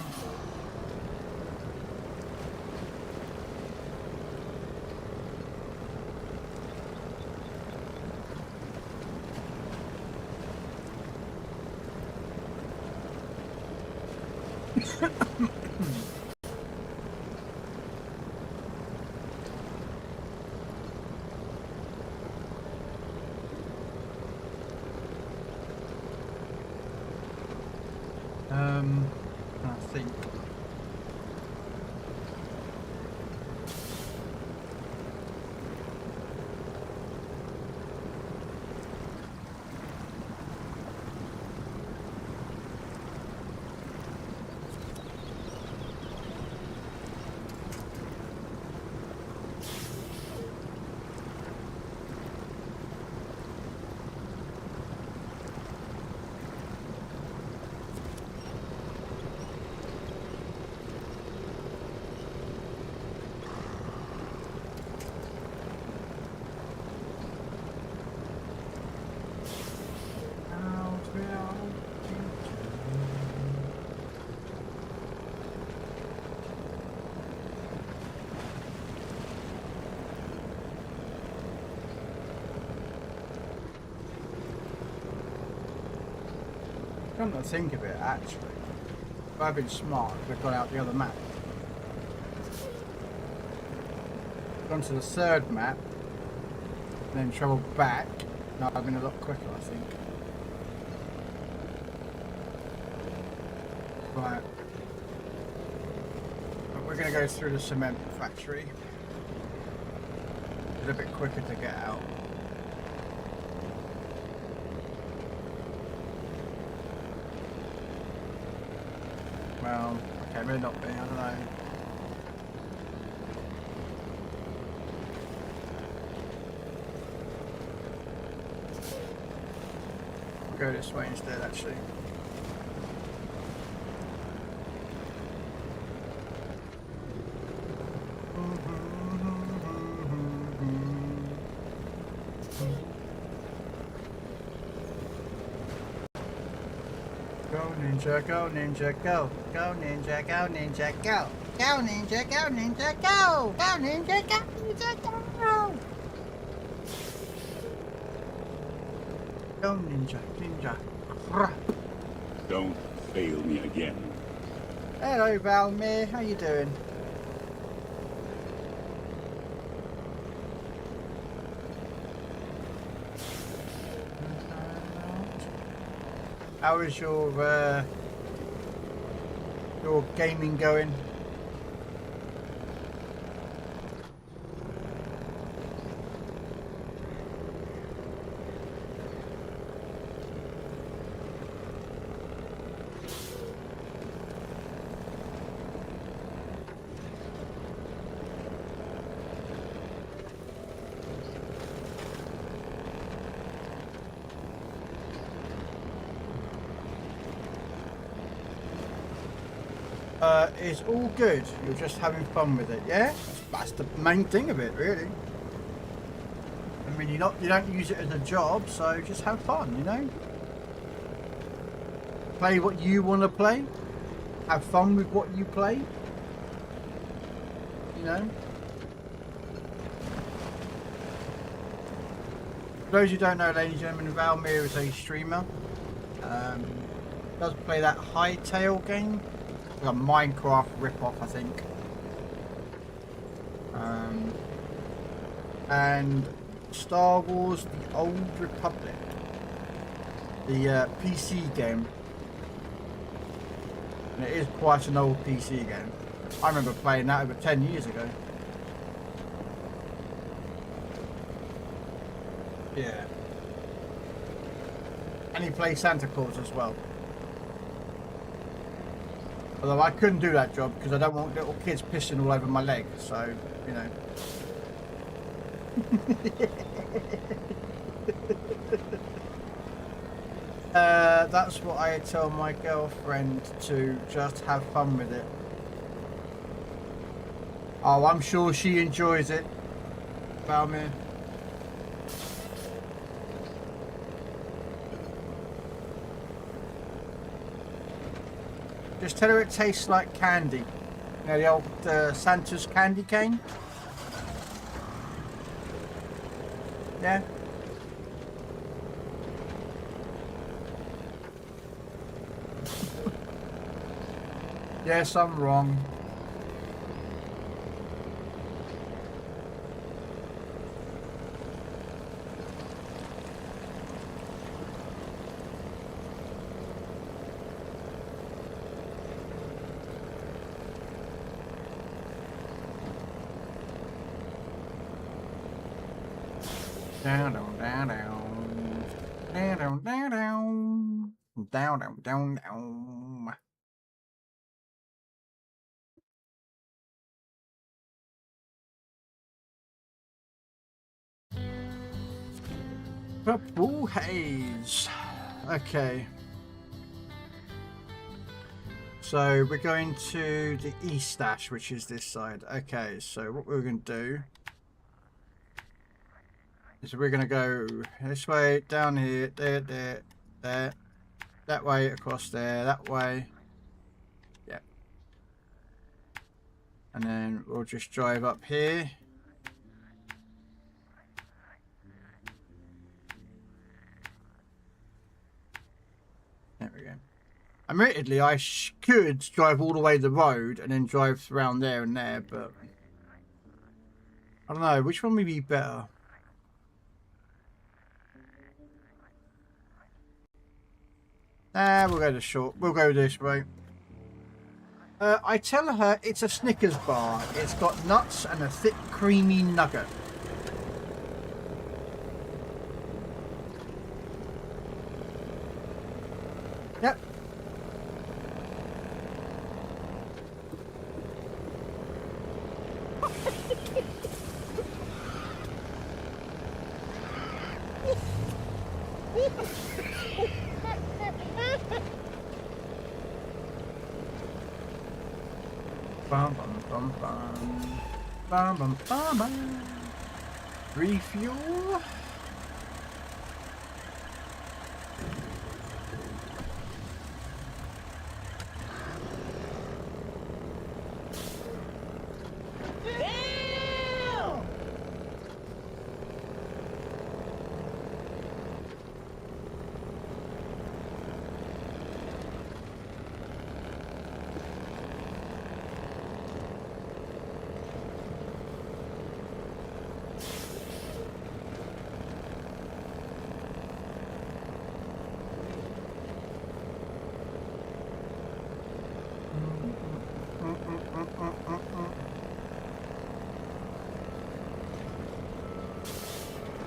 I think. Come to think of it, actually, if I'd been smart, I'd have gone out the other map. Gone to the third map, and then travelled back. Now I've been a lot quicker, I think. Right. But we're going to go through the cement factory. It's a bit quicker to get out. Well, okay, may not be, I don't know. I'll go this way instead, actually. Go ninja, go ninja, go. Go ninja, go ninja, go. Go ninja, go ninja, go. Go ninja, go ninja, go. Go ninja, ninja. Crap. Don't fail me again. Hello, Valmir. How you doing? How is your gaming going? It's all good. You're just having fun with it, yeah? That's the main thing of it, really. I mean, you don't use it as a job, so just have fun, you know. Play what you want to play. Have fun with what you play. You know. For those who don't know, ladies and gentlemen, Valmir is a streamer. Does play that Hightail game. Like a Minecraft rip-off, I think. And Star Wars: The Old Republic, the PC game, and it is quite an old PC game. I remember playing that over 10 years ago. Yeah. And he plays Santa Claus as well. Although I couldn't do that job because I don't want little kids pissing all over my leg, so, you know. That's what I tell my girlfriend, to just have fun with it. Oh, I'm sure she enjoys it, Valmir. Just tell her it tastes like candy. You know, the old Santa's candy cane? Yeah? Yes, I'm wrong. Down, down, down, down. Down, down, down, down. Down, down, down, down. Purple haze. Okay. So we're going to the east stash, which is this side. Okay, so what we're going to do is we're going to go this way, down here, there, there, there, that way, across there, that way. Yeah. And then we'll just drive up here. There we go. Admittedly, I could drive all the way the road and then drive around there and there, but I don't know, which one would be better? We'll go the short. We'll go this way. I tell her it's a Snickers bar. It's got nuts and a thick, creamy nugget. Yep. Bum bum bum bum bum bum bum bum. Refuel.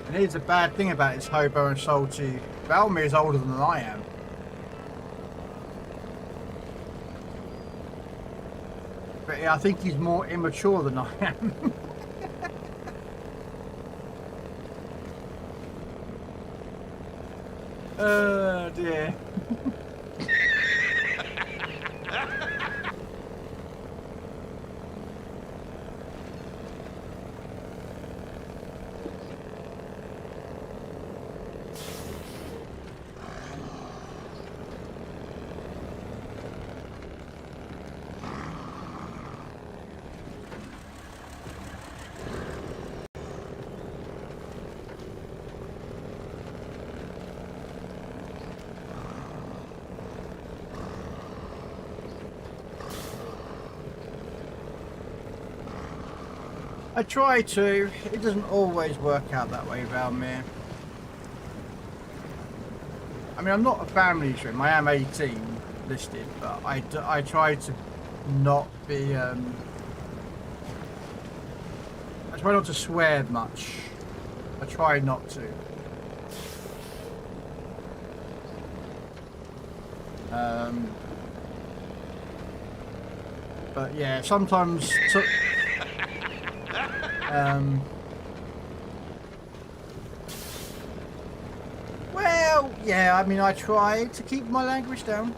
And here's the bad thing about this hobo and salty. Valmir is older than I am. But yeah, I think he's more immature than I am. Oh dear. I try to. It doesn't always work out that way, Valmir. I mean, I'm not a family trim. I am 18 listed, but I try to not be. I try not to swear much. I try not to. But yeah, sometimes. Well, yeah, I mean, I try to keep my language down.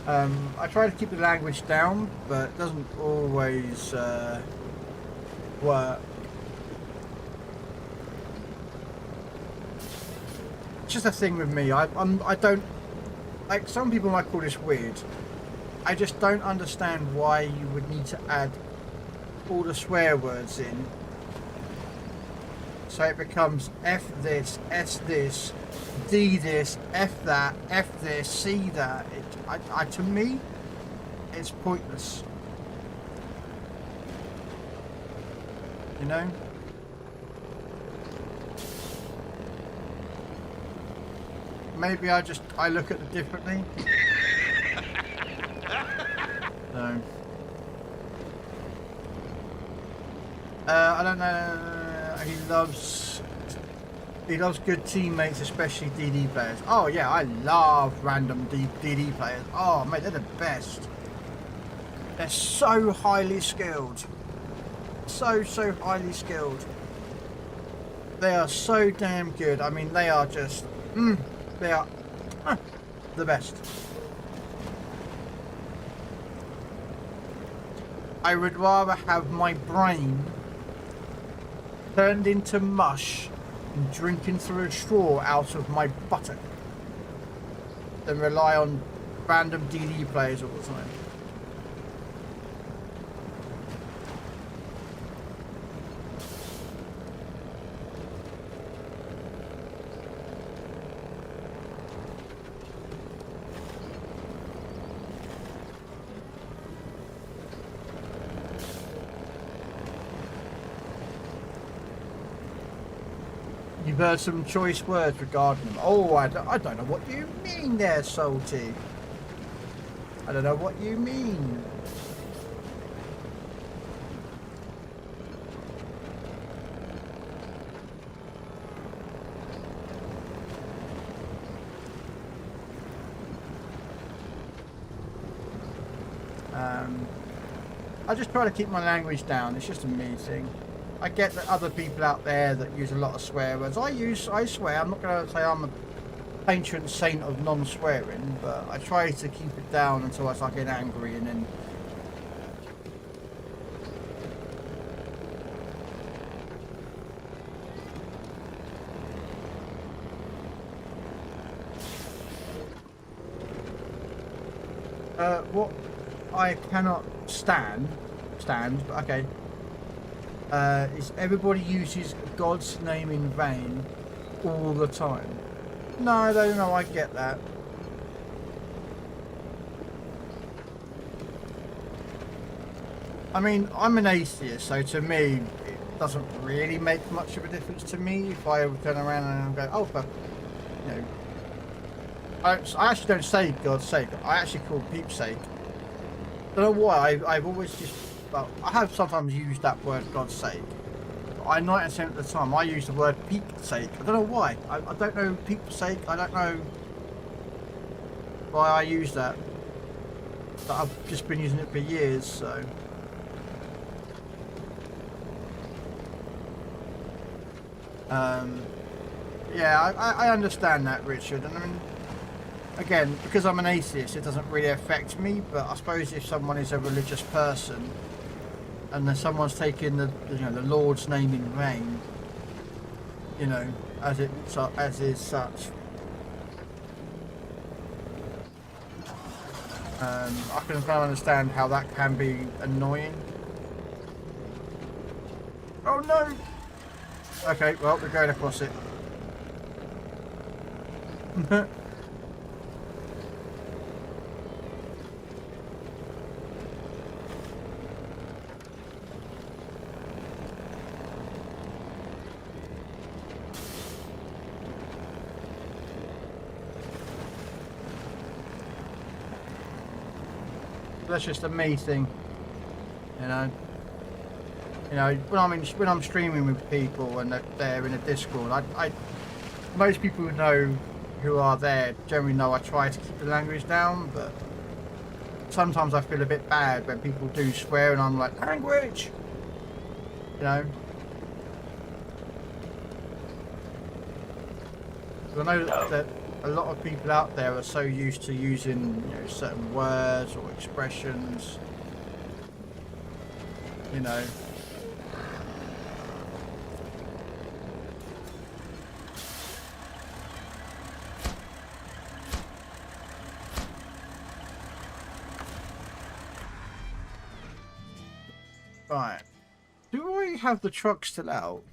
I try to keep the language down, but it doesn't always work. just a thing with me. I don't like. Some people might call this weird. I just don't understand why you would need to add all the swear words in, so it becomes F this, S this, D this, F that, F this, C that. To me, it's pointless. You know? Maybe I look at it differently. So, I don't know. He loves good teammates, especially DD players. Oh yeah, I love random DD players. Oh mate, they're the best. They're so highly skilled. So highly skilled. They are so damn good. I mean, they are just, they are the best. I would rather have my brain turned into mush and drinking through a straw out of my buttock than rely on random DD players all the time. You've heard some choice words regarding them. Oh, I don't know what you mean there, Salty. I don't know what you mean. I just try to keep my language down. It's just a me thing. I get that other people out there that use a lot of swear words. I swear. I'm not going to say I'm a patron saint of non-swearing, but I try to keep it down until I start getting angry, and then what I cannot stand, but okay. Is everybody uses God's name in vain all the time. No, I get that. I mean, I'm an atheist, so to me, it doesn't really make much of a difference to me if I turn around and go, oh, but, you know, I actually don't say God's sake. I actually call peep's sake. Don't know why. I've always just. Well, I have sometimes used that word God's sake. But I 90% of the time I use the word peep's sake. I don't know why. I don't know peep's sake. I don't know why I use that. But I've just been using it for years, so. Yeah, I understand that, Richard. And I mean, again, because I'm an atheist, it doesn't really affect me. But I suppose if someone is a religious person, and then someone's taking the Lord's name in vain, you know, as is such, I can kind of understand how that can be annoying. Oh no! Okay, well, we're going across it. That's just a me thing, you know. When I'm streaming with people and they're in a Discord, most people who are there generally know I try to keep the language down, but sometimes I feel a bit bad when people do swear and I'm like, language, you know. I know that a lot of people out there are so used to using, you know, certain words or expressions, you know. Right. Do I have the truck still out?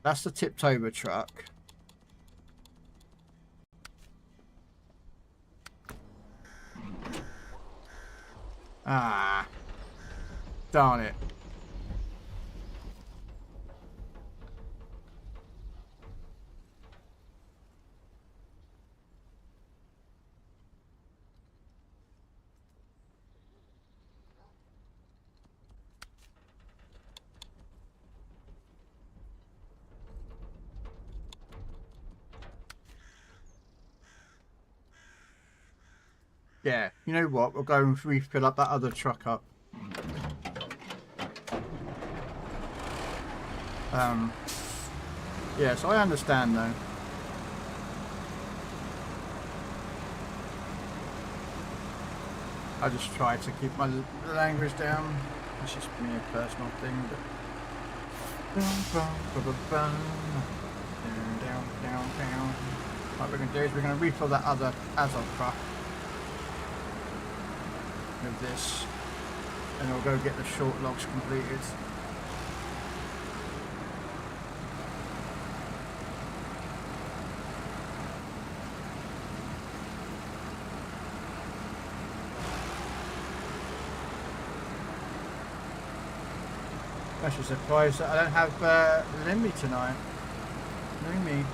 That's the tipped over truck. Ah. Darn it. Yeah, you know what? We'll go and refill up that other truck up. Yeah, so I understand though. I just try to keep my language down. It's just me a personal thing. But... down. What we're going to do is we're going to refill that other Azov truck with this, and we'll go get the short logs completed. Actually surprised that I don't have Limby tonight. Limby.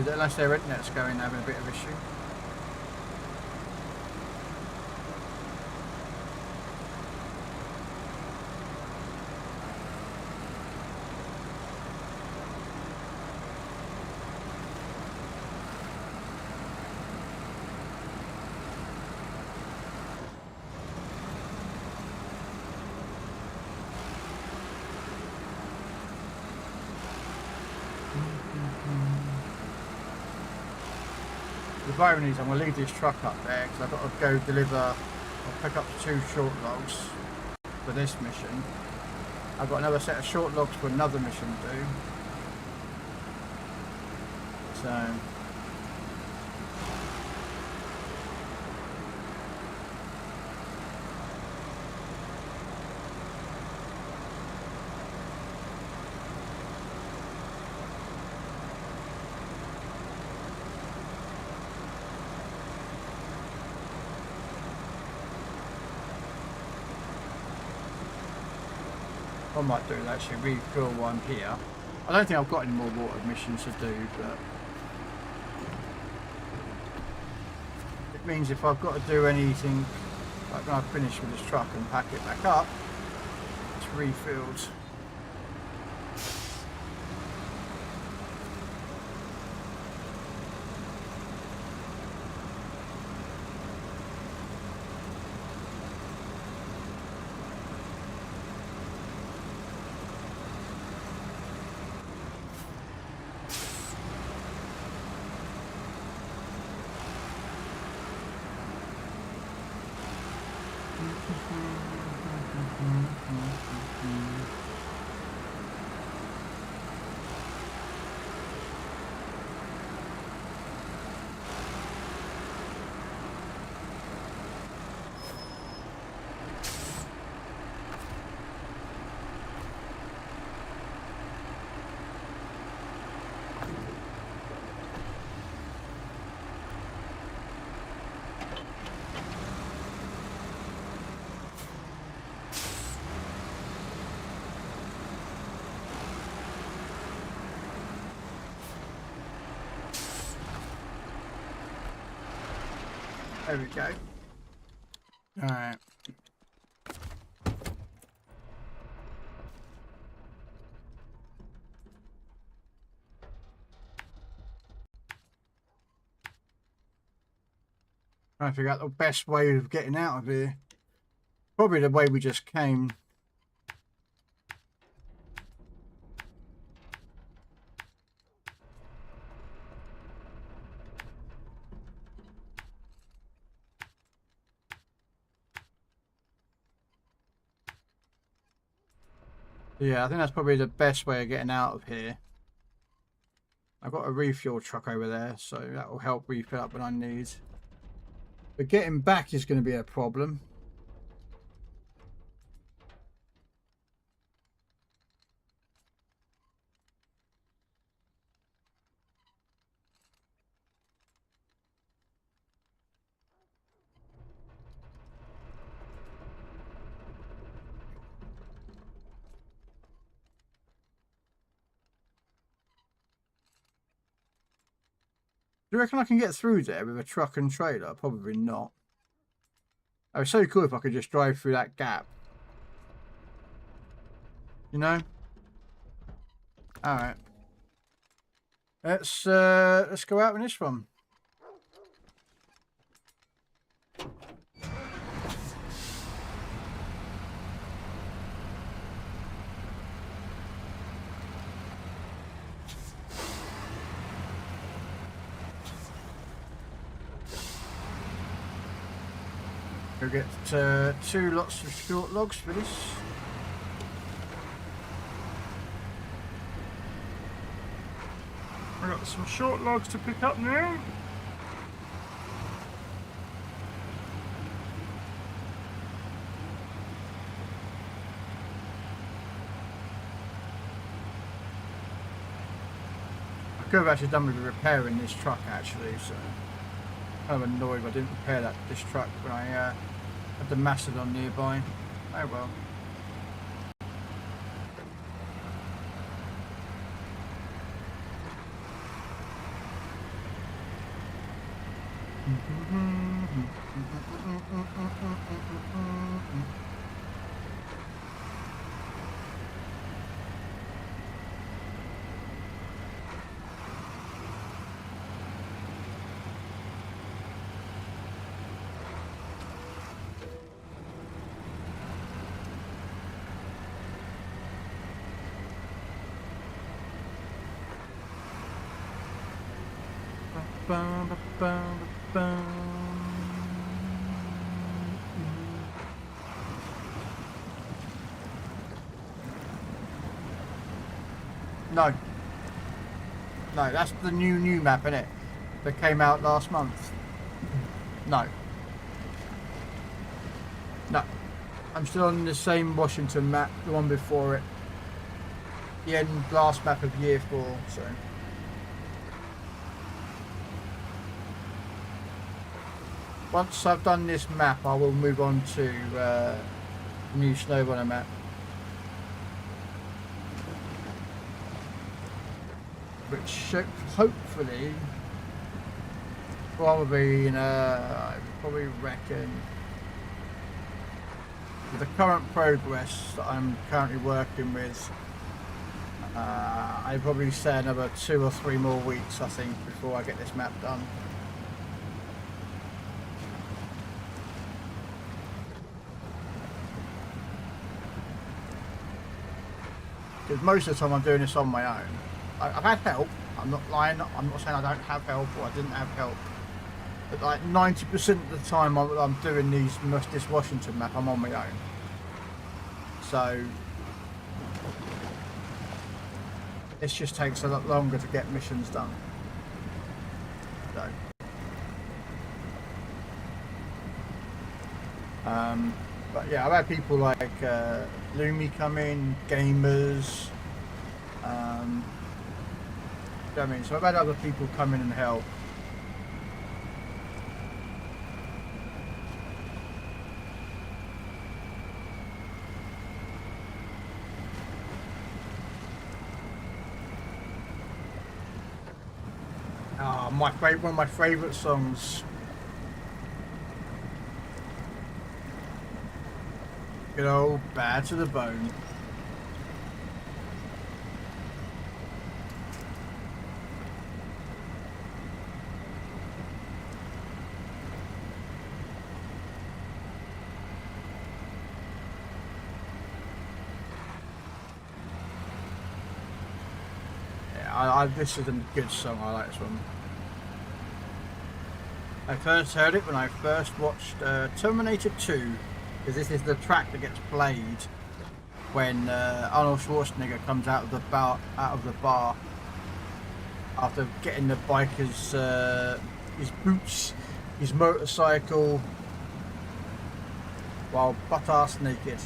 Unless their internet's going having a bit of issue. The irony is I'm going to leave this truck up there because I've got to go deliver or pick up 2 short logs for this mission. I've got another set of short logs for another mission to do. So I might do is actually refill one here. I don't think I've got any more water missions to do, but it means if I've got to do anything, like when I finish with this truck and pack it back up, it's refilled. There we go. Alright. Trying to figure out the best way of getting out of here. Probably the way we just came. Yeah, I think that's probably the best way of getting out of here. I've got a refuel truck over there, so that will help refill up when I need. But getting back is going to be a problem. you reckon I can get through there with a truck and trailer? Probably not. It was so cool if I could just drive through that gap. You know? Alright. Let's go out in this one. We'll get 2 lots of short logs for this. We've got some short logs to pick up now. I could have actually done with repairing this truck actually, so kind of annoyed if I didn't repair this truck when I had the Mastodon nearby. Oh well. No. No, that's the new map, innit? That came out last month. No. No. I'm still on the same Washington map, the one before it. The last map of year 4, so. Once I've done this map, I will move on to the new Snowrunner map. Which should hopefully, probably I probably reckon, with the current progress that I'm currently working with, I'd probably say another 2 or 3 more weeks, I think, before I get this map done. Because most of the time I'm doing this on my own. I've had help, I'm not lying, I'm not saying I don't have help or I didn't have help. But like 90% of the time I'm doing this Washington map, I'm on my own. So it just takes a lot longer to get missions done. So but yeah, I've had people like Lumi come in, gamers, you know what I mean? So I've had other people come in and help. One of my favourite songs. Good old Bad to the Bone. This is a good song, I like this one. I first heard it when I first watched Terminator 2, because this is the track that gets played when Arnold Schwarzenegger comes out of the bar after getting the biker's his boots, his motorcycle, while butt-ass naked.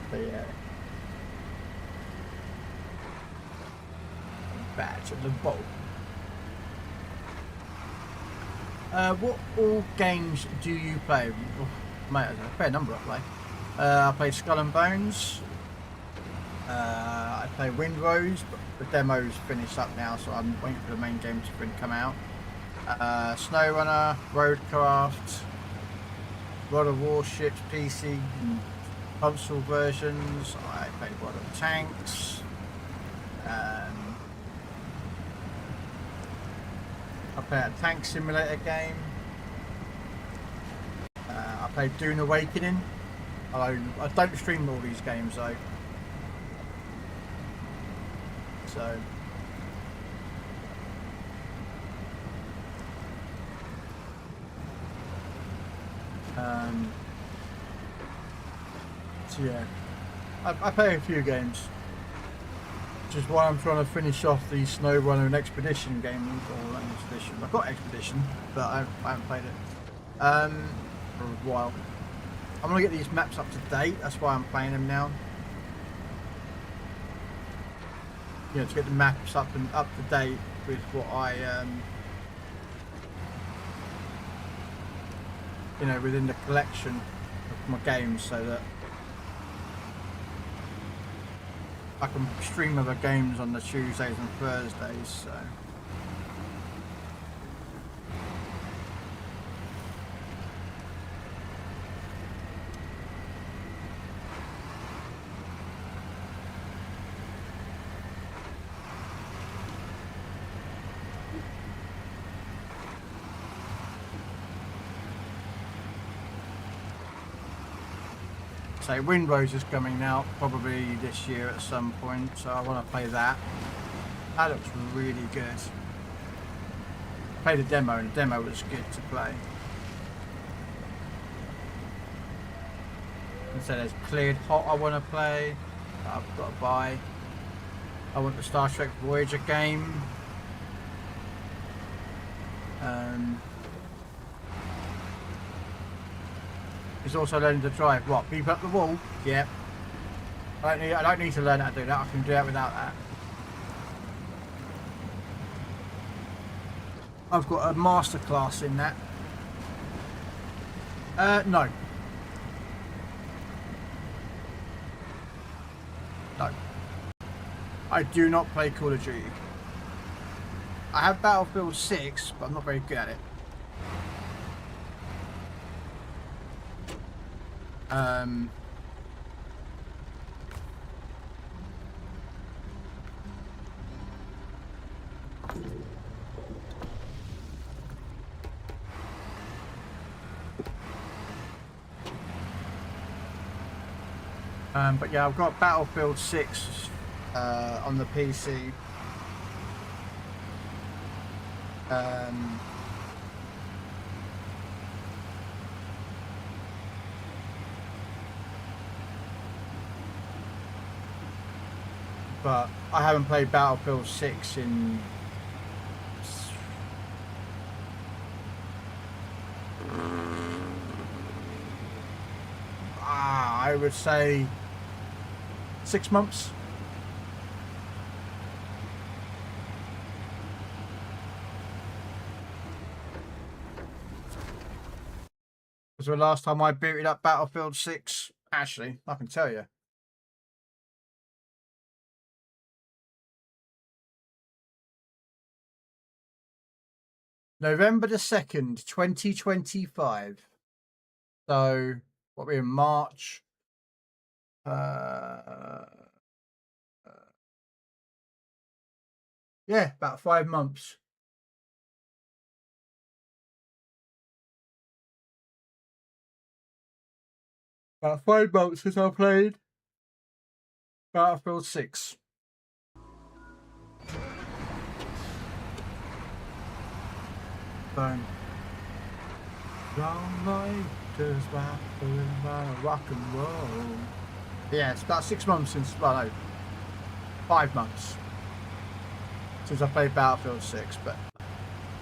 So yeah. Bad to the bone. What all games do you play? Oh, mate, there's a fair number I play. I play Skull and Bones. I play Windrose, but the demo's finished up now, so I'm waiting for the main game to come out. SnowRunner, Roadcraft, World of Warships, PC and console versions. I played World of Tanks. I played a tank simulator game. I played Dune Awakening. I don't stream all these games though. So yeah, I play a few games, which is why I'm trying to finish off the SnowRunner and Expedition game. Or Expedition, I've got Expedition, but I haven't played it for a while. I'm gonna get these maps up to date. That's why I'm playing them now. You know, to get the maps up to date with what I you know, within the collection of my games, so that I can stream other games on the Tuesdays and Thursdays. So. So Windrose is coming out probably this year at some point, so I want to play that. That looks really good. I played a demo and the demo was good to play. And so there's Cleared Hot I want to play, that I've got to buy. I want the Star Trek Voyager game. He's also learning to drive. What? People up the wall? Yep. I don't need to learn how to do that. I can do that without that. I've got a master class in that. No. No. I do not play Call of Duty. I have Battlefield 6, but I'm not very good at it. But yeah, I've got Battlefield 6 on the PC. But I haven't played Battlefield 6 in I would say 6 months. Was the last time I booted up Battlefield 6? Actually, I can tell you. November the 2nd, 2025. So, what we're in March. Yeah, about 5 months. About 5 months since I played Battlefield 6. Round like just rock and roll. Yeah, it's about 6 months since, well, no, 5 months since I played Battlefield 6, but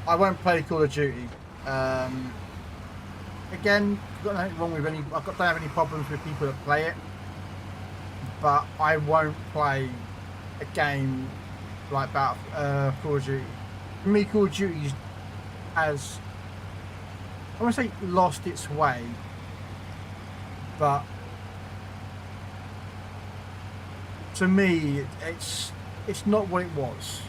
I won't play Call of Duty. Again, got nothing wrong with don't have any problems with people that play it, but I won't play a game like Call of Duty. For me, Call of Duty has, I won't say lost its way, but to me, it's not what it was.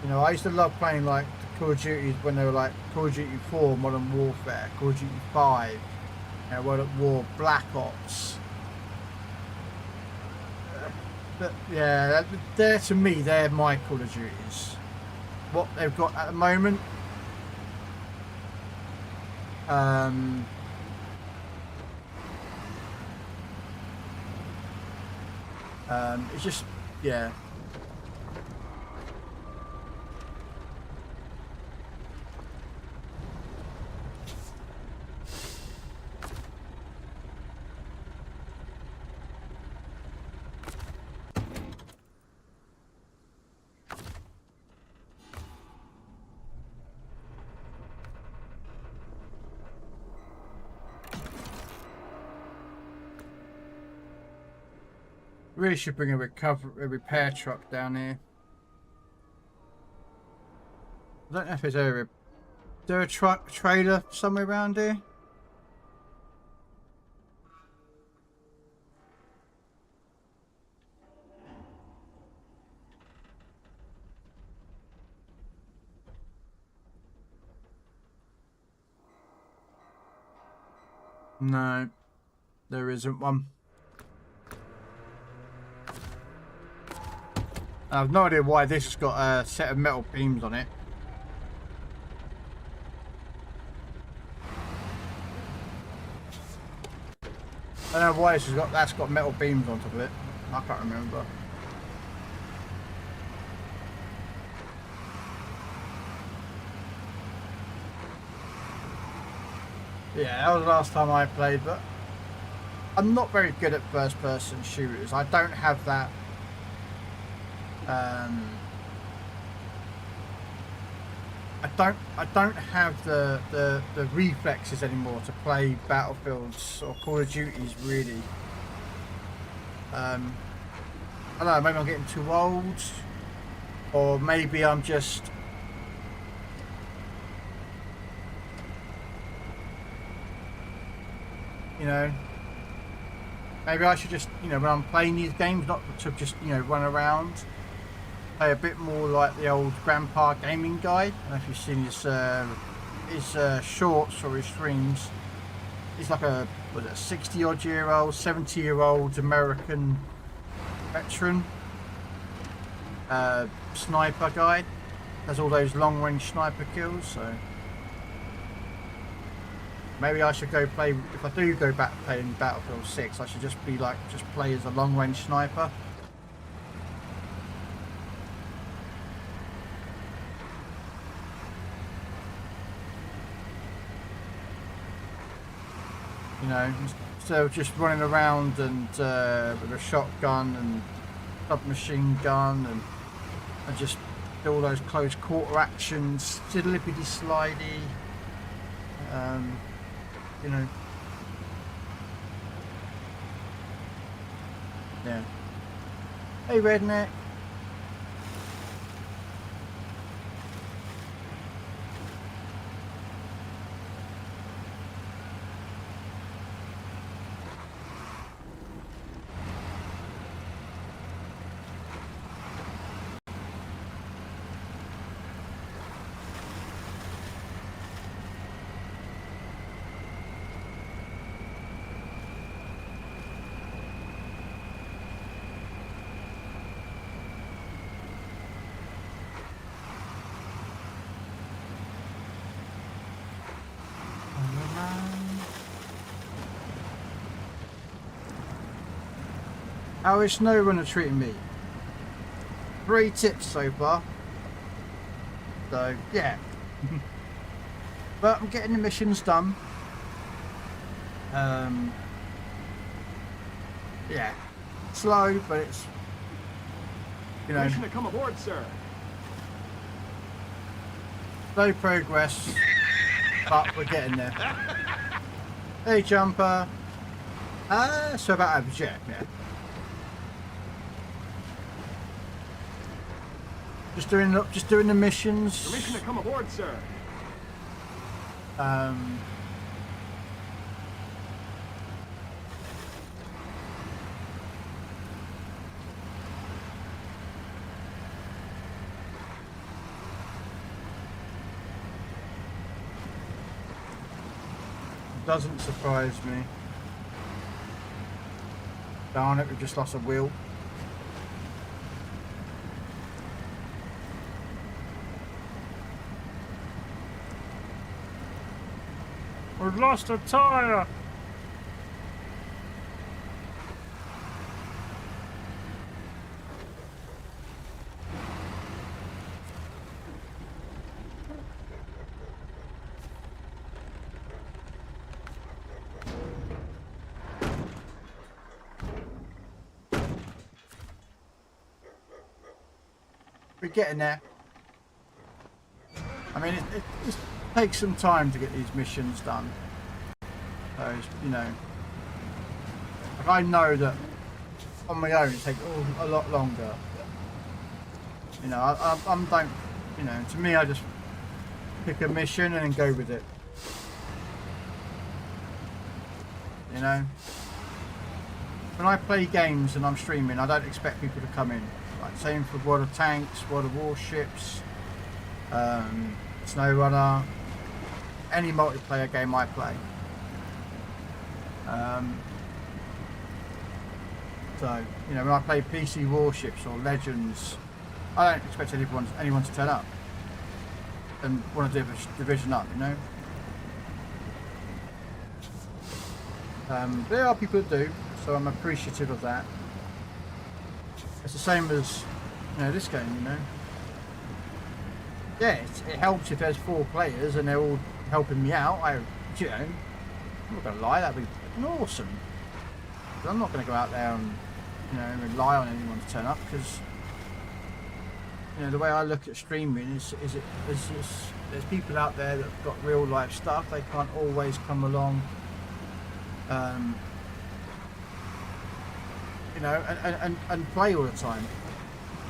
You know, I used to love playing like the Call of Duties when they were like Call of Duty 4, Modern Warfare, Call of Duty 5, you know, World at War, Black Ops. But yeah, they're to me, they're my Call of Duties. What they've got at the moment, it's just, yeah. Really should bring a repair truck down here. I don't know if there's a truck trailer somewhere around here. No, there isn't one. I have no idea why this has got a set of metal beams on it. I don't know why that's got metal beams on top of it. I can't remember. Yeah, that was the last time I played, but I'm not very good at first-person shooters. I don't have that. I don't have the reflexes anymore to play Battlefields or Call of Duties really. I don't know, maybe I'm getting too old, or maybe I'm just maybe I should just, when I'm playing these games, not to just, run around. Play a bit more like the old grandpa gaming guy. I don't know if you've seen his shorts or his streams. He's like a 60-odd-year-old, 70-year-old American veteran sniper guy. Has all those long-range sniper kills. So maybe I should go play. If I do go back playing Battlefield 6, I should just play as a long-range sniper. Instead of just running around and with a shotgun and submachine gun and just do all those close quarter actions, diddly slidey, yeah. Hey, redneck. How is SnowRunner treating me? 3 tips so far. So, yeah. But I'm getting the missions done. Yeah. Slow, but it's, Permission to come aboard, sir. slow progress. But we're getting there. Hey, Jumper. So about average, yeah. Just doing the missions. Permission to come aboard, sir. Doesn't surprise me. Darn it, we've just lost a wheel. We've lost a tyre. We're getting there. I mean, it takes some time to get these missions done. So, you know, like I know that on my own it takes a lot longer. You know, I don't, you know, to me I just pick a mission and then go with it. You know, when I play games and I'm streaming, I don't expect people to come in. Like same for World of Tanks, World of Warships, Snow Runner, any multiplayer game I play. So, you know, when I play PC Warships or Legends, I don't expect anyone to turn up and want to do a division up, you know. There are people that do, so I'm appreciative of that. It's the same as, you know, this game, you know. Yeah, it helps if there's 4 players and they're all helping me out. You know, I'm not going to lie, that'd be awesome. But I'm not going to go out there and, you know, rely on anyone to turn up because, you know, the way I look at streaming is there's people out there that have got real life stuff. They can't always come along. You know, and play all the time.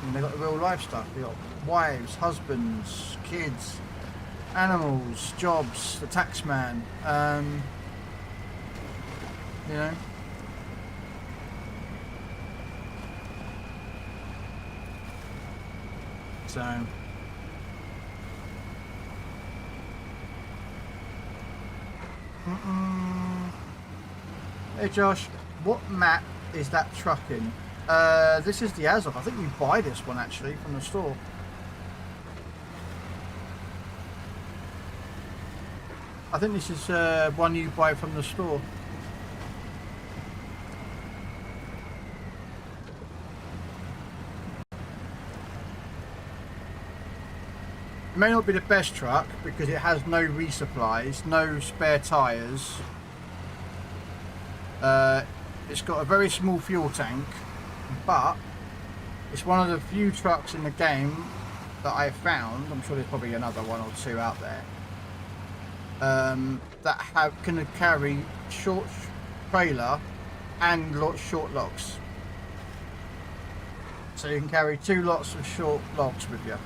And they've got the real life stuff. They've got wives, husbands, kids, animals, jobs, the tax man. You know. So. Hey Josh, what map is that truck in? This is the Azov. I think we buy this one actually from the store. I think this is one you buy from the store. It may not be the best truck because it has no resupplies, no spare tyres. It's got a very small fuel tank, but it's one of the few trucks in the game that I found, I'm sure there's probably another one or two out there, that can carry short trailer and short logs. So you can carry 2 lots of short logs with you.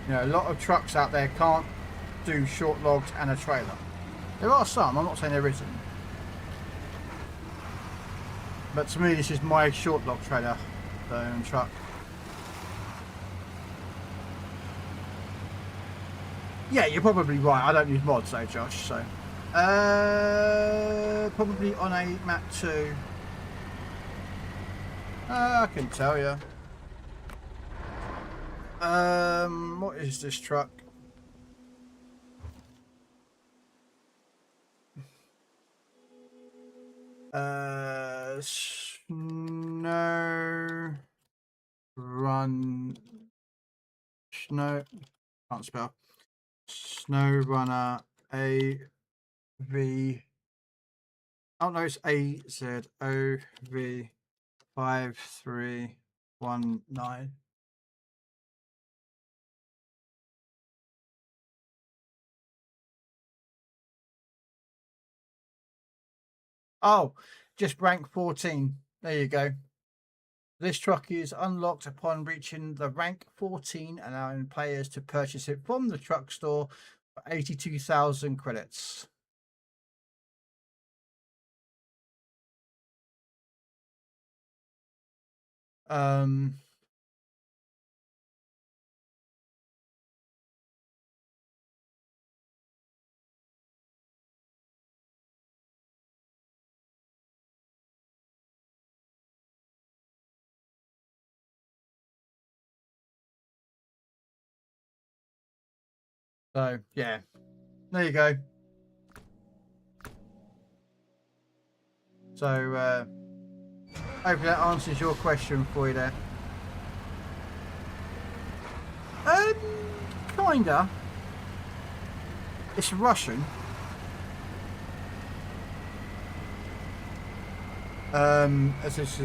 You know, a lot of trucks out there can't do short logs and a trailer. There are some, I'm not saying there isn't. But to me, this is my short log trailer truck. Yeah, you're probably right. I don't use mods though, Josh, so. Probably on a map 2. I can tell you. What is this truck? Snow can't spell. Snow Runner AV. Oh no, it's AZOV 5319. Oh, just rank 14. There you go. This truck is unlocked upon reaching the rank 14, allowing players to purchase it from the truck store for 82,000 credits. So yeah, there you go. So hopefully that answers your question for you there. Kinda. It's Russian. As it's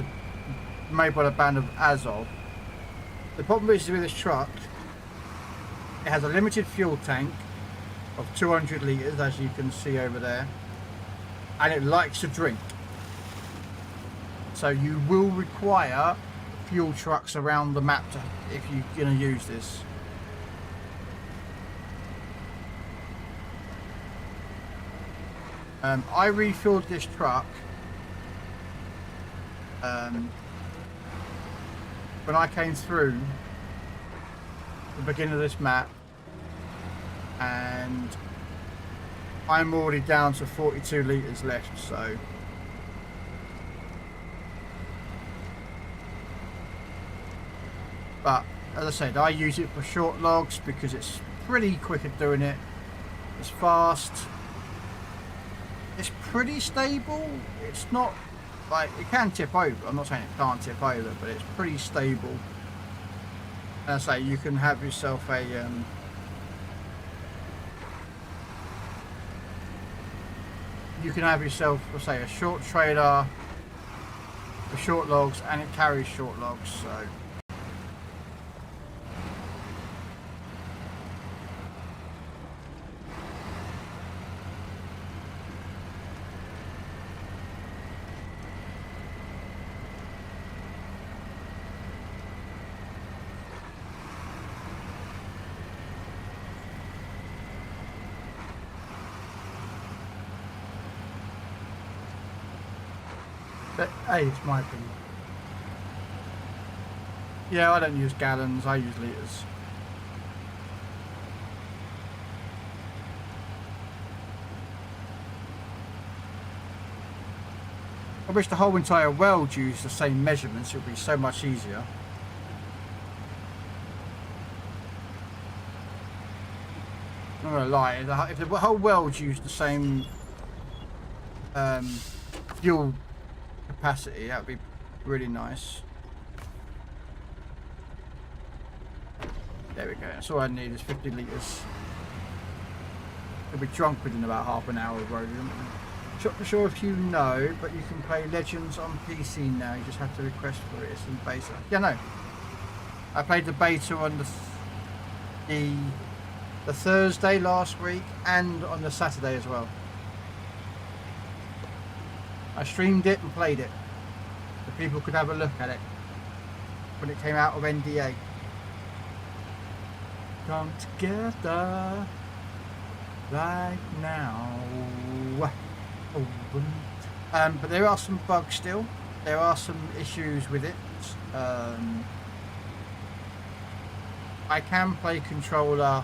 made by the band of Azov. The problem is with this truck, it has a limited fuel tank of 200 litres, as you can see over there, and it likes to drink. So you will require fuel trucks around the map if you're going to use this. I refilled this truck when I came through the beginning of this map, and I'm already down to 42 litres left, so but as I said, I use it for short logs because it's pretty quick at doing it. It's fast, it's pretty stable. It's not like it can tip over. I'm not saying it can't tip over, but it's pretty stable. And I say you can have yourself a let's say a short trailer for short logs, and it carries short logs. So but hey, it's my opinion. Yeah, I don't use gallons, I use litres. I wish the whole entire world used the same measurements. It would be so much easier. I'm not gonna lie, if the whole world used the same fuel capacity, that would be really nice. There we go, that's all I need is 50 litres. It'll be drunk within about half an hour of rolling. Not sure if you know, but you can play Legends on PC now. You just have to request for it. It's in beta. Yeah, no. I played the beta on the Thursday last week and on the Saturday as well. I streamed it and played it, so people could have a look at it when it came out of NDA. Come together right now. But there are some bugs still. There are some issues with it. I can play controller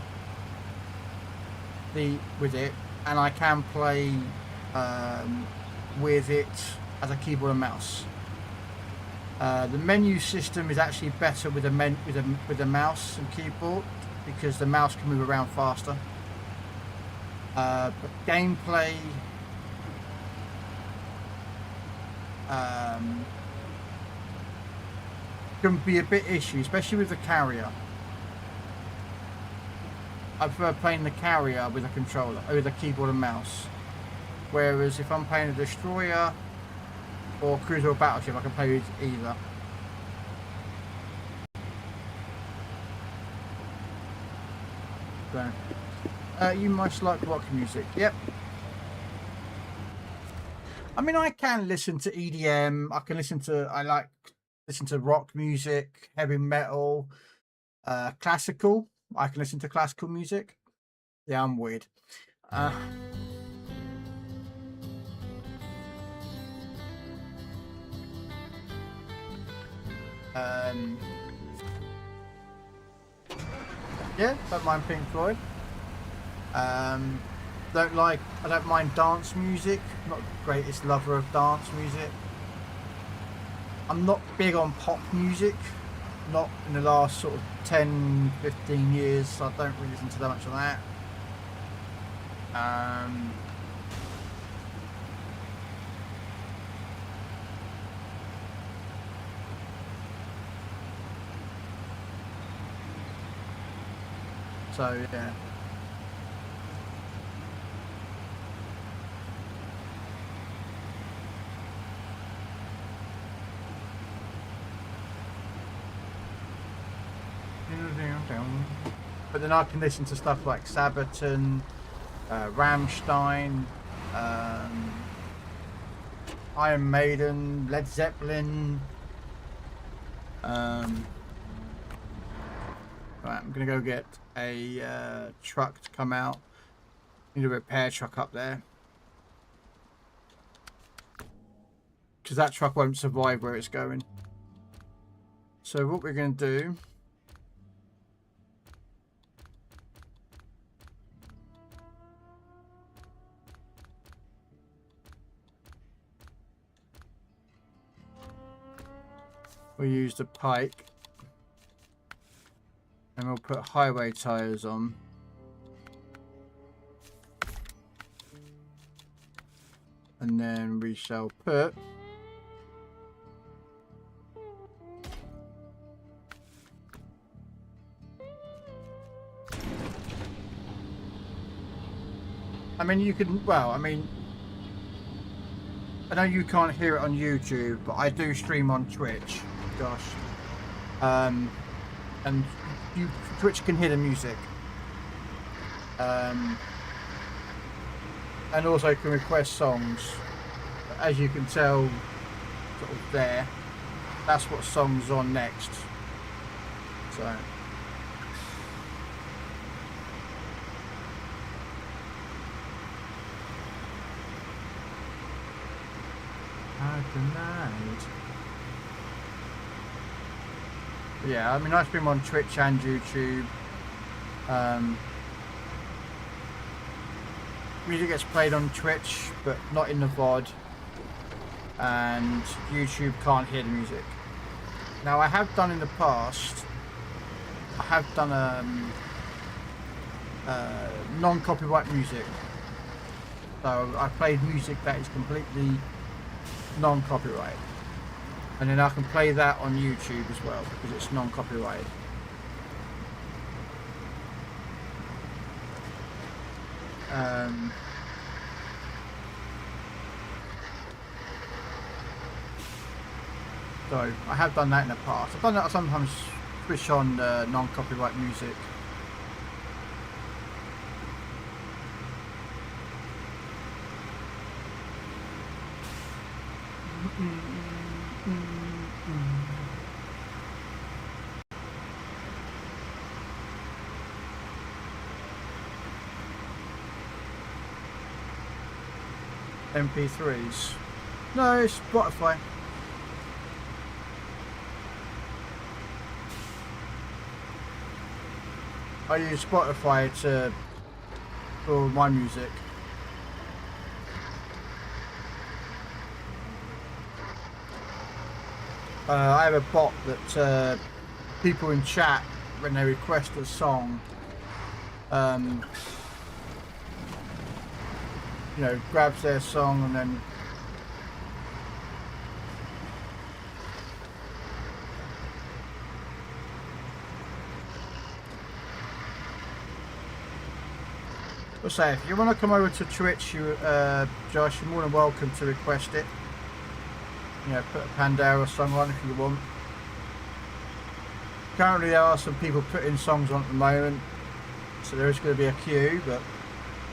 with it, and I can play with it as a keyboard and mouse. The menu system is actually better with a mouse and keyboard because the mouse can move around faster. But gameplay can be a bit issue, especially with the carrier. I prefer playing the carrier with a controller, with a keyboard and mouse. Whereas if I'm playing a destroyer or cruiser or battleship, I can play with either. So, you must like rock music. Yep. I mean, I can listen to EDM. I like listen to rock music, heavy metal, classical. I can listen to classical music. Yeah, I'm weird. Yeah, don't mind Pink Floyd. I don't mind dance music. Not the greatest lover of dance music. I'm not big on pop music. Not in the last sort of 10-15 years. So I don't really listen to that much of that. Um, so yeah. But then I can listen to stuff like Sabaton, Rammstein, Iron Maiden, Led Zeppelin. Right, I'm gonna go get a truck to come out. Need a repair truck up there because that truck won't survive where it's going. So what we're gonna do. We'll use the pike and we'll put highway tires on. And then we shall put I mean you can, well, I mean I know you can't hear it on YouTube, but I do stream on Twitch. Gosh. And Twitch can hear the music. And also can request songs. As you can tell, sort of there, that's what song's on next. So. Tonight. Yeah, I mean I stream on Twitch and YouTube. Music gets played on Twitch but not in the VOD, and YouTube can't hear the music. Now I have done in the past, I have done non-copyright music, so I played music that is completely non-copyright, and then I can play that on YouTube as well because it's non-copyright. So I have done that in the past. I've done that sometimes, switch on non-copyright music. MP3s. No, it's Spotify. I use Spotify for my music. I have a bot that people in chat, when they request a song, you know, grabs their song and then let's say if you want to come over to Twitch, you Josh, you're more than welcome to request it. You know, put a Pandora song on if you want. Currently there are some people putting songs on at the moment, so there is going to be a queue, but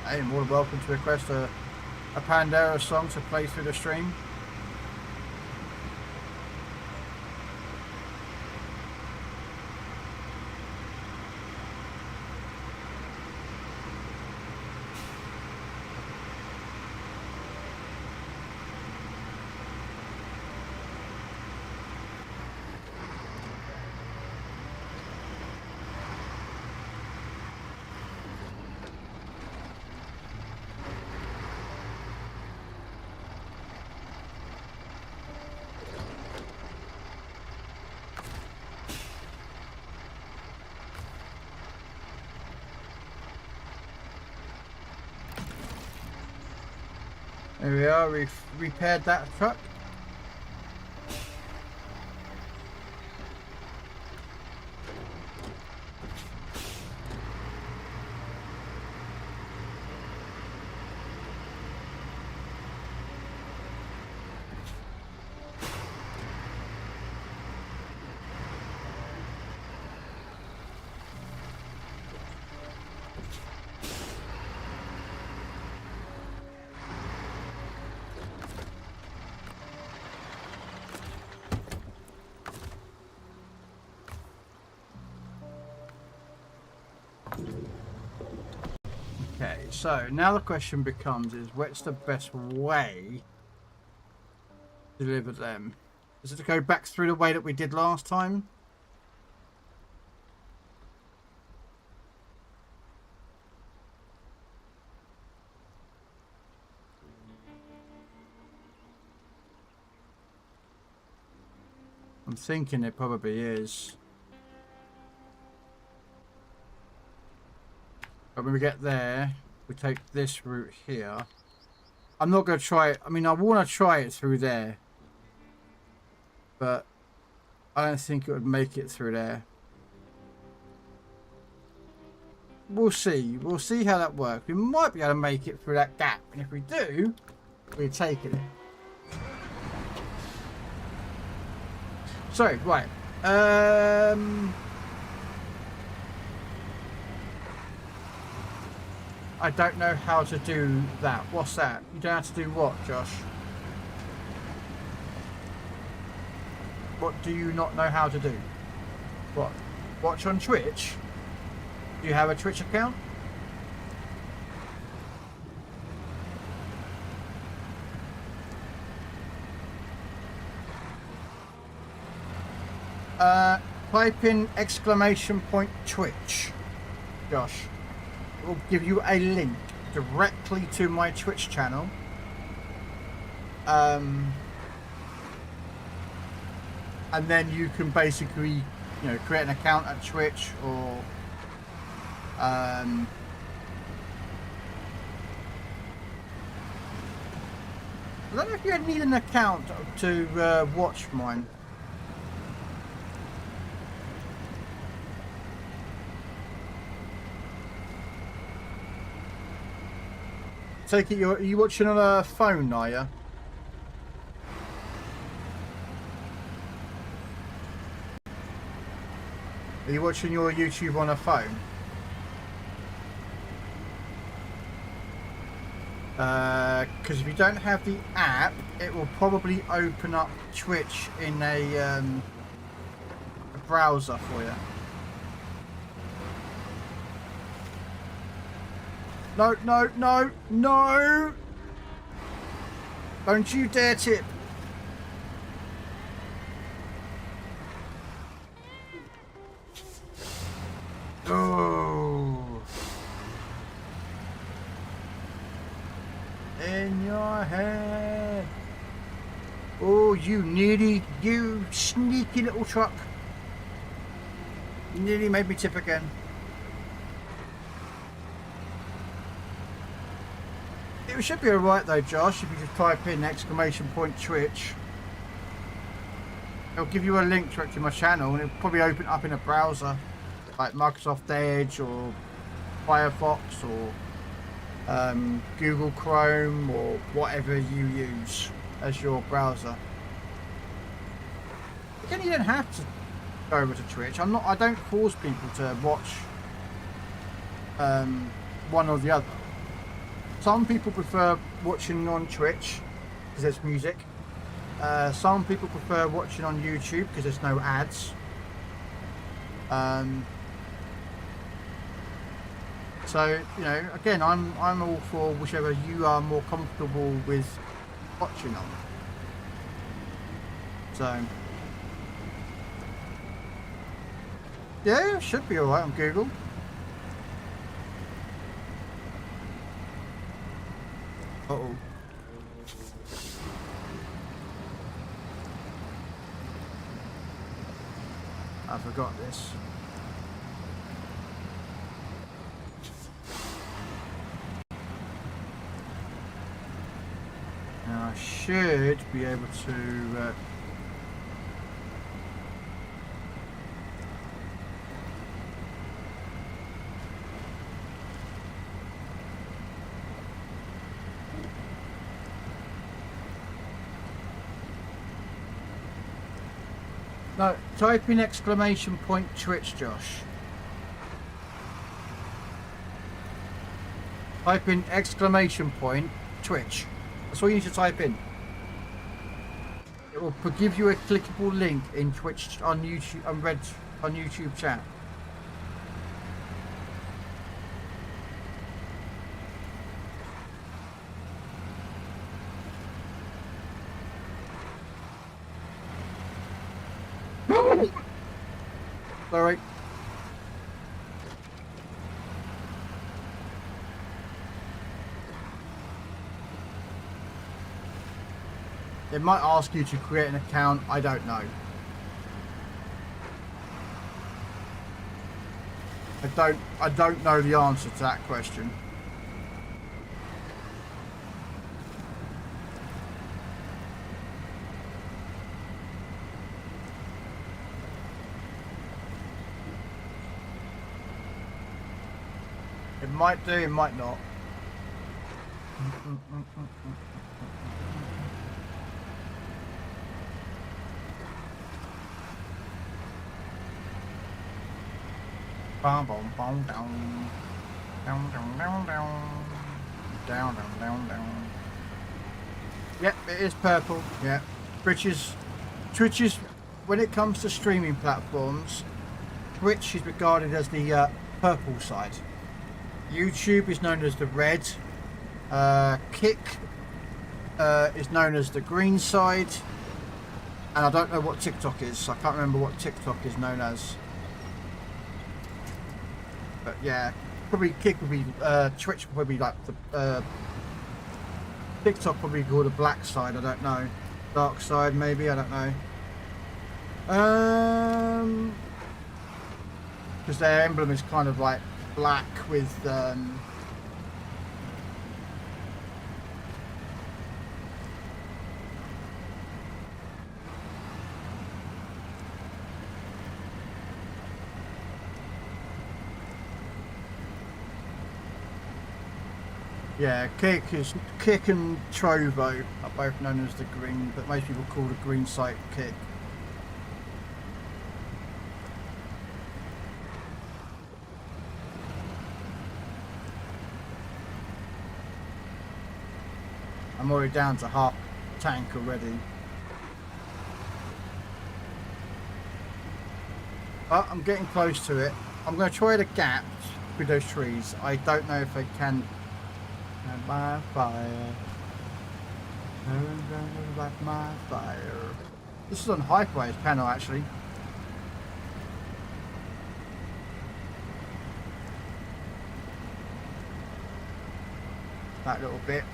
hey, you're more than welcome to request a Pandora song to play through the stream. There we are, we've repaired that truck. Okay, so now the question becomes is what's the best way to deliver them? Is it to go back through the way that we did last time? I'm thinking it probably is. But when we get there, we take this route here. I'm not going to try it. I mean, I want to try it through there. But I don't think it would make it through there. We'll see. We'll see how that works. We might be able to make it through that gap. And if we do, we're taking it. So, right. I don't know how to do that. What's that? You don't have to do what, Josh? What do you not know how to do? What? Watch on Twitch? Do you have a Twitch account? Type in !Twitch, Josh. It will give you a link directly to my Twitch channel. And then you can basically, you know, create an account at Twitch or I don't know if you need an account to watch mine. Take it, are you watching on a phone, are you? Are you watching your YouTube on a phone? Because if you don't have the app, it will probably open up Twitch in a browser for you. No, no, no, no! Don't you dare tip! Oh! In your head! Oh, you nearly, you sneaky little truck! You nearly made me tip again. It should be alright though, Josh, if you just type in !Twitch. It'll give you a link direct to my channel and it'll probably open up in a browser like Microsoft Edge or Firefox or Google Chrome or whatever you use as your browser. Again, you don't have to go over to Twitch. I don't force people to watch one or the other. Some people prefer watching on Twitch because there's music. Some people prefer watching on YouTube because there's no ads. So, you know, again, I'm all for whichever you are more comfortable with watching on. So, yeah, it should be alright on Google. Uh-oh. I forgot this. I should be able to... No, type in exclamation point Twitch, Josh. Type in exclamation point Twitch. That's all you need to type in. It will give you a clickable link in Twitch on YouTube on YouTube chat. Sorry. It might ask you to create an account, I don't know. I don't know the answer to that question. It might do, it might not. Bum, bum, bum, down. Down, down, down, down. Down, down, down, down. Yep, it is purple. Yeah. Twitch is, when it comes to streaming platforms, Twitch is regarded as the purple side. YouTube is known as the red. Kick is known as the green side. And I don't know what TikTok is. I can't remember what TikTok is known as. But yeah, probably Kick would be, Twitch would be like the, TikTok probably called the black side, I don't know. Dark side maybe, I don't know. Because their emblem is kind of like black with, yeah, Kick and Trovo are both known as the green, but most people call the green site Kick. I'm already down to half tank already. But I'm getting close to it. I'm going to try the gap with those trees. I don't know if I can. My fire. Like my fire. This is on Hyperwave's panel actually. That little bit.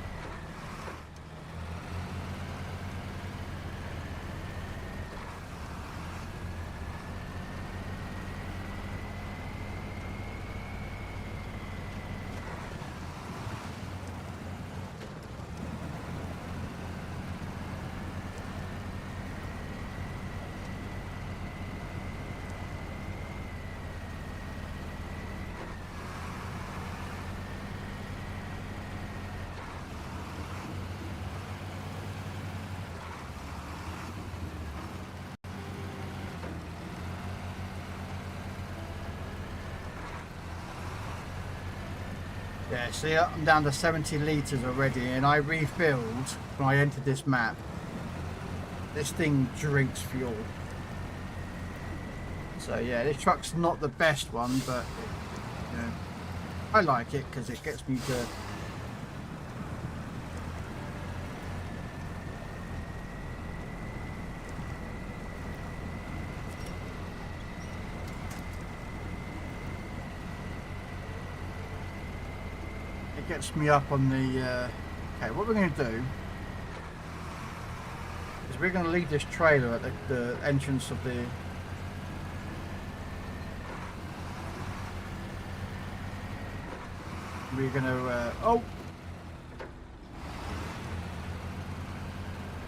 Yeah, see, I'm down to 70 litres already, and I refilled when I entered this map. This thing drinks fuel. So yeah, this truck's not the best one, but you know, I like it because it gets me to... gets me up on the okay, what we're going to do is we're going to leave this trailer at the entrance of the we're going to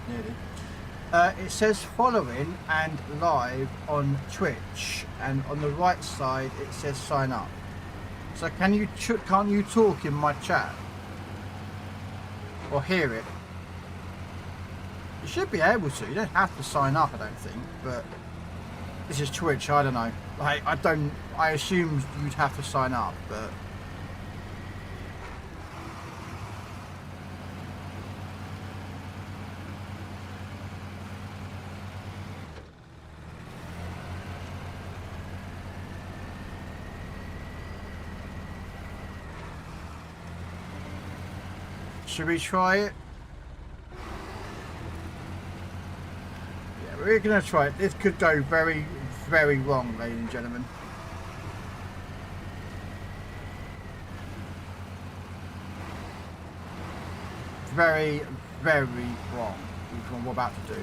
Nearly. It says following and live on Twitch, and on the right side it says sign up. So can't you talk in my chat or hear it? You should be able to. You don't have to sign up, I don't think, but this is Twitch. I don't know. Like, I assumed you'd have to sign up, but. Should we try it? Yeah, we're going to try it. This could go very, very wrong, ladies and gentlemen. Very, very wrong with what we're about to do.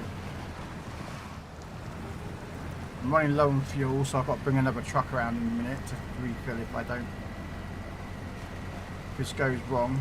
I'm running low on fuel, so I've got to bring another truck around in a minute to refill if I don't. If this goes wrong.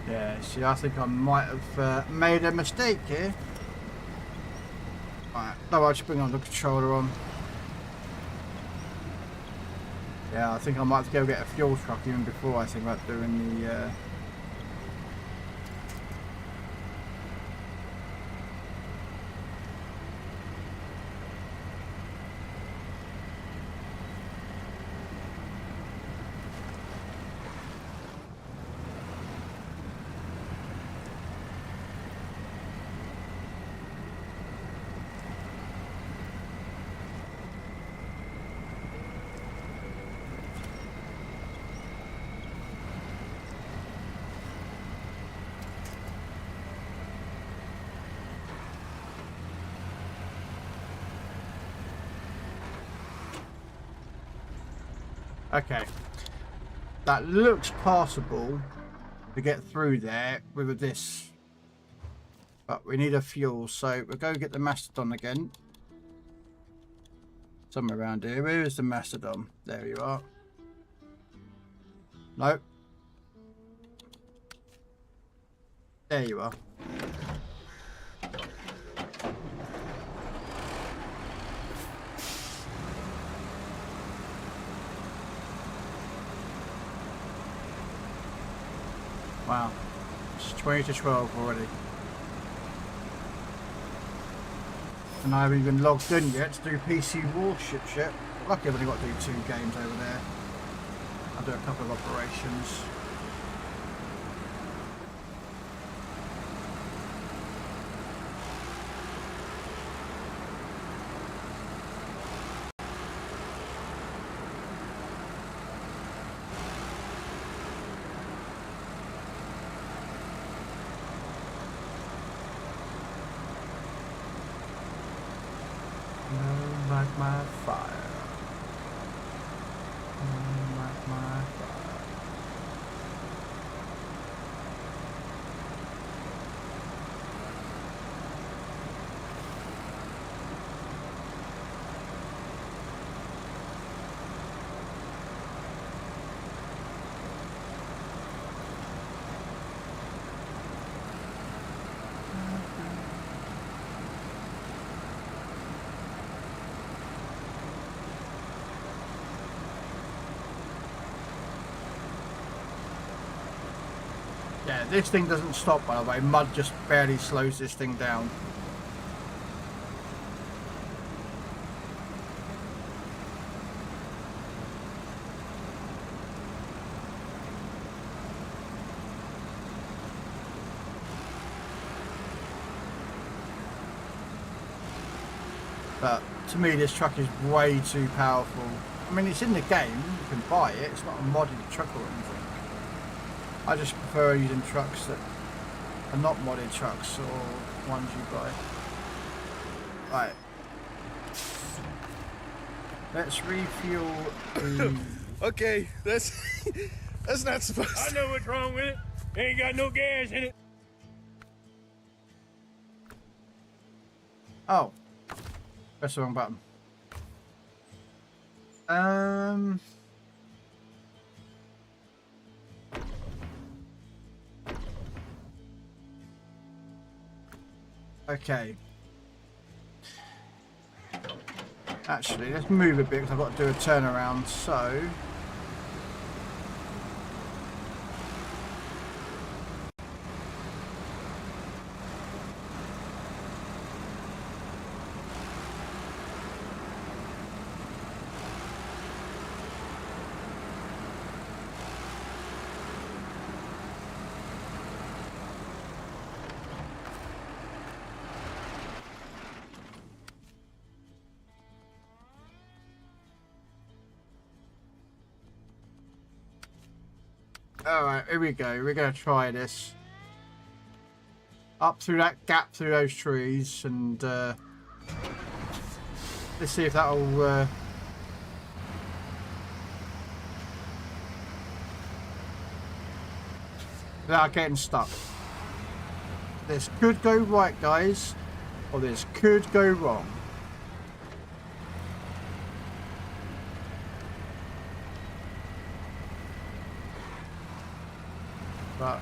Yeah, see, I think I might have made a mistake here. Alright, no, I'll just bring on the controller on. Yeah, I think I might have to go get a fuel truck even before I think about doing the... Okay, that looks possible to get through there with this, but we need a fuel, so we'll go get the Mastodon again. Somewhere around here. Where is the Mastodon? There you are. Nope. There you are. Wow, it's 20 to 12 already. And I haven't even logged in yet to do PC Warship shit. Lucky I've only got to do 2 games over there. I'll do a couple of operations. Like my fire. Like my fire. Yeah, this thing doesn't stop, by the way. Mud just barely slows this thing down. But to me, this truck is way too powerful. I mean, it's in the game. You can buy it. It's not a modded truck or anything. I just prefer using trucks that are not modded trucks or ones you buy. Right. Let's refuel the... Okay, that's that's not supposed I to. know what's wrong with it. Ain't got no gas in it. Oh. Press the wrong button. Okay. Actually, let's move a bit because I've got to do a turnaround, so... Alright, here we go. We're going to try this. Up through that gap through those trees and let's see if that'll without getting stuck. This could go right, guys, or this could go wrong. But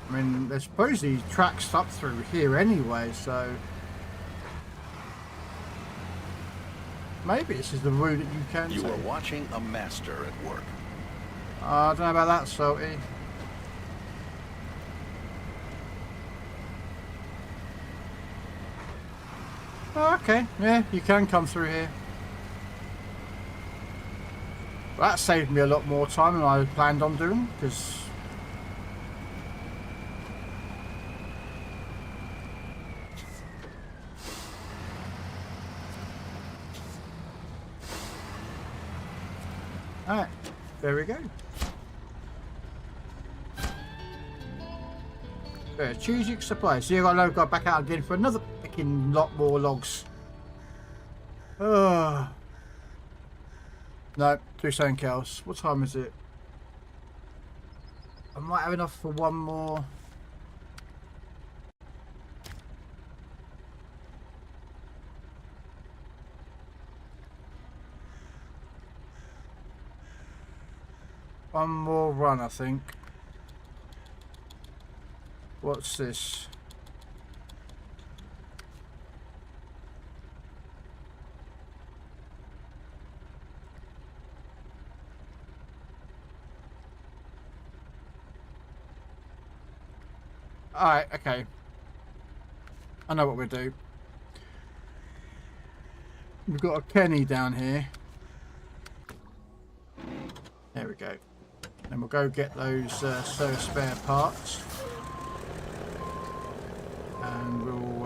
I mean, there's supposedly tracks up through here anyway, so maybe this is the route that you can You take. are watching a master at work. I don't know about that, Salty. Oh, okay, yeah, you can come through here. Well, that saved me a lot more time than I planned on doing, because... Alright, there we go. There, choosing supply. So I gotta go back out again for another picking lot more logs. No, do something else. What time is it? I might have enough for one more. One more run, I think. What's this? Alright, okay. I know what we'll do. We've got a Kenny down here. There we go. Then we'll go get those spare parts. And we'll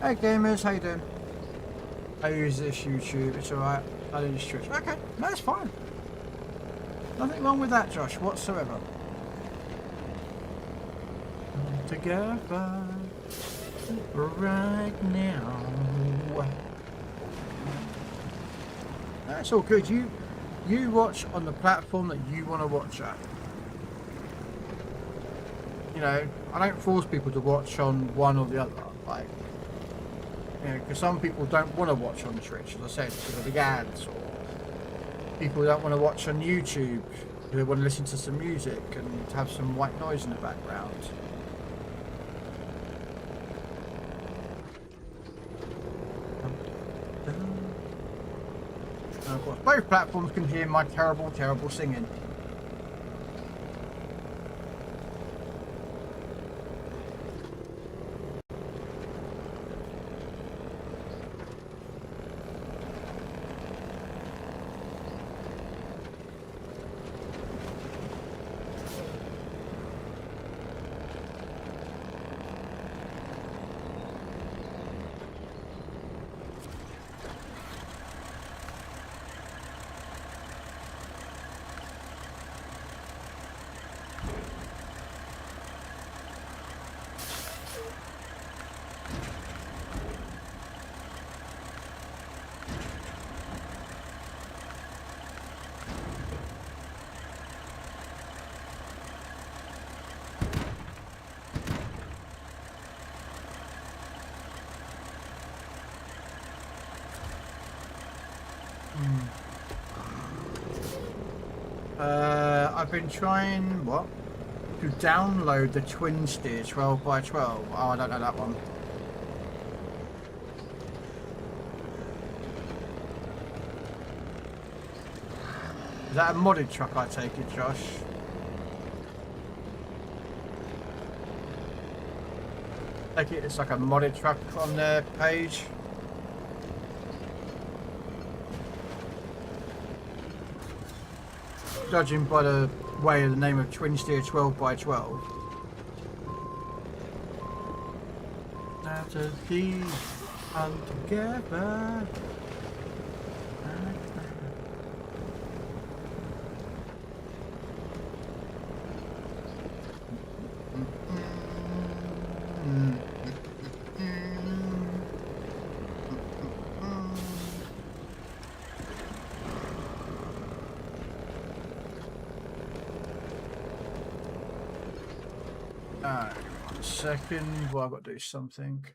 Hey gamers, how you doing? I use this YouTube, it's alright. I do this Twitch. Okay, no, it's fine. Nothing wrong with that, Josh, whatsoever. Together right now. That's all good. You watch on the platform that you want to watch at. You know, I don't force people to watch on one or the other. Like, you know, because some people don't want to watch on Twitch, as I said, because of the ads, or people don't want to watch on YouTube because they want to listen to some music and have some white noise in the background. And of course, both platforms can hear my terrible, terrible singing. I've been trying to download the twin steer 12 by 12. Oh, I don't know that one. Is that a modded truck, I take it, Josh? I take it it's like a modded truck on their page. Judging by the way of the name of twin steer 12 by 12. That's a key and together. Alright, 1 second. Well, I've got to do something.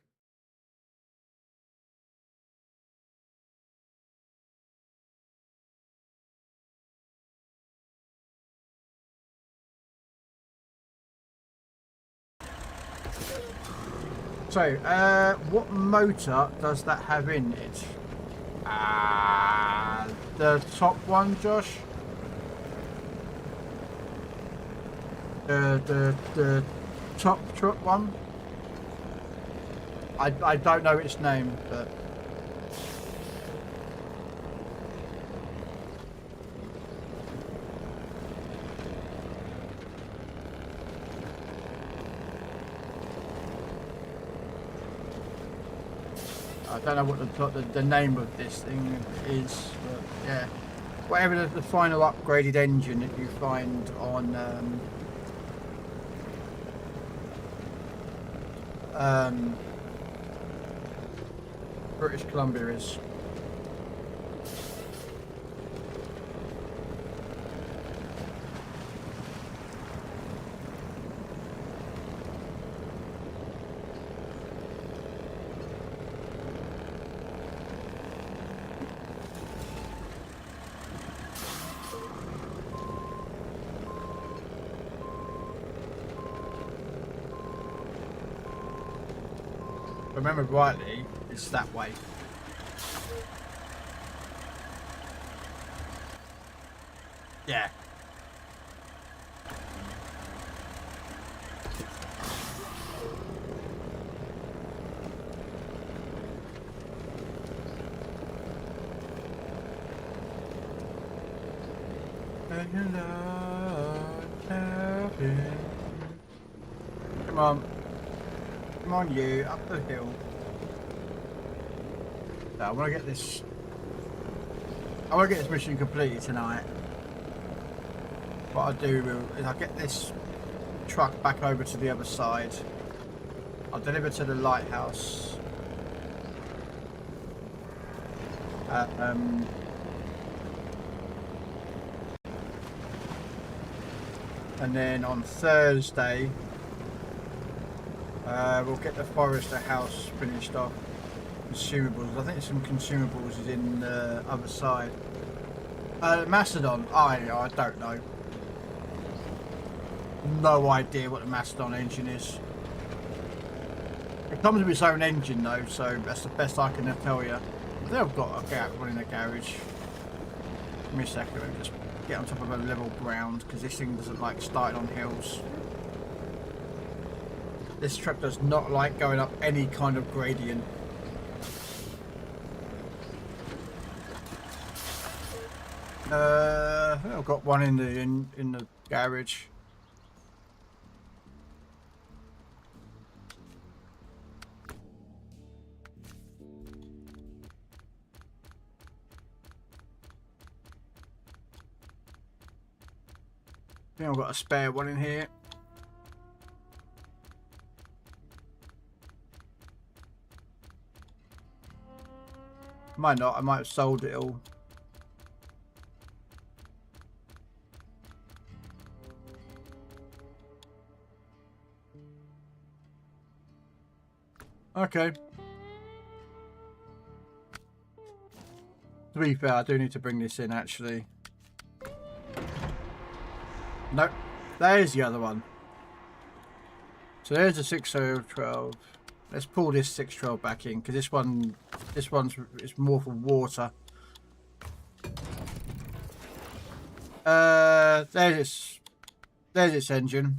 So, what motor does that have in it? The top one, Josh? The top truck one? I don't know its name, but... I don't know what the name of this thing is, but yeah. Whatever the final upgraded engine that you find on British Columbia is. If I remember rightly, it's that way. Yeah. Come on. Come on, you, up the hill. So I want to get this. I want to get this mission completed tonight. What I'll do is I'll get this truck back over to the other side. I'll deliver to the lighthouse. And then on Thursday, we'll get the Forester house finished off. Consumables. I think some consumables is in the other side. Mastodon. I don't know. No idea what the Mastodon engine is. It comes with its own engine though, so that's the best I can tell you. I think I've got one in the garage. Give me a second. Let me just get on top of a level ground because this thing doesn't like starting on hills. This truck does not like going up any kind of gradient. I've got one in the garage. I think I've got a spare one in here. Might not, I might have sold it all. Okay. To be fair, I do need to bring this in actually. Nope, there's the other one. So there's the 6012. Let's pull this 612 back in because this one's it's more for water. There's its engine.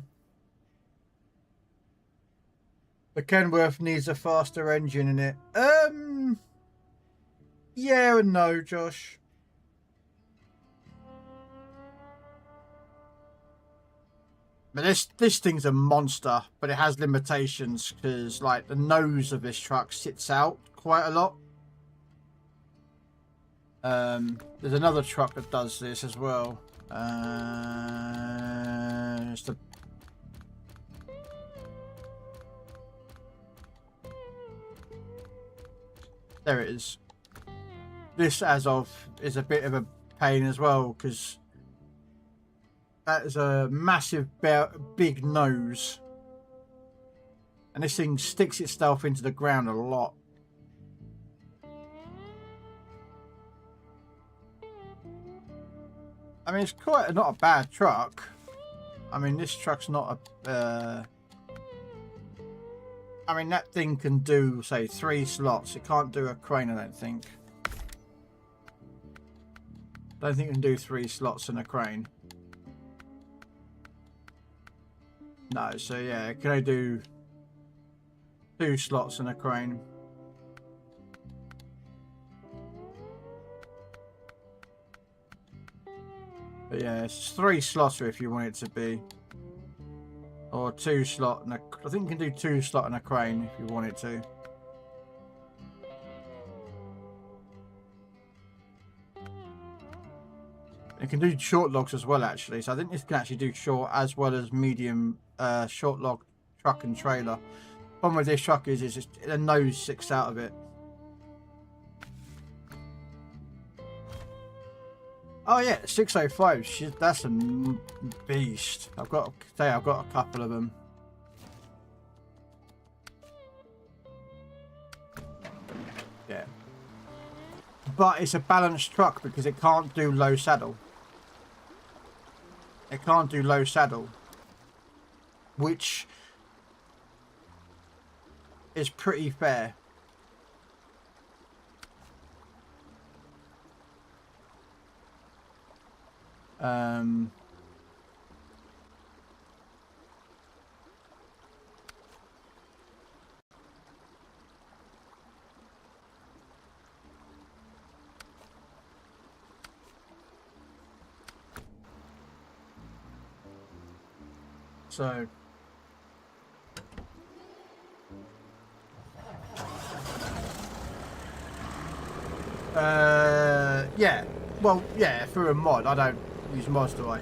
The Kenworth needs a faster engine in it. Yeah and no, Josh. But this thing's a monster, but it has limitations because like the nose of this truck sits out quite a lot. There's another truck that does this as well. There it is. This as of is a bit of a pain as well because that is a massive big nose and this thing sticks itself into the ground a lot. I mean, it's quite not a bad truck. I mean, this truck's not a I mean, that thing can do, say, 3 slots. It can't do a crane, I don't think. I don't think it can do 3 slots in a crane. No, so yeah, it can only do 2 slots in a crane. But yeah, it's 3 slots if you want it to be. Or 2 slot and I think you can do 2 slot and a crane if you want it to. It can do short logs as well actually, so I think this can actually do short as well as medium short log truck and trailer. Problem with this truck is just the nose sticks out of it. Oh yeah, 605. That's a beast. I've got a couple of them. Yeah, but it's a balanced truck because it can't do low saddle. It can't do low saddle, which is pretty fair. So yeah, well, yeah, through a mod. I don't use mods, do I?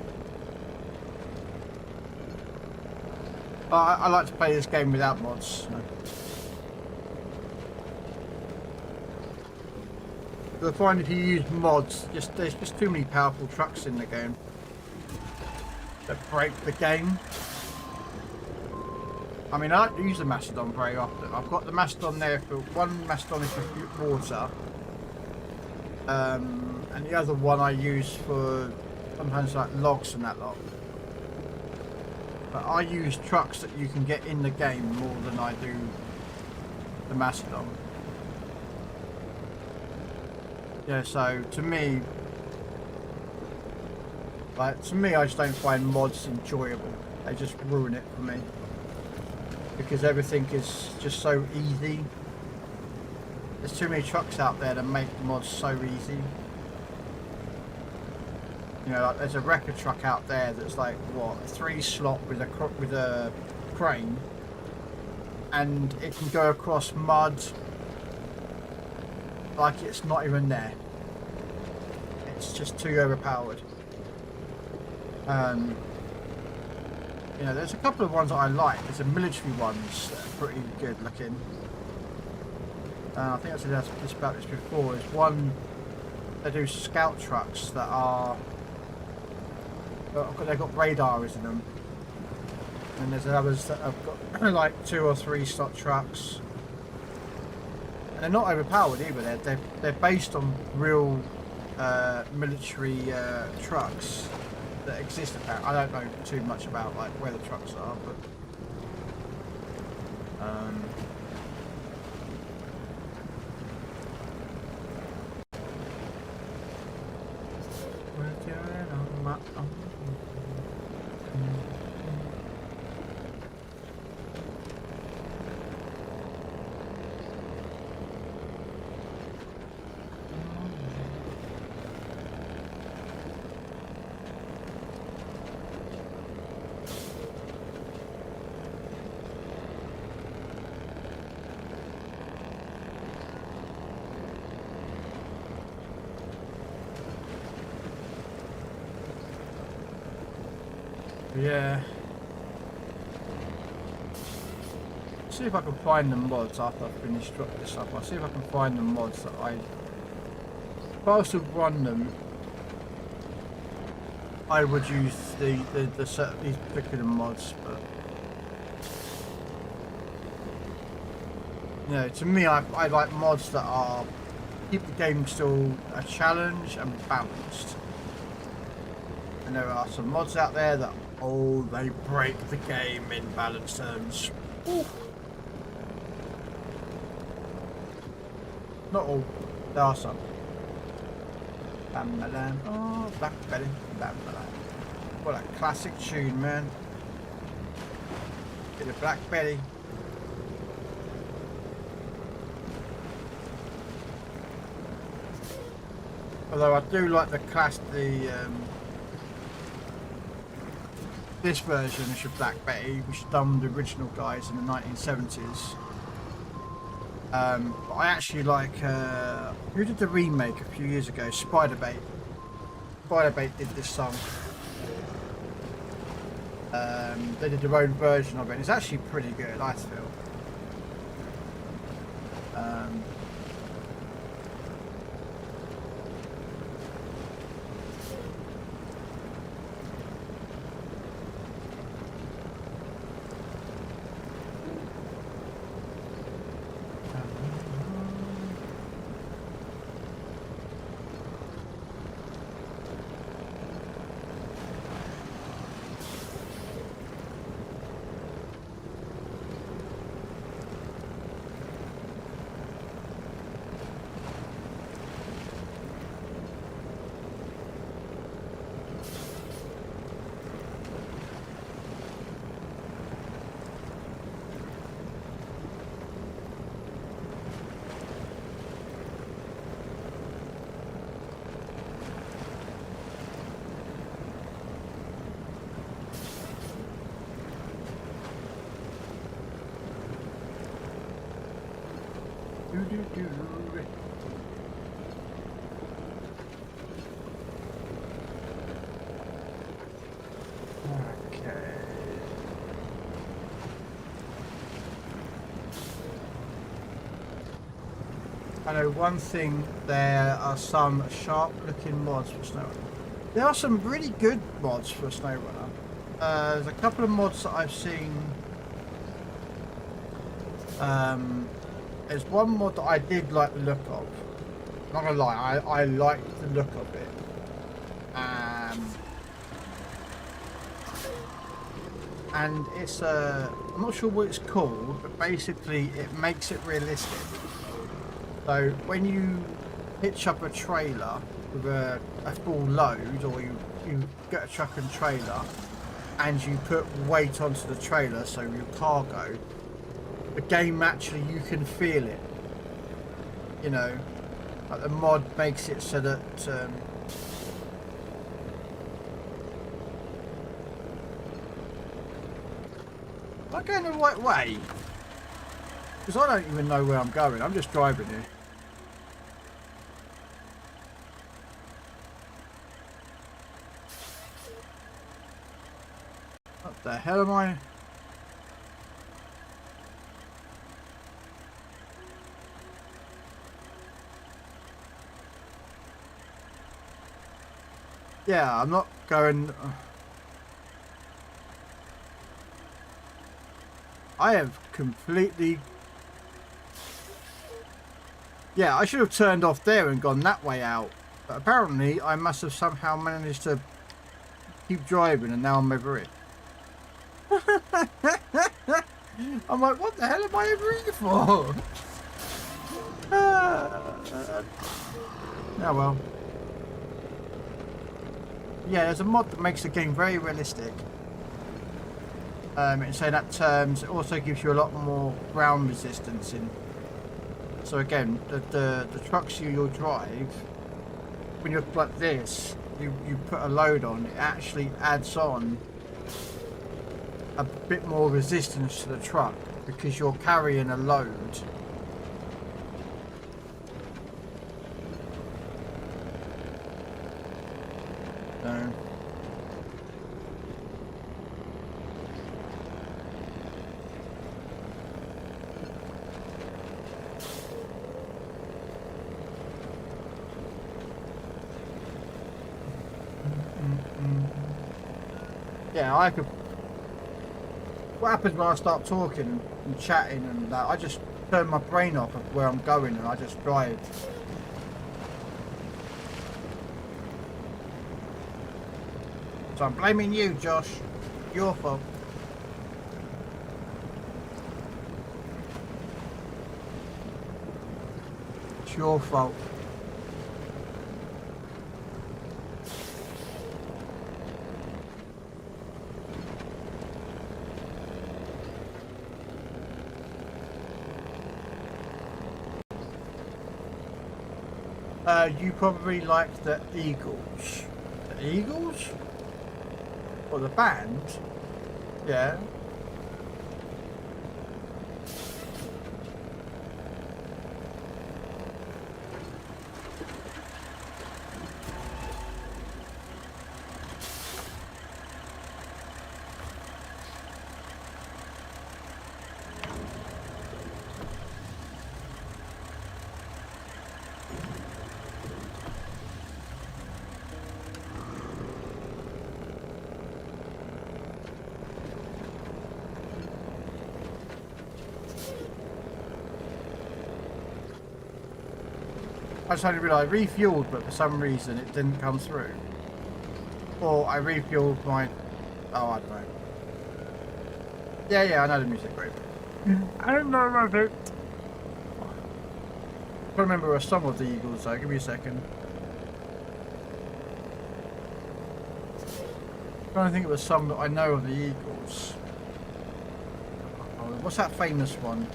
I like to play this game without mods. So. I find if you use mods, there's just too many powerful trucks in the game that break the game. I mean, I don't use the Mastodon very often. I've got the Mastodon there for one Mastodon is for water, and the other one I use for sometimes like logs and that lot. But I use trucks that you can get in the game more than I do the Mastodon. Yeah, so to me, I just don't find mods enjoyable. They just ruin it for me. Because everything is just so easy. There's too many trucks out there that make mods so easy. You know, like there's a wrecker truck out there that's like what, a 3 slot with a crane, and it can go across mud like it's not even there. It's just too overpowered. You know, there's a couple of ones that I like. There's the military ones that are pretty good looking. I think I said about this before. There's one, they do scout trucks that are, they've got radars in them. And there's others that have got like 2 or 3 slot trucks. And they're not overpowered either. They're based on real military trucks that exist. About I don't know too much about like where the trucks are, but working on my own. Yeah. See if I can find the mods after I finish this up. I'll see if I can find the mods that if I was to run them, I would use these particular mods, but you know, to me, I like mods that are keep the game still a challenge and balanced. And there are some mods out there that they break the game in balance terms. Ooh. Not all, there are some. Bam-ba-lam. Oh, Black Betty. Bam-ba-lam. What a classic tune, man. Get a Black Betty. Although I do like this version of Black Betty, which is done with the original guys in the 1970s. But I actually like, who did the remake a few years ago? Spiderbait. Spiderbait did this song. They did their own version of it. It's actually pretty good, I feel. I know one thing, there are some sharp looking mods for SnowRunner. There are some really good mods for SnowRunner. There's a couple of mods that I've seen. There's one mod that I did like the look of. Not gonna lie, I liked the look of it. And it's I'm not sure what it's called, but basically it makes it realistic. So when you hitch up a trailer with a full load, or you get a truck and trailer and you put weight onto the trailer, so your cargo, the game actually, you can feel it. You know, like the mod makes it so that am I going the right way? Because I don't even know where I'm going. I'm just driving here. What the hell am I? Yeah, I'm not going... I have completely... Yeah, I should have turned off there and gone that way out. But apparently I must have somehow managed to keep driving and now I'm over it. I'm like, what the hell am I over here for? Oh well. Yeah, there's a mod that makes the game very realistic. In saying that terms, it also gives you a lot more ground resistance in. So again, the trucks you'll drive, when you're like this, you put a load on, it actually adds on a bit more resistance to the truck because you're carrying a load. So yeah, I could. What happens when I start talking and chatting and that? I just turn my brain off of where I'm going and I just drive. So I'm blaming you, Josh. Your fault. It's your fault. You probably like the Eagles. The Eagles? Or the band? Yeah. I just only realised I refueled, but for some reason it didn't come through. Or I refueled my... Oh, I don't know. Yeah, I know the music group. I don't know about it. I can't remember a song of the Eagles though, give me a second. I'm trying to think of a song that I know of the Eagles. Oh, what's that famous one?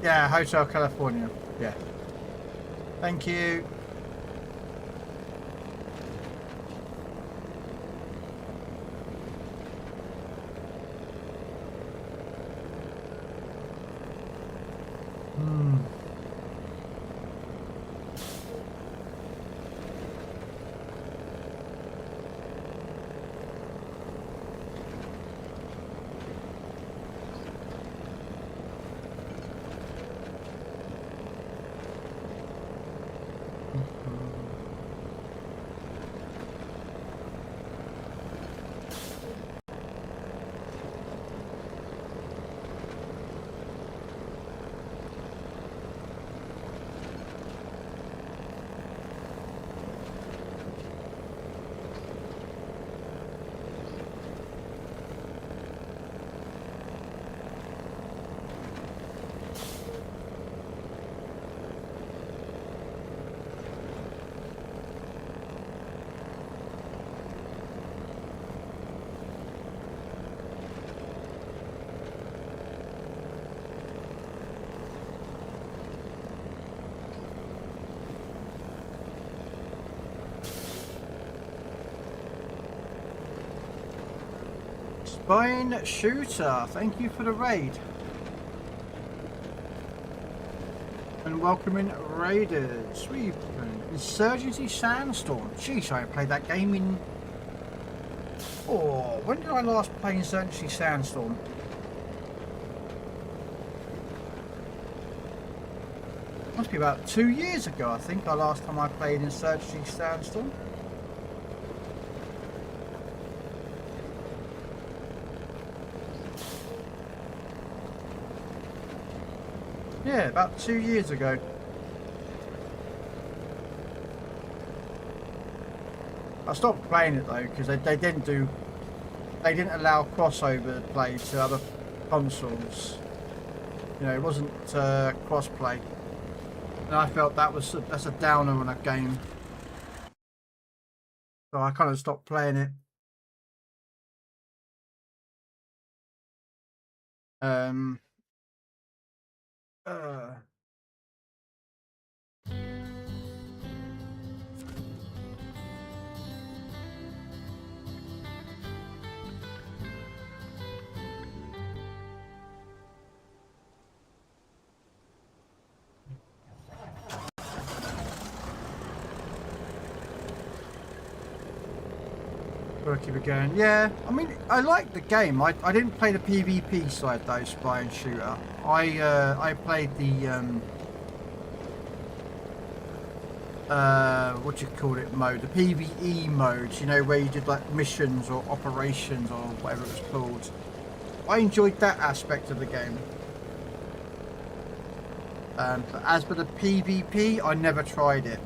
Yeah, Hotel California. Yeah. Thank you. Spine Shooter, thank you for the raid. And welcoming Raiders. We've Insurgency Sandstorm. Jeez, I haven't played that game in... Oh, when did I last play Insurgency Sandstorm? Must be about 2 years ago, I think, the last time I played in Surgery Sandstorm. Yeah, about 2 years ago. I stopped playing it though because they didn't allow crossover play to other consoles. You know, it wasn't cross-play, and I felt that's a downer on a game. So I kind of stopped playing it. Gotta keep it going. Yeah, I mean, I like the game. I didn't play the PvP side though, spy and shooter. I played the what you call it mode, the PvE mode. You know, where you did like missions or operations or whatever it was called. I enjoyed that aspect of the game. But as for the PvP, I never tried it.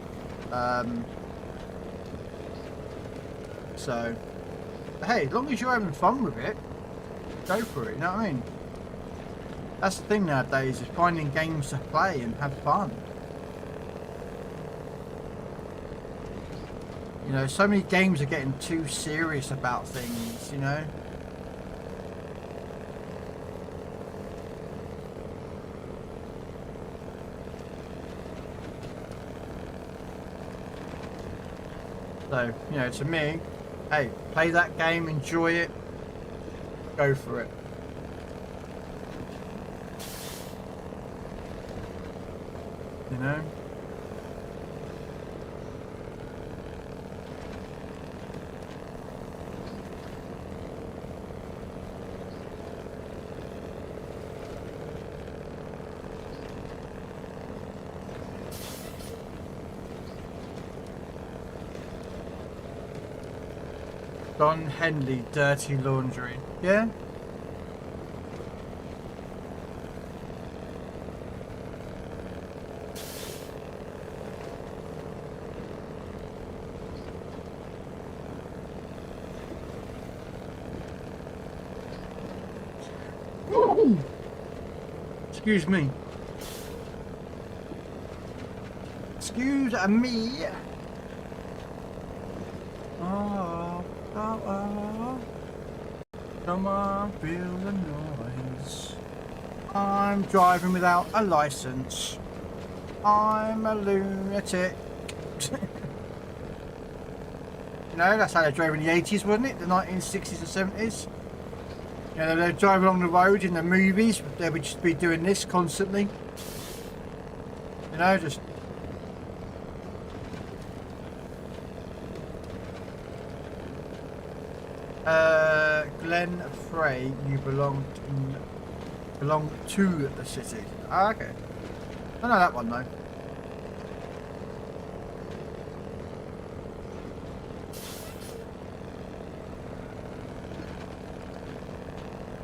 So, hey, as long as you're having fun with it, go for it, you know what I mean? That's the thing nowadays, is finding games to play and have fun. You know, so many games are getting too serious about things, you know? So, you know, to me, hey, play that game, enjoy it, go for it. You know? Don Henley, Dirty Laundry. Yeah? Excuse me. Excuse me. Come on, feel the noise. I'm driving without a license. I'm a lunatic. You know, that's how they drove in the 80s, wasn't it? The 1960s and 70s. You know, they'd drive along the road in the movies. They would just be doing this constantly. You know, just... Glenn Frey, you belong to the city. Ah, okay. I know that one though.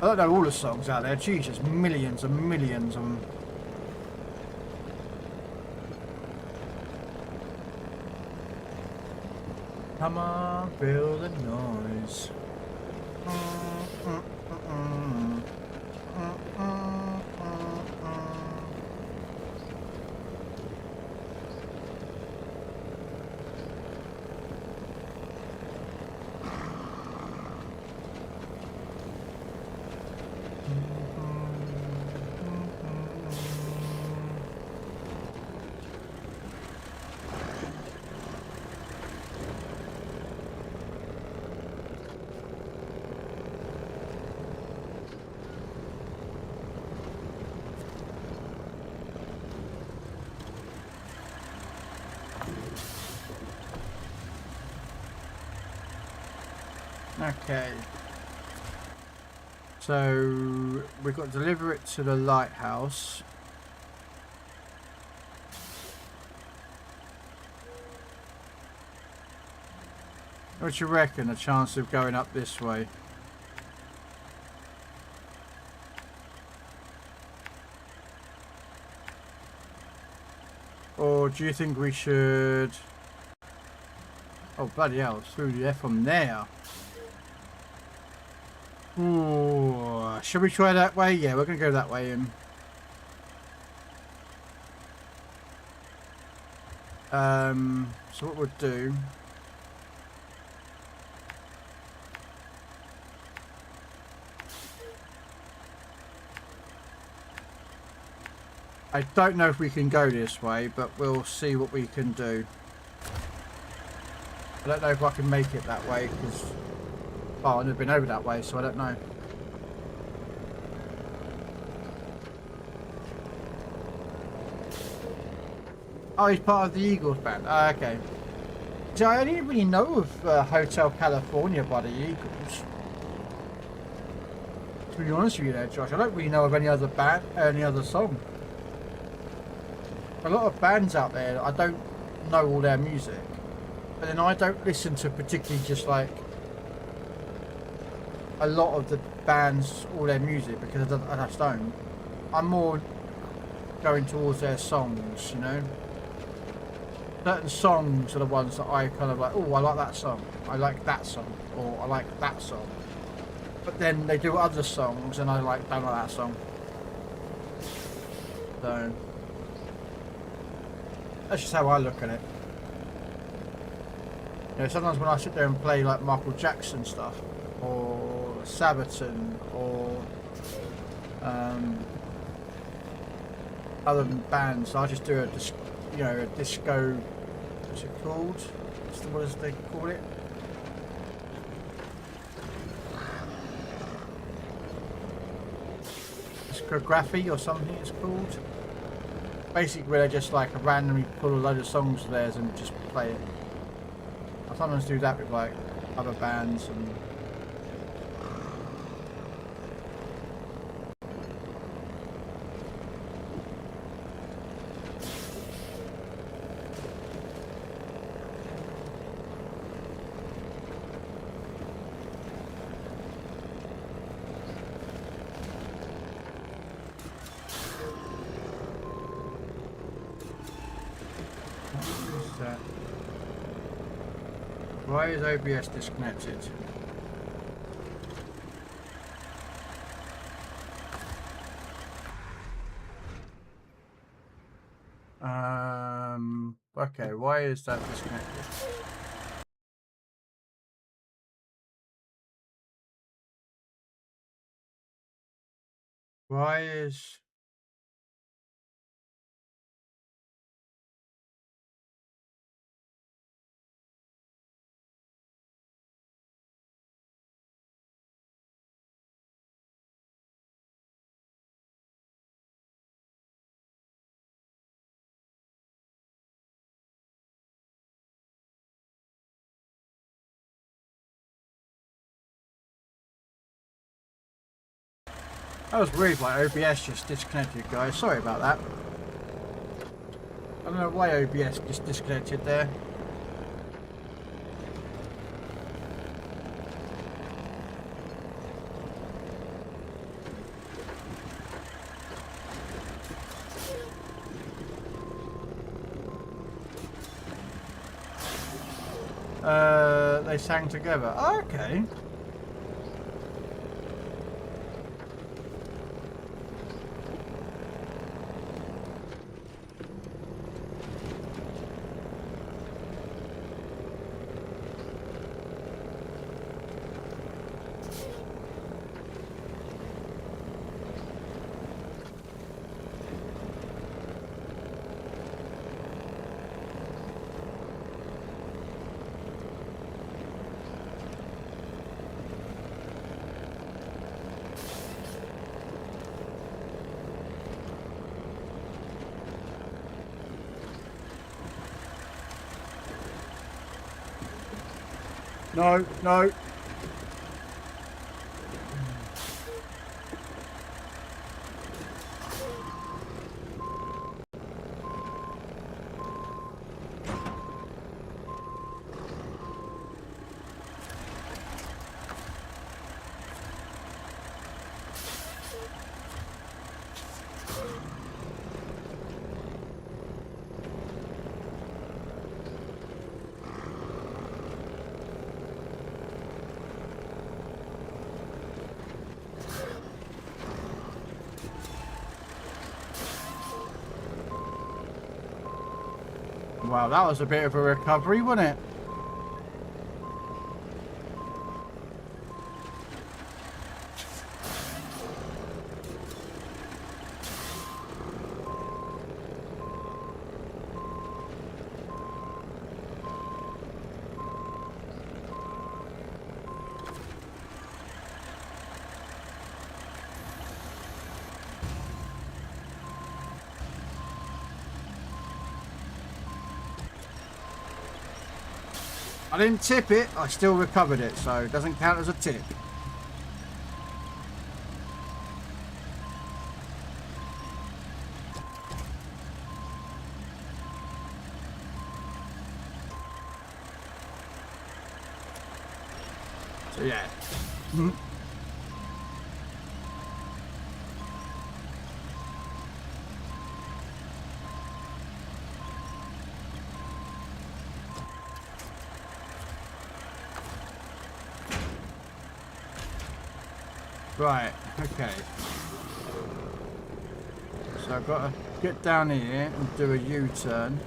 I don't know all the songs out there. Geez, there's millions and millions of them. Come on, feel the noise. Okay, so we've got to deliver it to the lighthouse. What do you reckon, the chance of going up this way? Or do you think we should... Oh, bloody hell, through the F from there. Ooh, should we try that way? Yeah, we're going to go that way in. So what we'll do... I don't know if we can go this way, but we'll see what we can do. I don't know if I can make it that way, because... Oh, I've never been over that way, so I don't know. Oh, he's part of the Eagles band. Oh, okay. See, I didn't really know of Hotel California by the Eagles. To be honest with you there, Josh, I don't really know of any other band, any other song. A lot of bands out there, I don't know all their music. But then I don't listen to particularly just like a lot of the bands, all their music, because I just don't. I'm more going towards their songs, you know. Certain songs are the ones that I kind of like, oh, I like that song, I like that song, or I like that song. But then they do other songs and I don't like that song. So that's just how I look at it. You know, sometimes when I sit there and play like Michael Jackson stuff, or Sabaton, or other bands, I just do a disco. What's it called? What does they call it? Discography or something it's called. Basically, where they just like randomly pull a load of songs of theirs and just play it. I sometimes do that with like other bands and. Why is OBS disconnected? Okay, why is that disconnected? Why is... That was weird, like OBS just disconnected, guys. Sorry about that. I don't know why OBS just disconnected there. They sang together. Oh, okay. No, no. Wow, that was a bit of a recovery, wasn't it? I didn't tip it, I still recovered it, so it doesn't count as a tip. So yeah. Right, okay. So I've got to get down here and do a U-turn.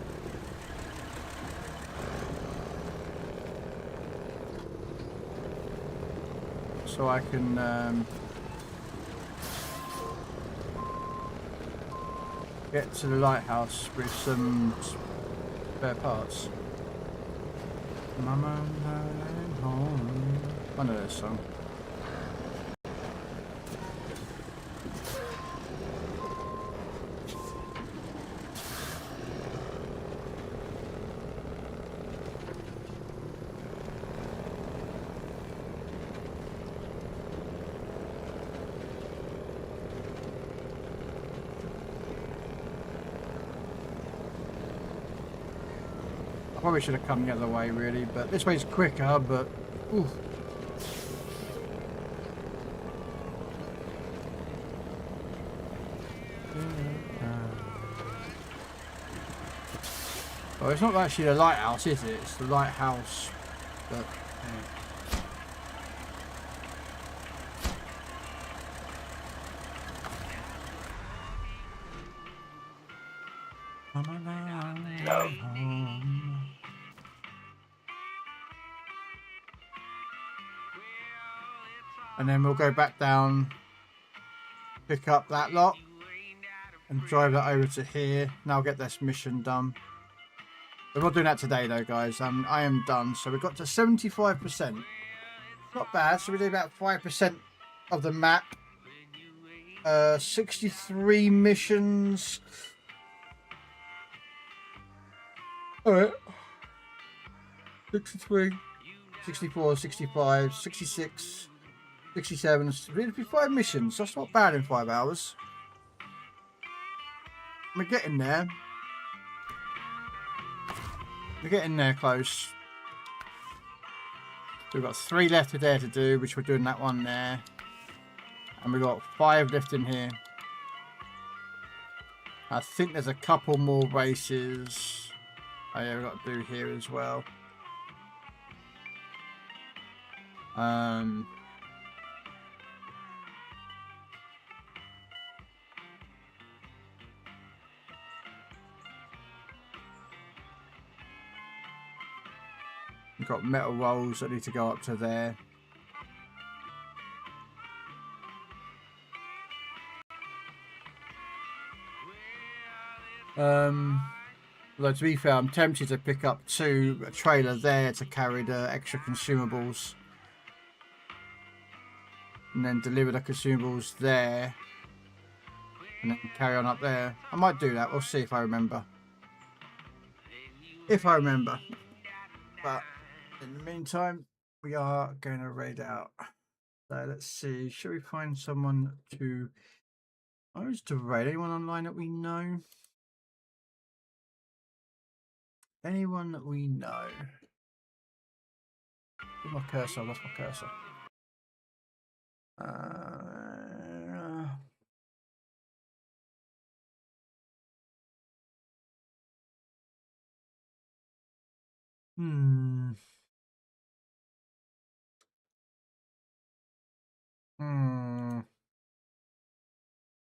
So I can get to the lighthouse with some spare parts. Mama, I'm home. I know this song. Probably should have come the other way really, but this way's quicker, but ooh. Well, it's not actually the lighthouse, is it? It's the lighthouse, but yeah. And then we'll go back down, pick up that lot, and drive that over to here. Now I'll get this mission done. We're not doing that today though, guys. I am done. So we've got to 75%. Not bad. So we did about 5% of the map. 63 missions. Alright. 63, 64, 65, 66, 67. 5 missions. That's not bad in 5 hours. We're getting there. We're getting there close. We've got 3 left there to do, which we're doing that one there. And we've got 5 left in here. I think there's a couple more races. Oh yeah, we've got to do here as well. We've got metal rolls that need to go up to there. Although to be fair, I'm tempted to pick up a trailer there to carry the extra consumables. And then deliver the consumables there. And then carry on up there. I might do that. We'll see if I remember. If I remember. But in the meantime, we are going to raid out. So let's see. Should we find someone to... I was to raid. Anyone online that we know? Anyone that we know? Where's my cursor? I lost my cursor.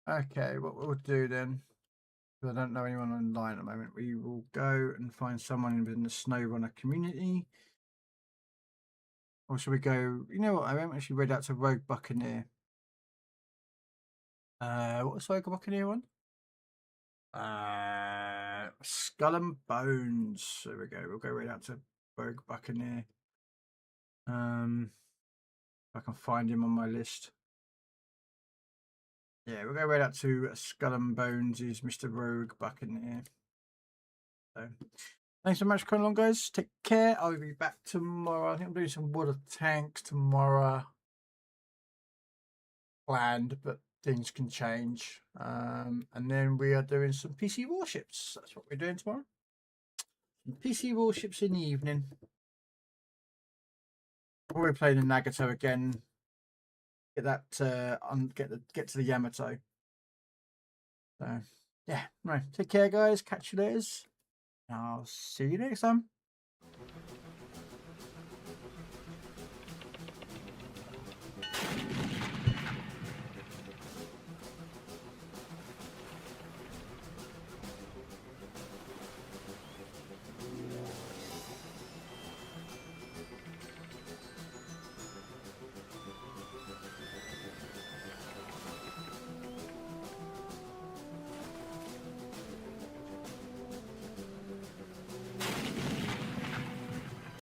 Okay, what we'll do then, I don't know anyone online at the moment. We will go and find someone within the SnowRunner community. Or should we go? You know what? I haven't actually read out to Rogue Buccaneer. What was Rogue Buccaneer one? Skull and Bones. There we go. We'll go right out to Rogue Buccaneer. If I can find him on my list. Yeah, we'll go right out to Skull and Bones. Is Mr. Rogue Buccaneer. So, thanks so much for coming along, guys. Take care. I'll be back tomorrow. I think I'm doing some water tanks tomorrow. Planned, but things can change. And then we are doing some PC warships. That's what we're doing tomorrow. Some PC warships in the evening. We're playing the Nagato again. Get that get to the Yamato. So yeah, right. Take care, guys. Catch you later. I'll see you next time.